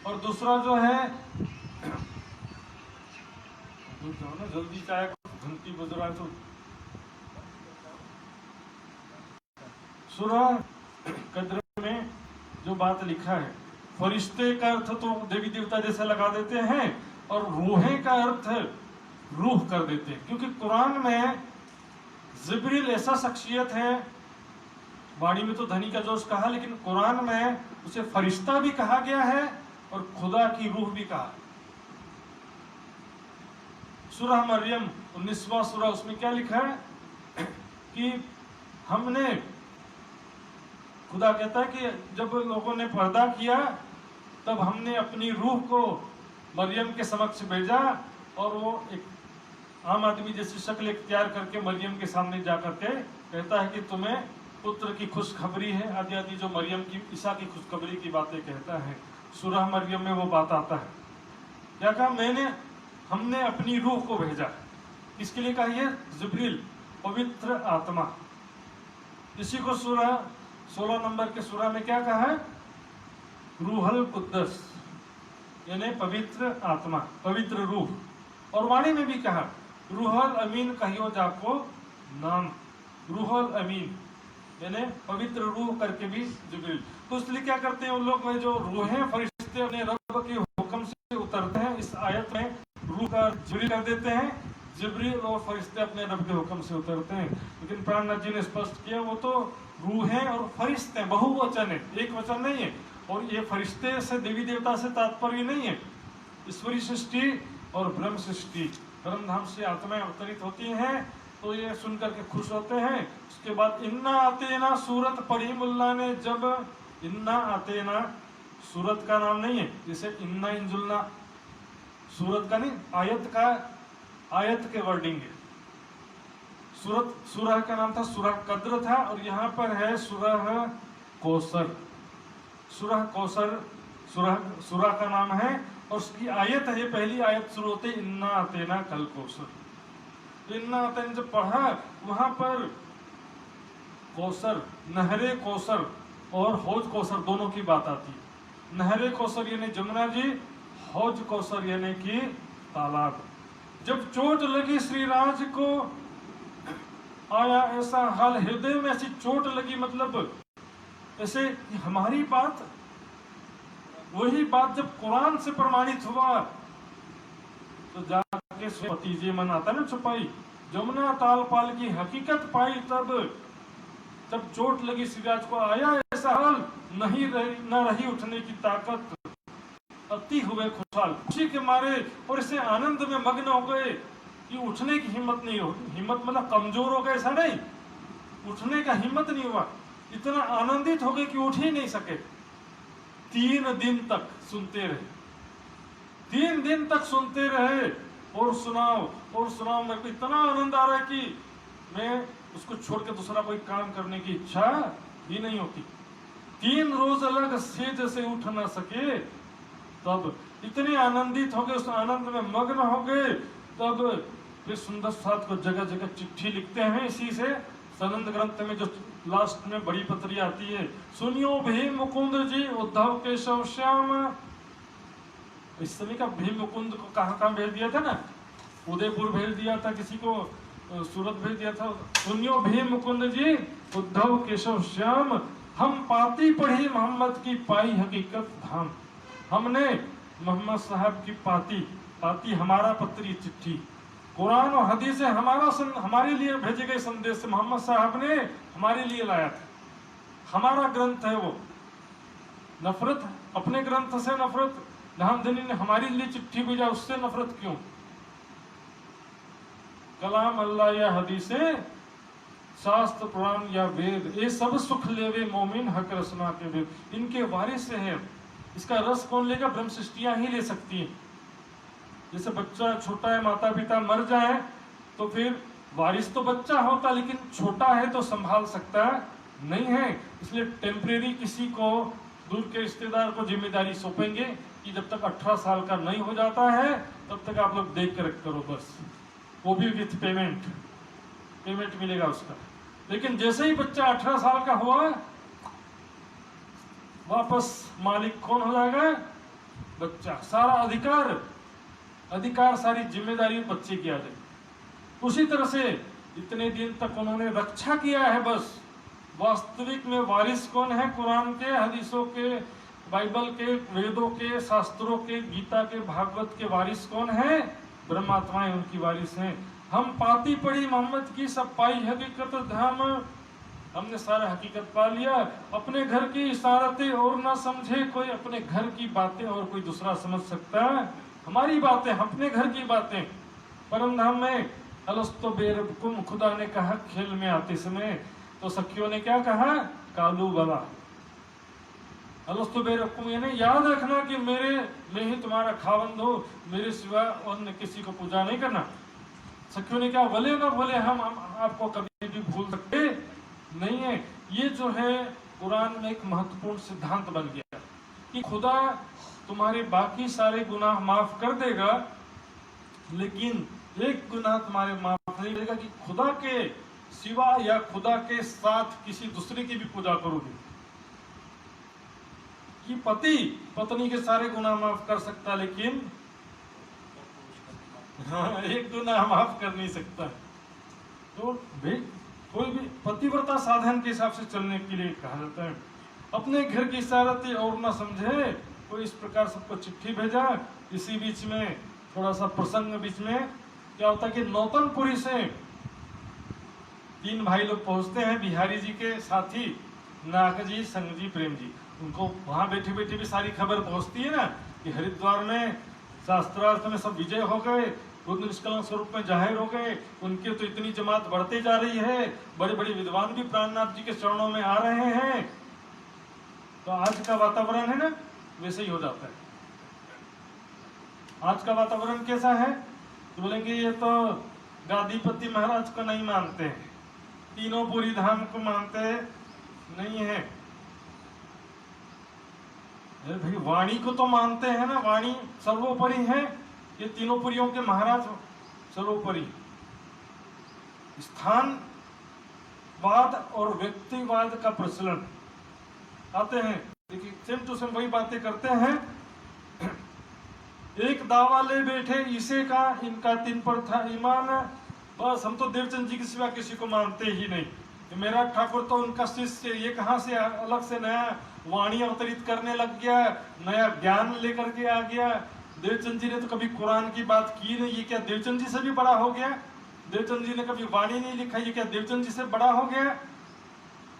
और दूसरा जो है ना जल्दी चाहे घंटी बज रहा है तो सूरह कद्र में जो बात लिखा है, फरिश्ते का अर्थ तो देवी देवता जैसा लगा देते हैं और रूहें का अर्थ रूह कर देते हैं, क्योंकि कुरान में जिब्रील ऐसा शख्सियत है, वाणी में तो धनी का जोश कहा, लेकिन कुरान में उसे फरिश्ता भी कहा गया है और खुदा की रूह भी कहा। सूरह मरियम 19वां सूरह, उसमें क्या लिखा है कि हमने, खुदा कहता है कि जब लोगों ने पर्दा किया तब हमने अपनी रूह को मरियम के समक्ष भेजा, और वो एक आम आदमी जैसी शक्ल इख्तियार करके मरियम के सामने जा करके कहता है कि तुम्हें पुत्र की खुशखबरी है, आदि आदि जो मरियम की ईसा की खुशखबरी की बातें कहता है। सूरह मरियम में वो बात आता है, क्या कहा, हमने अपनी रूह को भेजा। इसके लिए कहा यह जिब्रील पवित्र आत्मा। इसी को सूरह 16 नंबर के सूरह में क्या कहा है, रूहल कुद्दस, यानी पवित्र आत्मा, पवित्र रूह। और वाणी में भी कहा रूहल अमीन कहियो जाको नाम, रूहल अमीन यानी पवित्र रूह करके भी जिब्रील। तो इसलिए क्या करते हैं उन लोग, जो रूहें फरिश्ते अपने रब के हुक्म से उतरते हैं, इस आयत में रूह का जिब्रील कर देते हैं, जिब्रील और फरिश्ते अपने रब के हुक्म से उतरते हैं। लेकिन प्राणनाथ जी ने स्पष्ट किया वो तो रूहें और फरिश्ते बहुवचन है, एक वचन नहीं है। और ये फरिश्ते से देवी देवता से तात्पर्य नहीं है, ईश्वरीय सृष्टि और ब्रह्म सृष्टि, परमधाम से आत्माएं अवतरित होती हैं। तो ये सुनकर के खुश होते हैं। उसके बाद इन्ना आतेना सूरत पढ़ी मुल्ला ने, जब इन्ना आतेना सूरत का नाम नहीं है, जैसे इन्ना इंजुलना सूरत का नहीं, आयत के वर्डिंग है। सूरत सूरह का नाम था, सूरह कद्र था, और यहाँ पर है सूरह कौसर। सूरह कौसर सूरह का नाम है और उसकी आयत है, पहली आयत शुरू होती है इन्ना आतेना कल कौसर। इन्ना आतेना जब पढ़ा वहां पर कौसर, नहरे कौसर और हौज कौसर दोनों की बात आती है। नहरे कौसर यानी जमुना जी, हौज कौसर यानी कि तालाब। जब चोट लगी श्रीराज को आया ऐसा हाल, हृदय में ऐसी चोट लगी, मतलब ऐसे हमारी बात, वही बात जब कुरान से प्रमाणित हुआ तो जाके भतीजे मन आता ना छुपाई, जमुना ताल पाल की हकीकत पाई, तब चोट लगी श्रीराज को आया ऐसा हाल, न रही उठने की ताकत, अति हुए खुशहाल, खुशी के मारे और इसे आनंद में मग्न हो गए कि उठने की हिम्मत नहीं हो, हिम्मत मतलब कमजोर हो गए ऐसा नहीं, उठने का हिम्मत नहीं हुआ, इतना आनंदित हो गए कि उठ ही नहीं सके। 3 दिन तक सुनते रहे, 3 दिन तक सुनते रहे, और सुनाओ, मेरे को इतना आनंद आ रहा है कि मैं उसको छोड़ के दूसरा कोई काम करने की इच्छा ही नहीं होती। 3 रोज अलग सेज से उठ ना सके, तब इतने आनंदित हो गए, उस आनंद में मग्न हो गए। तब फिर सुंदर साथ को जगह जगह चिट्ठी लिखते हैं, इसी से सनंद ग्रंथ में जो लास्ट में बड़ी पत्री आती है, सुनियो भीम मुकुंद जी उद्धव केशव श्याम। इस समय का भीम मुकुंद को कहाँ भेज दिया था ना, उदयपुर भेज दिया था, किसी को सूरत भेज दिया था। सुनियो भीम मुकुंद जी उद्धव केशव श्याम, हम पाती पढ़ी मोहम्मद की पाई हकीकत धाम। हमने मोहम्मद साहब की पाती हमारा पत्री चिट्ठी, कुरान और हदीस से हमारे लिए भेजे गए संदेश से मोहम्मद साहब ने हमारे लिए लाया था, हमारा ग्रंथ है वो। नफरत अपने ग्रंथ से नफरत, धामधनी ने हमारे लिए चिट्ठी भेजा, उससे नफरत क्यों? कलाम अल्लाह या हदीसे, शास्त्र पुराण या वेद, ये सब सुख लेवे मोमिन हक रसना के वेद, इनके वारिस से है। इसका रस कौन लेगा? ब्रह्म सृष्टियां ही ले सकती हैं। जैसे बच्चा छोटा है, माता पिता मर जाए तो फिर वारिस तो बच्चा होता, लेकिन छोटा है तो संभाल सकता नहीं है, इसलिए टेम्परेरी किसी को, दूर के रिश्तेदार को जिम्मेदारी सौंपेंगे कि जब तक 18 साल का नहीं हो जाता है तब तक आप लोग देख कर करो बस, वो भी विथ पेमेंट मिलेगा उसका। लेकिन जैसे ही बच्चा 18 साल का हुआ, वापस मालिक कौन हो जाएगा? बच्चा। सारा अधिकार सारी जिम्मेदारी बच्चे की आ जाएगी। उसी तरह से इतने दिन तक उन्होंने रक्षा किया है, बस वास्तविक में वारिस कौन है? कुरान के, हदीसों के, बाइबल के, वेदों के, शास्त्रों के, गीता के, भागवत के वारिस कौन है? ब्रह्मात्माएं उनकी वारिस हैं। हम पाती पढ़ी मोहम्मद की, सब पाई हकीकत धाम। हमने सारा हकीकत पा लिया, अपने घर की इशारतें और ना समझे कोई, अपने घर की बातें और कोई दूसरा समझ सकता है? हमारी बातें, अपने घर की बातें। परम धाम में अलस्तो बेरबकुम, खुदा ने कहा खेल में आते समय, तो सखियों ने क्या कहा? कालू बला। अलस्तो बेरबकुम यानी याद रखना कि मैं ही तुम्हारा खावंद हो, मेरे सिवा अन्य किसी को पूजा नहीं करना। सखियों ने क्या बोले ना बोले, हम आपको कभी भी भूल सकते नहीं है। ये जो है कुरान में एक महत्वपूर्ण सिद्धांत बन गया कि खुदा तुम्हारे बाकी सारे गुनाह माफ कर देगा, लेकिन एक गुनाह तुम्हारे माफ नहीं करेगा कि खुदा के सिवा या खुदा के साथ किसी दूसरे की भी पूजा करोगे। कि पति पत्नी के सारे गुनाह माफ कर सकता, लेकिन हाँ, एक गुनाह माफ कर नहीं सकता। तो भाई कोई भी पतिव्रता साधन के हिसाब से चलने के लिए कहा जाता है। अपने घर की इशारत और ना समझे, कोई इस प्रकार सबको चिट्ठी भेजा। इसी बीच में थोड़ा सा प्रसंग बीच में क्या होता है कि नौतनपुरी से 3 भाई लोग पहुंचते हैं बिहारी जी के साथी, नाग जी, संग जी, प्रेम जी। उनको वहां बैठे बैठे भी सारी खबर पहुंचती है ना कि हरिद्वार में शास्त्रार्थ में सब विजय हो गए, बुद्ध निष्कलंक स्वरूप में जाहिर हो गए, उनके तो इतनी जमात बढ़ते जा रही है, बड़े बड़े विद्वान भी प्राणनाथ जी के चरणों में आ रहे हैं। तो आज का वातावरण है ना वैसे ही हो जाता है। आज का वातावरण कैसा है तो बोलेंगे ये तो गादीपति महाराज को नहीं मानते हैं, तीनों पुरी धाम को मानते नहीं है। अरे भाई वाणी को तो मानते हैं ना, वाणी सर्वोपरि है, ये तीनों पुरियों के महाराज सर्वोपरि। स्थानवाद और व्यक्तिवाद का प्रचलन आते हैं, देखिए सेम टू सेम वही बातें करते हैं। एक दावा ले बैठे इसे का इनका 3 पर था ईमान, बस हम तो देवचंद जी के सिवा किसी को मानते ही नहीं। मेरा ठाकुर तो उनका शिष्य, ये कहाँ से अलग से नया वाणी अवतरित करने लग गया, नया ज्ञान लेकर के आ गया। देवचंद जी ने तो कभी कुरान की बात की नहीं, ये क्या देवचंद जी से भी बड़ा हो गया? देवचंद जी ने कभी वाणी नहीं लिखा, ये क्या देवचंद जी से बड़ा हो गया?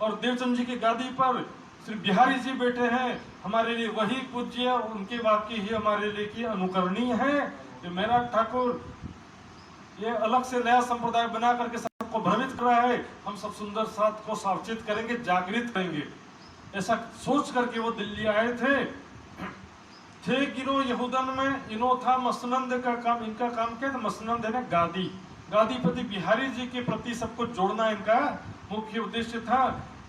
और देवचंद जी की गादी पर श्री बिहारी जी बैठे हैं, हमारे लिए वही पूज्य, उनके वाक्य ही हमारे लिए की अनुकरणीय है। ये मेरा ठाकुर ये अलग से नया संप्रदाय बना करके सबको भ्रमित कर रहा है, हम सब सुंदर साथ को सावचेत करेंगे, जागृत करेंगे, ऐसा सोच करके वो दिल्ली आए थे गिरो यहूदन में इनो था मसनंद का काम। इनका काम क्या था? मसनंद है ना गादी, गादीपति बिहारी जी के प्रति सबको जोड़ना इनका मुख्य उद्देश्य था।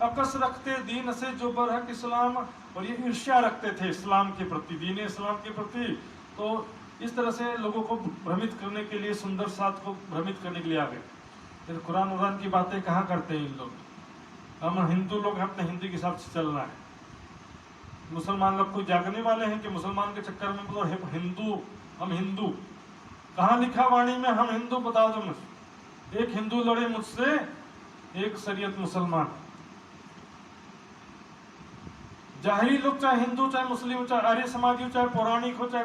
अकस रखते दीन से जो बरहक इस्लाम, और ये ईर्ष्या रखते थे इस्लाम के प्रति, दीन इस्लाम के प्रति। तो इस तरह से लोगों को भ्रमित करने के लिए, सुंदर साथ को भ्रमित करने के लिए आ गए। फिर कुरान उरान की बातें कहाँ करते हैं इन लोग? हम हिंदू लोग हैं, अपने हिंदी के हिसाब से चलना है। मुसलमान लोग कोई जागने वाले हैं कि मुसलमान के चक्कर में मतलब हिंदू, हम हिंदू कहाँ लिखा वाणी में हम हिंदू? बता दो मुझे। एक हिंदू लड़े मुझसे, एक शरीयत मुसलमान। जाहिरी लोग चाहे हिंदू, चाहे मुस्लिम, चाहे आर्य समाजी, चाहे पौराणिक हो, चाहे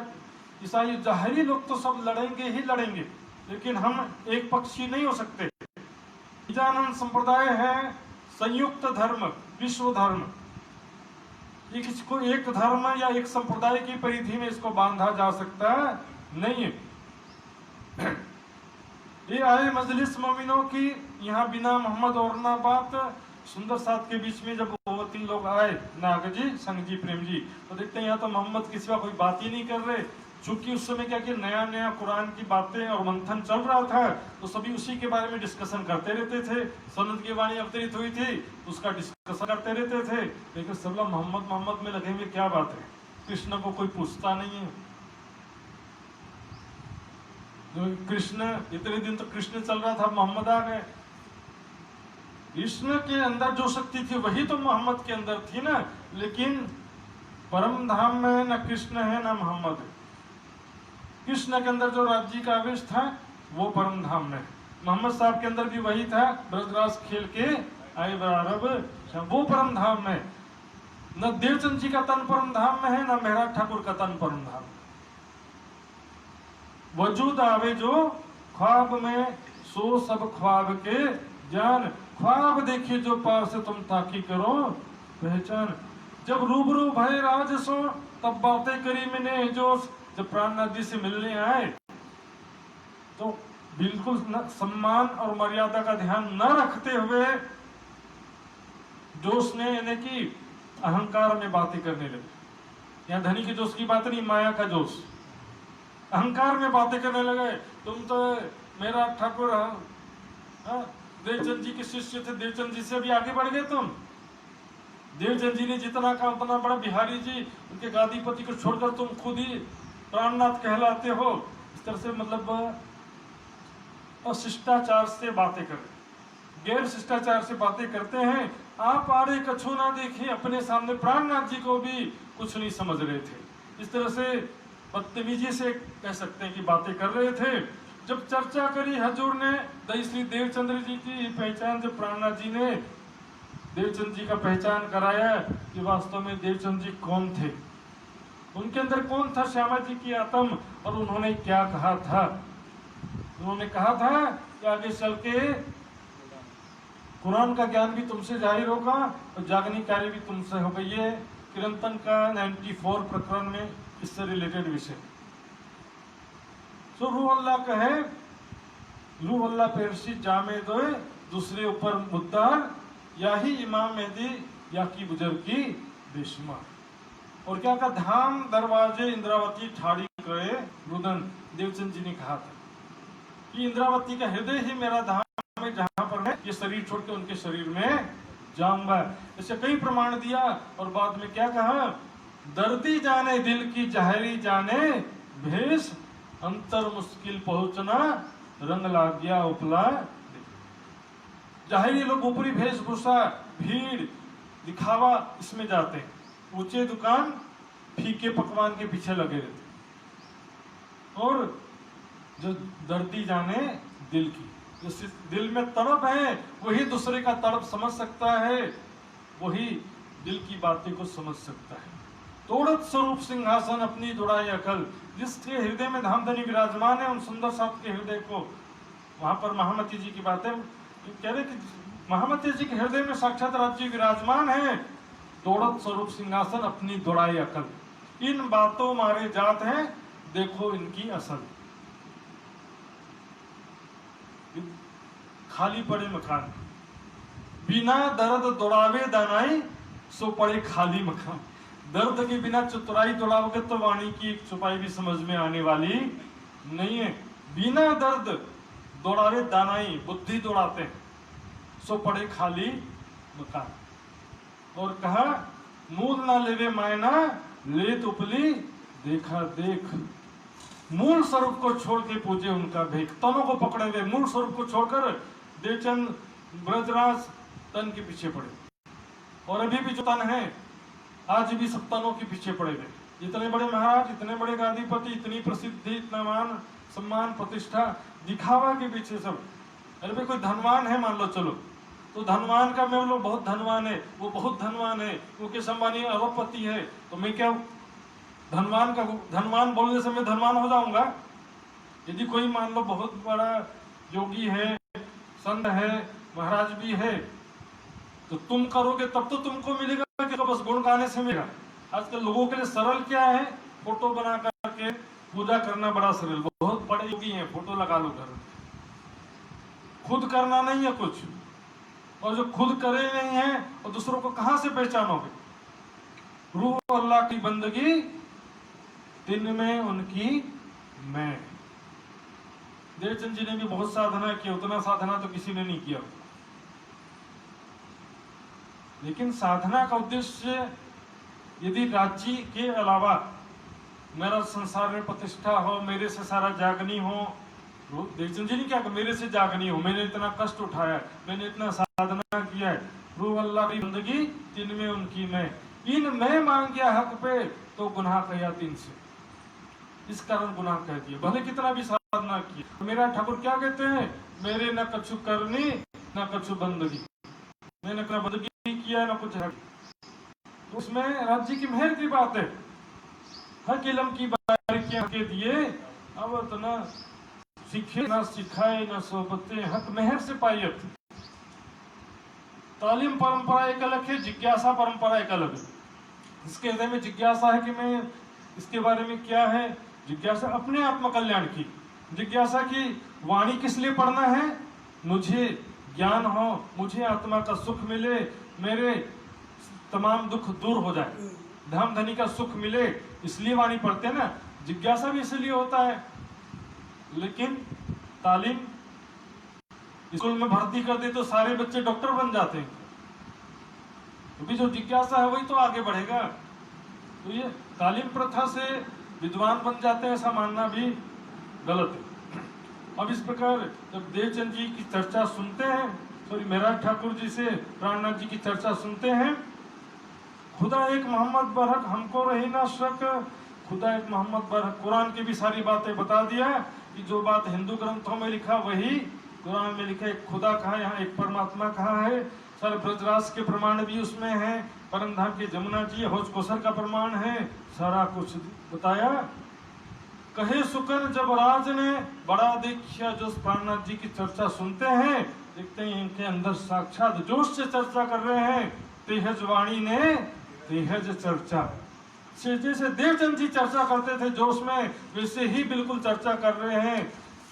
ईसाई, जाहिरी लोग तो सब लड़ेंगे ही लड़ेंगे, लेकिन हम एक पक्षी नहीं हो सकते। निजानंद संप्रदाय है संयुक्त धर्म, विश्व धर्म। ये किसको एक धर्म या एक संप्रदाय की परिधि में इसको बांधा जा सकता नहीं है। ये आए मजलिस मोमिनों की, यहाँ बिना मोहम्मद और ना बात। सुंदर साथ के बीच में जब वो 3 लोग आए, नाग जी, संग जी, प्रेम जी, तो देखते हैं यहाँ तो मोहम्मद के सिवा कोई बात ही नहीं कर रहे। चूंकि उस समय क्या कि नया नया कुरान की बातें और मंथन चल रहा था, तो सभी उसी के बारे में डिस्कशन करते रहते थे। सनद की वाणी अवतरित हुई थी, उसका डिस्कशन करते रहते थे। लेकिन सब लोग मोहम्मद मोहम्मद में लगे हुए, क्या बात है, कृष्ण को कोई पूछता नहीं है। कृष्ण, इतने दिन तो कृष्ण चल रहा था, मोहम्मद आ गए। कृष्ण के अंदर जो शक्ति थी वही तो मोहम्मद के अंदर थी ना। लेकिन परम धाम में न कृष्ण है न मोहम्मद है। कृष्ण के अंदर जो राज्य का आवेश था वो परम धाम में, मोहम्मद साहब के अंदर भी वही था, ब्रजराज खेल के आए अरब, वो परम धाम में। न देवचंद जी का तन परम धाम में है, न मेहराज ठाकुर का तन परम धाम। वजूद आवे जो ख्वाब में, सो सब ख्वाब के जान। ख्वाब देखिए जो पार से तुम ताकी करो पहचान। जब रूबरू भय राज सो, तब बातें करी मैंने जोश। जब प्राणनाथ जी से मिलने आए तो बिल्कुल सम्मान और मर्यादा का ध्यान न रखते हुए जोश ने, यानी कि अहंकार में बातें करने लगे। यहाँ धनी के जोश की बात नहीं, माया का जोश, अहंकार में बातें करने लगे। तुम तो मेरा ठाकुर देवचंद जी के शिष्य थे, देवचंद जी से भी आगे बढ़ गए तुम। देवचंद जी ने जितना कहा उतना बड़ा, बिहारी जी उनके गादीपति को छोड़कर तुम खुद ही प्राणनाथ कहलाते हो। इस तरह से मतलब अशिष्टाचार से बातें करते, गैर शिष्टाचार से बातें करते हैं। आप आड़े कछु ना देखिए, अपने सामने प्राणनाथ जी को भी कुछ नहीं समझ रहे थे। इस तरह से बदतमीजी से कह सकते हैं कि बातें कर रहे थे। जब चर्चा करी हजूर ने तो इसलिए देवचंद्र जी की पहचान, जब प्राणनाथ जी ने देवचंद जी का पहचान कराया कि वास्तव में देवचंद जी कौन थे, उनके अंदर कौन था श्यामा जी की आत्म, और उन्होंने क्या कहा था। उन्होंने कहा था कि आगे चल के कुरान का ज्ञान भी तुमसे जाहिर होगा और जागनी कार्य भी तुमसे होगा। ये किरंतन का 94 प्रकरण में इससे रिलेटेड विषय। सो रूह अल्लाह कहे, रूह अल्लाह पेरसी जामे दोए दूसरे ऊपर मुद्दार, या ही इमाम मेहदी या की बुजुर्ग की बेशुमार। और क्या कहा, धाम दरवाजे इंद्रावती ठाड़ी करे रुदन। देवचंद जी ने कहा था कि इंद्रावती का हृदय ही मेरा धाम है, जहां पर मैं ये शरीर छोड़ के उनके शरीर में जाऊंगा। इसे कई प्रमाण दिया और बाद में क्या कहा, दर्दी जाने दिल की जाहिरी जाने भेष, अंतर मुश्किल पहुंचना रंग लाग गया उपला। जाहिरी लोग ऊपरी वेशभूषा, भीड़, दिखावा इसमें जाते हैं, ऊंचे दुकान फीके पकवान के पीछे लगे रहते, और जो दर्दी जाने दिल की, जिस दिल में तड़प है वही दूसरे का तड़प समझ सकता है, वही दिल की बातें को समझ सकता है। तोड़त स्वरूप सिंहासन अपनी दुड़ाई अकल, जिसके हृदय में धामधनी विराजमान है, उन सुंदर साथ के हृदय को, वहां पर महामती जी की बातें कह रहे कि महामती जी के हृदय में साक्षात राज्य विराजमान है। तोड़त स्वरूप सिंहासन अपनी दुड़ाई अकल, इन बातों मारे जात हैं, देखो इनकी असल। खाली पड़े मकान, बिना दर्द दौड़ावे दानाई, सो पड़े खाली मकान। दर्द के बिना चतुराई दौड़ाओगे तो वाणी की एक चुपाई भी समझ में आने वाली नहीं है। बिना दर्द दौड़ावे दानाई, बुद्धि दौड़ाते हैं, सो पड़े खाली मकान। और कहा, मूल ना लेवे मायना लेत उपली देखा देख। मूल स्वरूप को छोड़ के पूजे उनका भेख, तनों को पकड़े हुए मूल स्वरूप को छोड़कर देवचंद ब्रजराज तन के पीछे पड़े। और अभी भी जो तन है आज भी सब तनों के पीछे पड़े हुए। इतने बड़े महाराज, इतने बड़े गादीपति, इतनी प्रसिद्धि, इतना मान सम्मान प्रतिष्ठा, दिखावा के पीछे सब। अरे भाई कोई धनवान है मान लो, चलो तो धनवान का मैं बोलो बहुत धनवान है, वो बहुत धनवान है, मुकेश अंबानी अरबपति है, तो मैं क्या धनवान का धनवान बोलने से मैं धनवान हो जाऊंगा? यदि कोई मान लो बहुत बड़ा योगी है, संत है, महाराज भी है, तो तुम करोगे तब तो तुमको मिलेगा कि बस गुण गाने से मिलेगा। आजकल लोगों के लिए सरल क्या है, फोटो बना करके पूजा करना बड़ा सरल। बहुत बड़े योगी हैं, फोटो लगा लो घर में, खुद करना नहीं है कुछ, और जो खुद करे नहीं है और दूसरों को कहां से पहचानोगे? रूह अल्लाह की बंदगी दिन में उनकी मैं। देवचंद जी ने भी बहुत साधना की, उतना साधना तो किसी ने नहीं किया, लेकिन साधना का उद्देश्य यदि राज्य के अलावा मेरा संसार में प्रतिष्ठा हो, मेरे से सारा जागनी हो। देवचंद जी ने क्या, मेरे से जागनी हो, मैंने इतना कष्ट उठाया, मैंने इतना साधना किया है। रूह अल्लाह की बंदगी दिन में उनकी मैं, इन मैं मांग गया हक पे तो गुनाह कया तीन से, इस कारण गुनाह कह दिया, भले कितना भी साधना की। मेरा ठाकुर क्या कहते हैं, मेरे न कछु करनी न कछु बंदगी, मैंने न बंदगी किया न कुछ है। तो उसमें राज्य की मेहर की बात है। हक इलम की बारीकियां के दिए, अब तो न सीखे न सिखाए न सोबते, हक मेहर से पायत। तालीम परंपरा एक अलग है, जिज्ञासा परंपरा एक अलग है। इसके हृदय में जिज्ञासा है कि मैं इसके बारे में क्या है, जिज्ञासा अपने आत्म कल्याण की, जिज्ञासा की वाणी किस लिए पढ़ना है, मुझे ज्ञान हो, मुझे आत्मा का सुख मिले, मेरे तमाम दुख दूर हो जाए, धन धनी का सुख मिले, इसलिए वाणी पढ़ते हैं ना। जिज्ञासा भी इसलिए होता है। लेकिन तालीम स्कूल में भर्ती कर दे तो सारे बच्चे डॉक्टर बन जाते हैं, तो भी जो जिज्ञासा है वही तो आगे बढ़ेगा। तो ये तालीम प्रथा से विद्वान बन जाते हैं, ऐसा मानना भी गलत है। अब इस प्रकार जब देवचंद जी की चर्चा सुनते हैं, सॉरी महराज ठाकुर जी से प्राणनाथ जी की चर्चा सुनते हैं, खुदा एक मोहम्मद बरहक हमको रही ना शक, खुदा एक मोहम्मद बरहक, कुरान की भी सारी बातें बता दिया कि जो बात हिंदू ग्रंथों में लिखा वही कुरान में लिखा। एक खुदा कहा, यहाँ एक परमात्मा कहा है। सारे ब्रजराज के प्रमाण भी उसमें है, परमधाम की जमुना जी हौज कोसर का प्रमाण है, सारा कुछ बताया। कहे सुकन जब राज ने बड़ा देखिया, जो प्राणनाथ जी की चर्चा सुनते हैं, देखते हैं इनके अंदर साक्षात जोश से चर्चा कर रहे हैं। तेहज वाणी ने तेहज चर्चा से, जैसे देवचंद जी चर्चा करते थे जोश में, वैसे ही बिल्कुल चर्चा कर रहे हैं।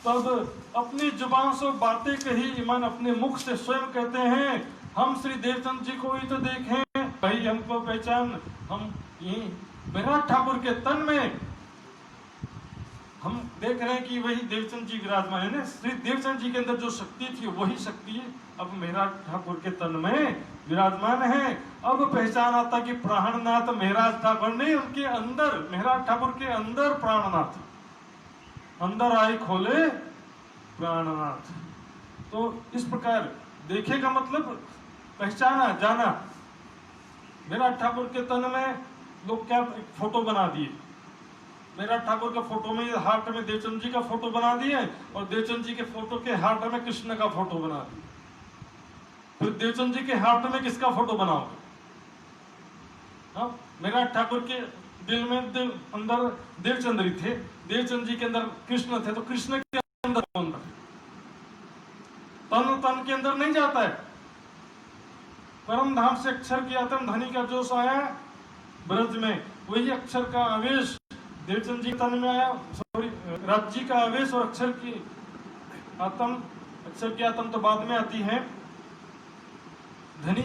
तब अपनी जुबान से बातें कही, मन अपने मुख से स्वयं कहते हैं, हम श्री देवचंद जी को ही तो देखें, भाई हमको पहचान। हम ये विराट ठाकुर के तन में हम देख रहे हैं कि वही देवचंद जी विराजमान है ना। श्री देवचंद जी के अंदर जो शक्ति थी वही शक्ति अब मेहराज ठाकुर के तन में विराजमान है। अब पहचान आता कि प्राणनाथ मेहराज ठाकुर नहीं, उनके अंदर, मेहराज ठाकुर के अंदर प्राणनाथ, अंदर आई खोले प्राणनाथ। तो इस प्रकार देखे का मतलब पहचाना, जाना। मेहराज ठाकुर के तन में लोग क्या फोटो बना दिए, मेहराज ठाकुर का फोटो में हार्ट में देवचंद जी का फोटो बना दिए, और देवचंद जी के फोटो के हार्ट में कृष्ण का फोटो बना दिए। फिर देवचंद जी के हार्ट में किसका फोटो बनाओगे? हाँ, मेहराज ठाकुर के दिल में अंदर देवचंद्री थे, देवचंद जी के अंदर कृष्ण थे, तो कृष्ण के अंदर कौन था? तन के अंदर नहीं जाता है। परम धाम से अक्षर की आत्म धनी का जोश आया ब्रज में, वही अक्षर का आवेश देवचंद जी तन में आया। सॉरी, राज्य का आवेश और अक्षर की आत्म, अक्षर की आत्म तो बाद में आती है। धनी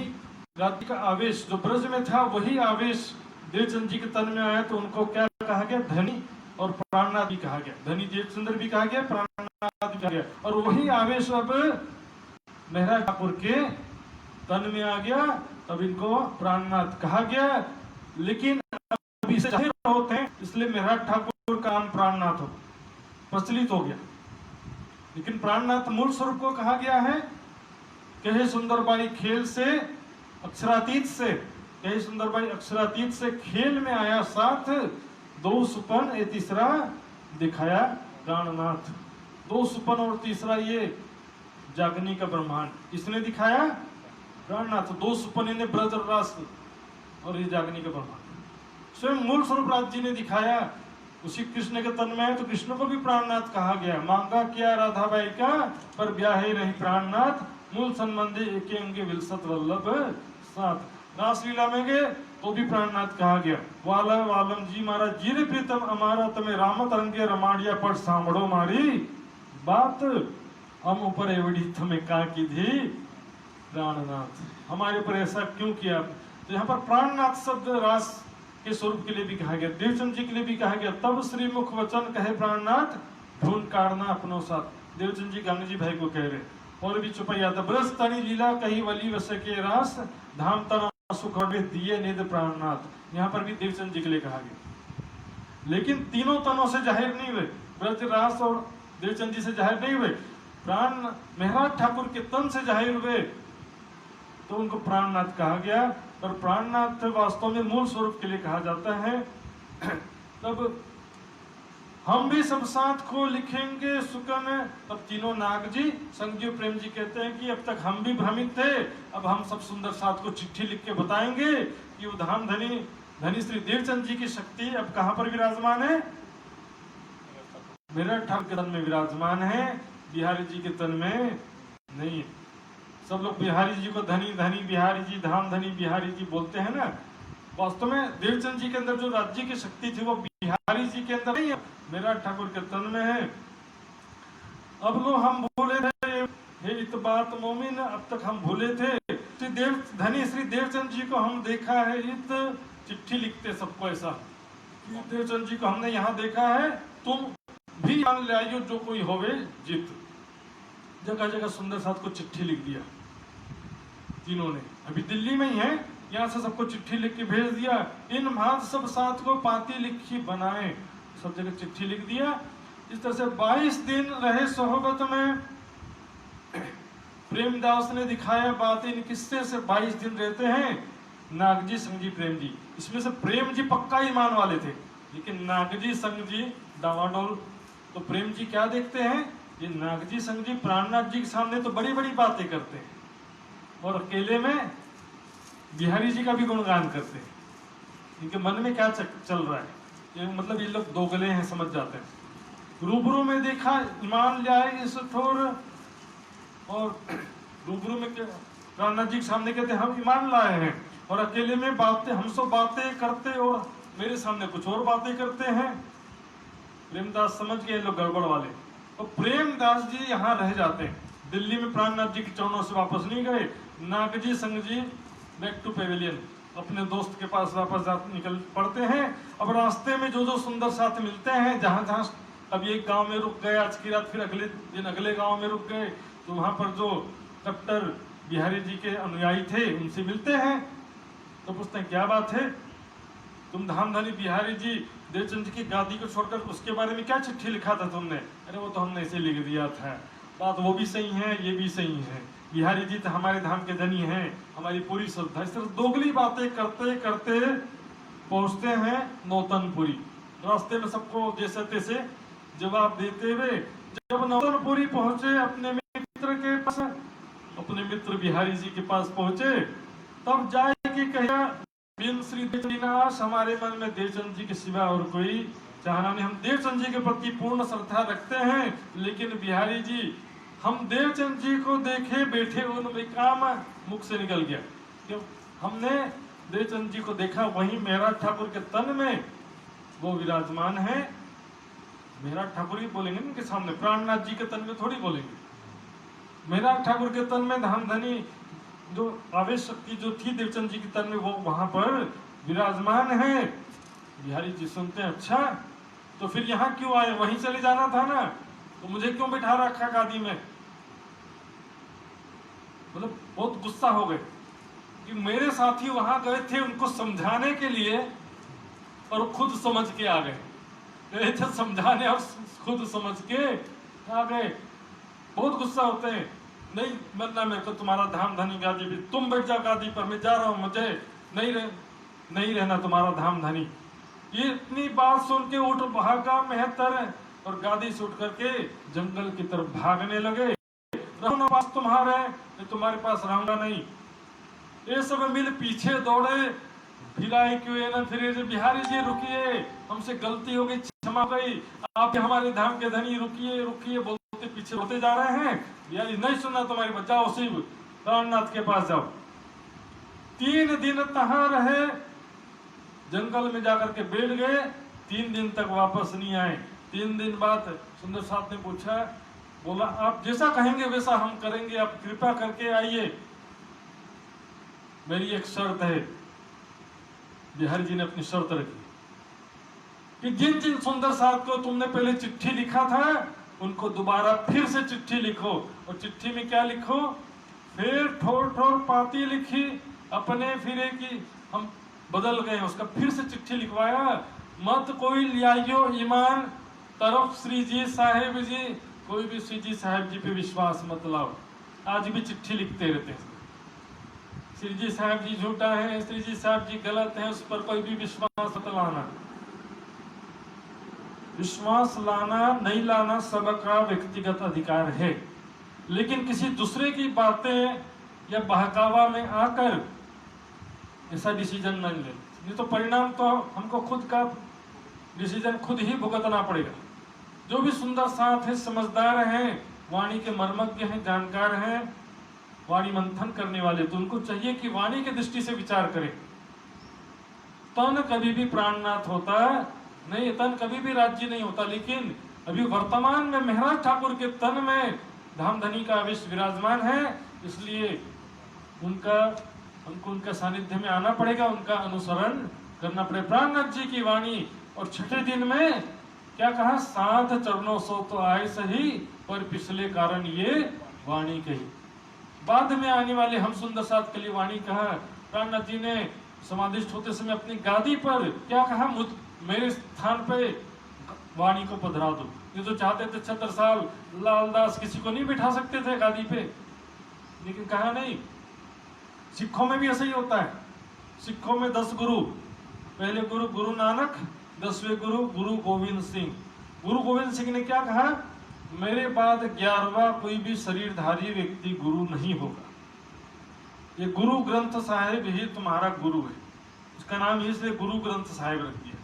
राज्य का आवेश जो ब्रज में था, वही आवेश देवचंद जी के तन में आया, तो उनको क्या कहा गया? धनी और प्राणनाथ भी कहा गया। धनी देवचंद्र भी कहा गया, प्राणनाथ भी कहा गया। और वही आवेश अब मेहराज ठाकुर के तन में आ गया, तब इनको प्राणनाथ कहा गया। लेकिन अभी से जाहिर होते हैं, इसलिए मेहराज ठाकुर का नाम प्राणनाथ हो प्रचलित हो गया। लेकिन प्राणनाथ मूल स्वरूप को कहा गया है, कहे सुंदरबाई खेल से अक्षरातीत से, कहे सुंदरबाई अक्षरातीत से खेल में आया साथ, दो सुपन ये तीसरा दिखाया प्राणनाथ। दो सुपन और तीसरा ये जागनी का ब्रह्मांड इसने दिखाया प्राणनाथ। दो सुपन ने ब्रज रास और ये जागनी का ब्रह्मांड स्वयं मूल स्वरूप राज जी ने दिखाया। उसी कृष्ण के तन में है, तो कृष्ण को भी प्राणनाथ कहा गया। मांगा किया राधाबाई का, पर ब्याहे रही प्राणनाथ, मूल संबंधी एके अंगे विलसत वल्लभ साथ। रासलीला में गए तो भी प्राणनाथ कहा गया। वाला वालम जी मारा जीरे प्रीतम हमारा, तमे राम तरंगे रमाड़िया पर सांभड़ो मारी बात, हम ऊपर एवड़ी तुम्हें का की थी प्राणनाथ, हमारे ऊपर ऐसा क्यों किया? तो यहाँ पर प्राणनाथ शब्द रास के स्वरूप के लिए भी कहा गया, देवचंद जी के लिए भी कहा गया। तब श्री मुख वचन कहे प्राणनाथ, ढूंढ काटना अपनों साथ। देवचंद जी गंगा जी भाई को कह रहे। और भी छुपैया था, ब्रज तनी लीला कही वली वस के रास, धाम तना सुख दिए निध प्राणनाथ। यहाँ पर भी देवचंद जी के लिए कहा गया। लेकिन तीनों तनों से जाहिर नहीं हुए, ब्रज रास और देवचंद जी से जाहिर नहीं हुए, प्राण मेहराज ठाकुर के तन से जाहिर हुए, तो उनको प्राणनाथ कहा गया। और प्राणनाथ वास्तव में मूल स्वरूप के लिए कहा जाता है। तब हम भी सब साथ को लिखेंगे सुकन, तब तीनों नाग जी संजीव प्रेम जी कहते हैं कि अब तक हम भी भ्रमित थे, अब हम सब सुंदर साथ को चिट्ठी लिख के बताएंगे कि वो धाम धनी श्री देवचंद जी की शक्ति अब कहाँ पर विराजमान है? मेरठ ठाकुर के तन में विराजमान है, बिहारी जी के तन में नहीं। सब लोग बिहारी जी को धनी धनी बिहारी जी, धाम धनी बिहारी जी बोलते हैं ना। वास्तव में देवचंद जी के अंदर जो राज्य की शक्ति थी वो बिहारी जी के अंदर नहीं है, मेरठ ठाकुर के तन में है। अब लो हम भूले थे हे इत बात मोमिन, अब तक हम भूले थे। श्री देवचंद जी को हम देखा है, इत चिट्ठी लिखते सबको ऐसा, देवचंद जी को हमने यहाँ देखा है, तुम भी मान ले आइयो जो कोई होवे जित। जगह जगह सुंदर साथ को चिट्ठी लिख दिया तीनों ने। अभी दिल्ली में ही है, यहाँ से सबको चिट्ठी लिख के भेज दिया। इन भात सब साथ को पाती लिखी बनाए, सब जगह चिट्ठी लिख दिया। इस तरह से 22 दिन रहे सोहबत में। प्रेमदास ने दिखाया बात इन किस्से से 22 दिन रहते हैं नागजी संगजी प्रेम जी। इसमें से प्रेम जी पक्का ईमान वाले थे, लेकिन नागजी संग जी डावाडोल तो प्रेम जी क्या देखते हैं, ये नागजी संग जी प्राणनाथ जी के सामने तो बड़ी बड़ी बातें करते हैं और अकेले में बिहारी जी का भी गुणगान करते हैं। इनके मन में क्या चल रहा है, ये मतलब ये लोग दोगले हैं, समझ जाते हैं। रूबरू में देखा ईमान लाए इस ठोर, और रूबरू में प्राणनाथ जी के सामने कहते हैं हम ईमान लाए हैं, और अकेले में बातें हम सब बातें करते और मेरे सामने कुछ और बातें करते हैं। प्रेमदास समझ गए लोग गड़बड़ वाले, तो प्रेमदास जी यहाँ रह जाते हैं। दिल्ली में प्राणनाथ जी के चरणों से वापस नहीं गए। नागजी संग जी बैक टू पेविलियन, अपने दोस्त के पास वापस निकल पड़ते हैं। अब रास्ते में जो जो सुंदर साथ मिलते हैं, जहाँ जहाँ अब एक गांव में रुक गए आज की रात, फिर अगले दिन अगले गांव में रुक गए, तो वहां पर जो कट्टर बिहारी जी के अनुयायी थे उनसे मिलते हैं। तो पूछते हैं क्या बात है, तुम धामधनी बिहारी जी देवचंद जी की गादी को छोड़कर उसके बारे में क्या चिट्ठी लिखा था तुमने? अरे वो तो हमने ऐसे लिख दिया था। बात वो भी सही है, ये भी सही है, बिहारी जी तो हमारे धाम के धनी हैं, हमारी पूरी श्रद्धा। इस तरह दोगली बातें करते करते पहुंचते हैं नौतनपुरी। रास्ते में सबको जैसे तैसे जवाब देते हुए जब नौतनपुरी पहुंचे अपने मित्र के पास, अपने मित्र बिहारी जी के पास पहुंचे, तब जाके कहा बिन श्री देवचंद, हमारे मन में देवचंद जी के सिवा और कोई चाहना नहीं। हम देवचंद जी के प्रति पूर्ण श्रद्धा रखते हैं, लेकिन बिहारी जी हम देवचंद जी को देखे बैठे उन काम मुख से निकल गया। क्यों? हमने देवचंद जी को देखा, वहीं मेहराज ठाकुर के तन में वो विराजमान है। मेहराज ठाकुर ही बोलेंगे उनके सामने, प्राणनाथ जी के तन में थोड़ी बोलेंगे। मेहराज ठाकुर के तन में धामधनी जो आवेश शक्ति जो थी देवचंद जी के तन में, वो वहां पर विराजमान है। बिहारी जी सुनते हैं, अच्छा तो फिर यहाँ क्यों आए, वहीं चले जाना था ना, तो मुझे क्यों बिठा रखा गादी में? मतलब बहुत गुस्सा हो गए कि मेरे साथी वहां गए थे उनको समझाने के लिए और खुद समझ के आ गए। गए थे समझाने और खुद समझ के आ गए। बहुत गुस्सा होते हैं, नहीं मरना मेरे को तुम्हारा धाम धनी गादी पे, तुम बैठ जाओ गादी पर, मैं जा रहा हूं, मुझे नहीं रहना तुम्हारा धाम धनी। ये इतनी बात सुन के उठ भागा मेहतर और गादी से उठ करके जंगल की तरफ भागने लगे। रहो ना पास तुम्हारे, मैं तुम्हारे पास रहूंगा नहीं। ये सब मिल पीछे दौड़े, फिराए क्यों ना फिरे, बिहारी जी रुकिए, हमसे गलती हो गई, क्षमा गई, आप हमारे धाम के धनी, रुकिए रुकिए बोलते पीछे होते जा रहे हैं। बिहारी नहीं सुनना तुम्हारी बात, जाओ शिव प्राणनाथ के पास जाओ। 3 दिन तहां रहे, जंगल में जाकर के बैठ गए, 3 दिन तक वापस नहीं आए। 3 दिन बाद सुंदर साथ ने पूछा, बोला आप जैसा कहेंगे वैसा हम करेंगे, आप कृपा करके आइए, मेरी एक शर्त है। बिहारी जी ने अपनी शर्त रखी कि जिन जिन सुंदर साथ को तुमने पहले चिट्ठी लिखा था उनको दोबारा फिर से चिट्ठी लिखो, और चिट्ठी में क्या लिखो, फिर ठोर ठोर पाती लिखी अपने फिरे की हम बदल गए, उसका फिर से चिट्ठी लिखवाया। मत कोई लियाइयो ईमान तरफ श्री जी साहेब जी, कोई भी श्री जी साहेब जी पे विश्वास मत लाओ। आज भी चिट्ठी लिखते रहते हैं, श्री जी साहब जी झूठा है, श्री जी साहब जी गलत है, उस पर कोई भी विश्वास मत लाना। विश्वास लाना नहीं लाना सबका व्यक्तिगत अधिकार है, लेकिन किसी दूसरे की बातें या बहकावा में आकर ऐसा डिसीजन नहीं ले, नहीं तो परिणाम तो हमको खुद का डिसीजन खुद ही भुगतना पड़ेगा। जो भी सुंदर साथ है, समझदार हैं, वाणी के मर्मज्ञ हैं, जानकार हैं, वाणी मंथन करने वाले, तो उनको चाहिए कि वाणी के दृष्टि से विचार करें। तन कभी भी प्राणनाथ होता नहीं, तन कभी भी राज्य नहीं होता, लेकिन अभी वर्तमान में मेहराज ठाकुर के तन में धामधनी का आवेश विराजमान है, इसलिए हमको उनका सानिध्य में आना पड़ेगा, उनका अनुसरण करना पड़ेगा। प्राणनाथ जी की वाणी, और छठे दिन में क्या कहा, 7 चरणों सो तो आए सही, पर पिछले कारण ये वाणी कही। बाद में आने वाले हम सुंदर साथ के लिए वाणी कहा। प्राणनाथ जी ने समाधिष्ठ होते समय अपनी गादी पर क्या कहा, मेरे स्थान पे वाणी को पधरा दो। ये तो चाहते थे छत्रसाल लालदास किसी को नहीं बिठा सकते थे गादी पे, लेकिन कहा नहीं। सिखों में भी ऐसा ही होता है। सिखों में 10 गुरु, पहले गुरु गुरु नानक, 10वें गुरु गुरु गोविंद सिंह, गुरु गोविंद सिंह ने क्या कहा, मेरे बाद 11वां कोई भी शरीरधारी व्यक्ति गुरु नहीं होगा। ये गुरु ग्रंथ साहिब ही तुम्हारा गुरु है। उसका नाम इसलिए गुरु ग्रंथ साहिब रख दिया।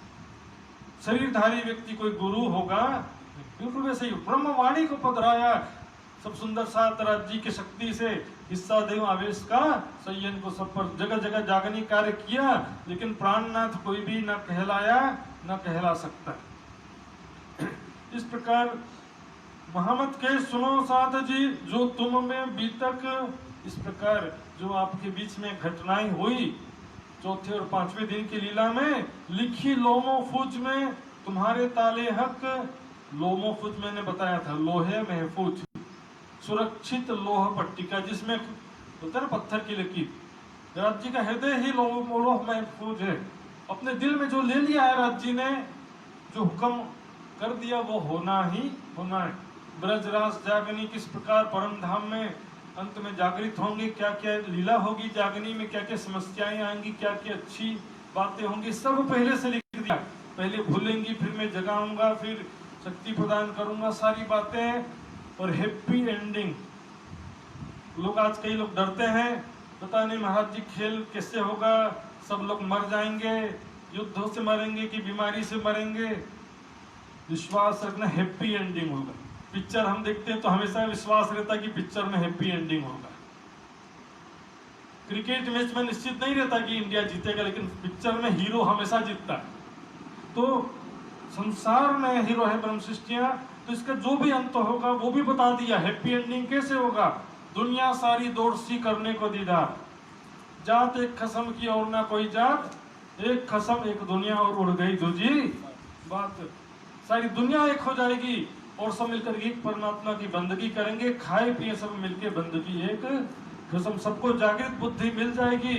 शरीरधारी व्यक्ति कोई गुरु होगा, बिल्कुल वैसे ही ब्रह्मवाणी को पधराया, सब सुंदर सात राज्य की शक्ति से हिस्सा देव आवेश का संयन को सब पर जगह जगह जागनी कार्य किया, लेकिन प्राणनाथ कोई भी न कहलाया न कहला सकता। इस प्रकार महामत के सुनो साथ जी, जो तुम में बीतक, इस प्रकार जो आपके बीच में घटनाएं हुई चौथे और पांचवें दिन की लीला में, लिखी लोमोफुज में तुम्हारे ताले हक। लोमोफुज मैंने बताया था, लोहे महफूज, सुरक्षित लोह पट्टिका जिसमें होता है पत्थर की लकीर। राज्य का हृदय ही लोह महफूज है। अपने दिल में जो ले लिया है राज्य ने, जो हुक्म कर दिया वो होना ही होना है। ब्रजराज जागनी किस प्रकार परम धाम में अंत में जागृत होंगे, क्या क्या लीला होगी जागनी में, क्या क्या समस्याएं आएंगी, क्या क्या अच्छी बातें होंगी, सब पहले से लिख दिया। पहले भूलेंगी, फिर मैं जगाऊंगा, फिर शक्ति प्रदान करूंगा, सारी बातें। और हैप्पी एंडिंग। लोग आज कई लोग डरते हैं, पता नहीं महाराज जी खेल कैसे होगा, सब लोग मर जाएंगे, युद्धों से मरेंगे कि बीमारी से मरेंगे। विश्वास रखना, हैप्पी एंडिंग होगा। पिक्चर हम देखते हैं तो हमेशा विश्वास रहता कि पिक्चर में हैप्पी एंडिंग होगा। क्रिकेट मैच में निश्चित नहीं रहता कि इंडिया जीतेगा, लेकिन पिक्चर में हीरो हमेशा जीतता है। तो संसार में हीरो है ब्रह्म सृष्टियां, तो इसका जो भी अंत होगा वो भी बता दिया। हैप्पी एंडिंग कैसे होगा, दुनिया सारी दौड़ सी करने को दीदार, जात एक खसम की और ना कोई जात, एक खसम एक दुनिया और उड़ गई दूजी बात। सारी दुनिया एक हो जाएगी और सब मिलकर एक परमात्मा की बंदगी करेंगे, खाए पिए सब मिलके बंदगी एक खसम, सबको जागृत बुद्धि मिल जाएगी।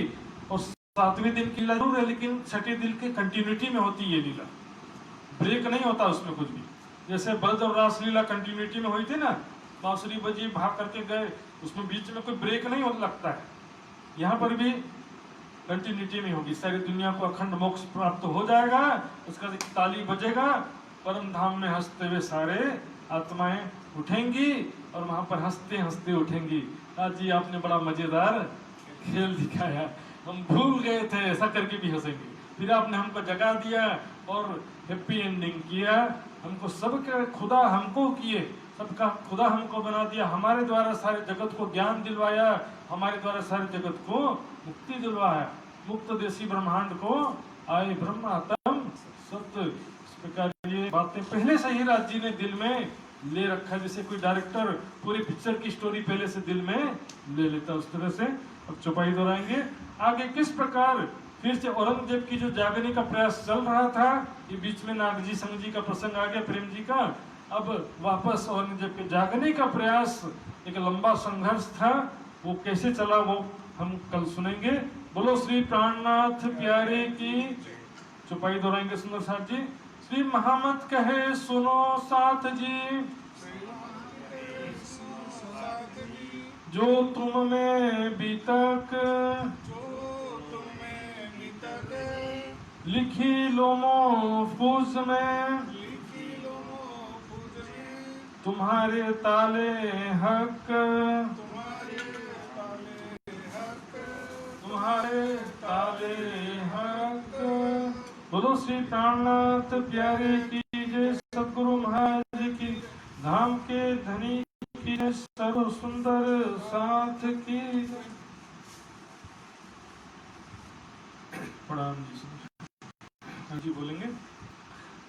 और 7वें दिन की लीला जरूर है, लेकिन छठे दिन की कंटिन्यूटी में होती है लीला, ब्रेक नहीं होता उसमें कुछ भी। जैसे ब्रज और रासलीला कंटिन्यूटी में हुई थी ना, बांसुरी बजी भाग करके गए, उसमें बीच में कोई ब्रेक नहीं होने लगता है। यहाँ पर भी कंटिन्यूटी में होगी। सारी दुनिया को अखंड मोक्ष प्राप्त हो जाएगा, उसका ताली बजेगा, परम धाम में हंसते हुए सारे आत्माएं उठेंगी और वहां पर हंसते हंसते उठेंगी। आज जी आपने बड़ा मजेदार खेल दिखाया, हम भूल गए थे, ऐसा करके भी हंसेंगे। फिर आपने हमको जगा दिया और हैप्पी एंडिंग किया। हमको सबके खुदा हमको किए, सबका खुदा हमको बना दिया, हमारे द्वारा सारे जगत को ज्ञान दिलवाया, हमारे द्वारा सारे जगत को मुक्ति दिलवाया। मुक्त देशी ब्रह्मांड को आए ब्रह्म आत्म सत्य। इस प्रकार ये बातें पहले से ही राज जी ने दिल में ले रखा, जैसे कोई डायरेक्टर पूरी पिक्चर की स्टोरी पहले से दिल में ले लेता, उस तरह से अब चौपाई दोहराएंगे। आगे किस प्रकार फिर से औरंगजेब की जो जागने का प्रयास चल रहा था, ये बीच में नागजी संग जी का प्रसंग आ गया, प्रेम जी का। अब वापस औरंगजेब के जागने का प्रयास, एक लंबा संघर्ष था, वो कैसे चला वो हम कल सुनेंगे। बोलो श्री प्राणनाथ प्यारे की। चौपाई दोहराएंगे सुंदर साथ जी। श्री महामत कहे सुनो साथ जी, जो तुम में बीतक लिखी लोमो फूस में, तुम्हारे ताले हक, तुम्हारे ताले हक। बोलो श्री प्राणनाथ प्यारे की जय। सदगुरु महाराज की धाम के धनी की जय। सर्व सुंदर साथ की प्रणाम जी बोलेंगे।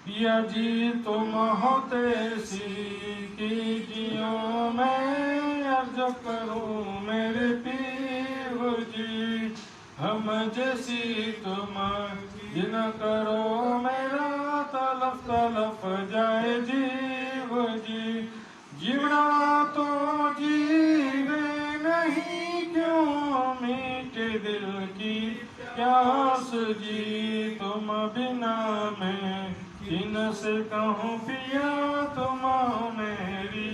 पिया जी तुम होते सी की जियो, मैं अर्ज करूं मेरे पीर जी, हम जैसी तुम जिन करो, मेरा तलफ तलफ जाए जीव जी। जीवना तो जीवे नहीं क्यों, मीठे दिल की प्यास जी, तुम बिना मैं किन से कहूँ पिया, तुम मेरी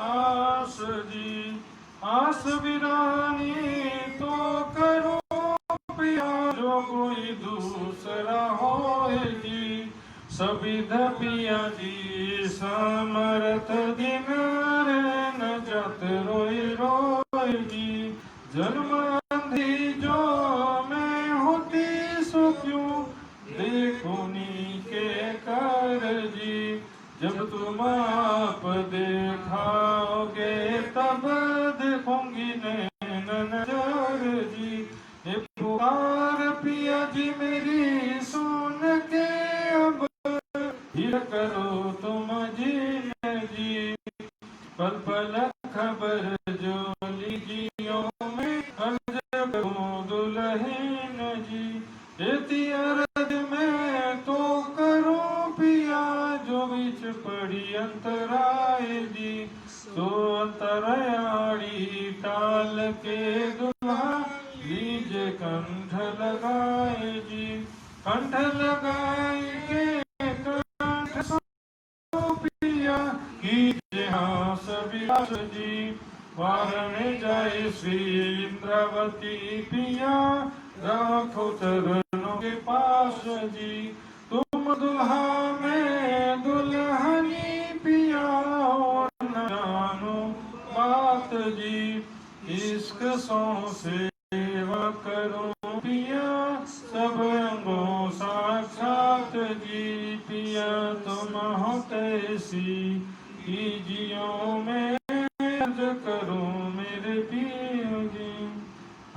आस जी। आस वीरानी तो करो पिया, जो कोई दूसरा होएगी, सविध पिया जी समरथ दिन रैन जत रोई रोई जी। जन्म अंधी जो मैं होती सो क्यों देखूनी के कर जी। जब तुम आप देखाओगे तब देखूंगी नैन नजर जी। ये पुकार पिया जी मेरी सुन के अब हिर करो तुम जी जी। पल पल खबर जो लीजियो में अर्ज करूं दुल्हन जी। एती अर्ज में तो करूं पिया जो बीच पड़ी अंतराय जी। तो अंतरयाड़ी टाल के दुल्हा लीजे कंठ लगाए जी। कंठ लगाए के कंठ सो पिया कीजे हास विलास जी। वारण जाए श्री इंद्रावती पिया रखो चरणों के पास जी। तुम दुल्हा में दुल्हनी पिया और न जानो बात जी। इश्क सौ सेवा करो पिया सब रंगों साक्षात जी। पिया तुम हो कैसी कीजियो में अर्ज करो मेरे पिया जी।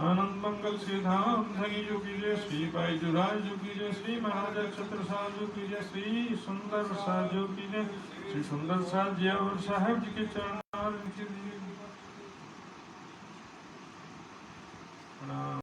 आनंद मंगल श्री धाम धनी जो कीजिए श्री भाई जुराज जो कीजिए श्री महाराज छत्र साहब जो कीजिए श्री सुंदर साहब जो कीजिए श्री सुंदर साहब जी और साहब जी के चरण प्रणाम।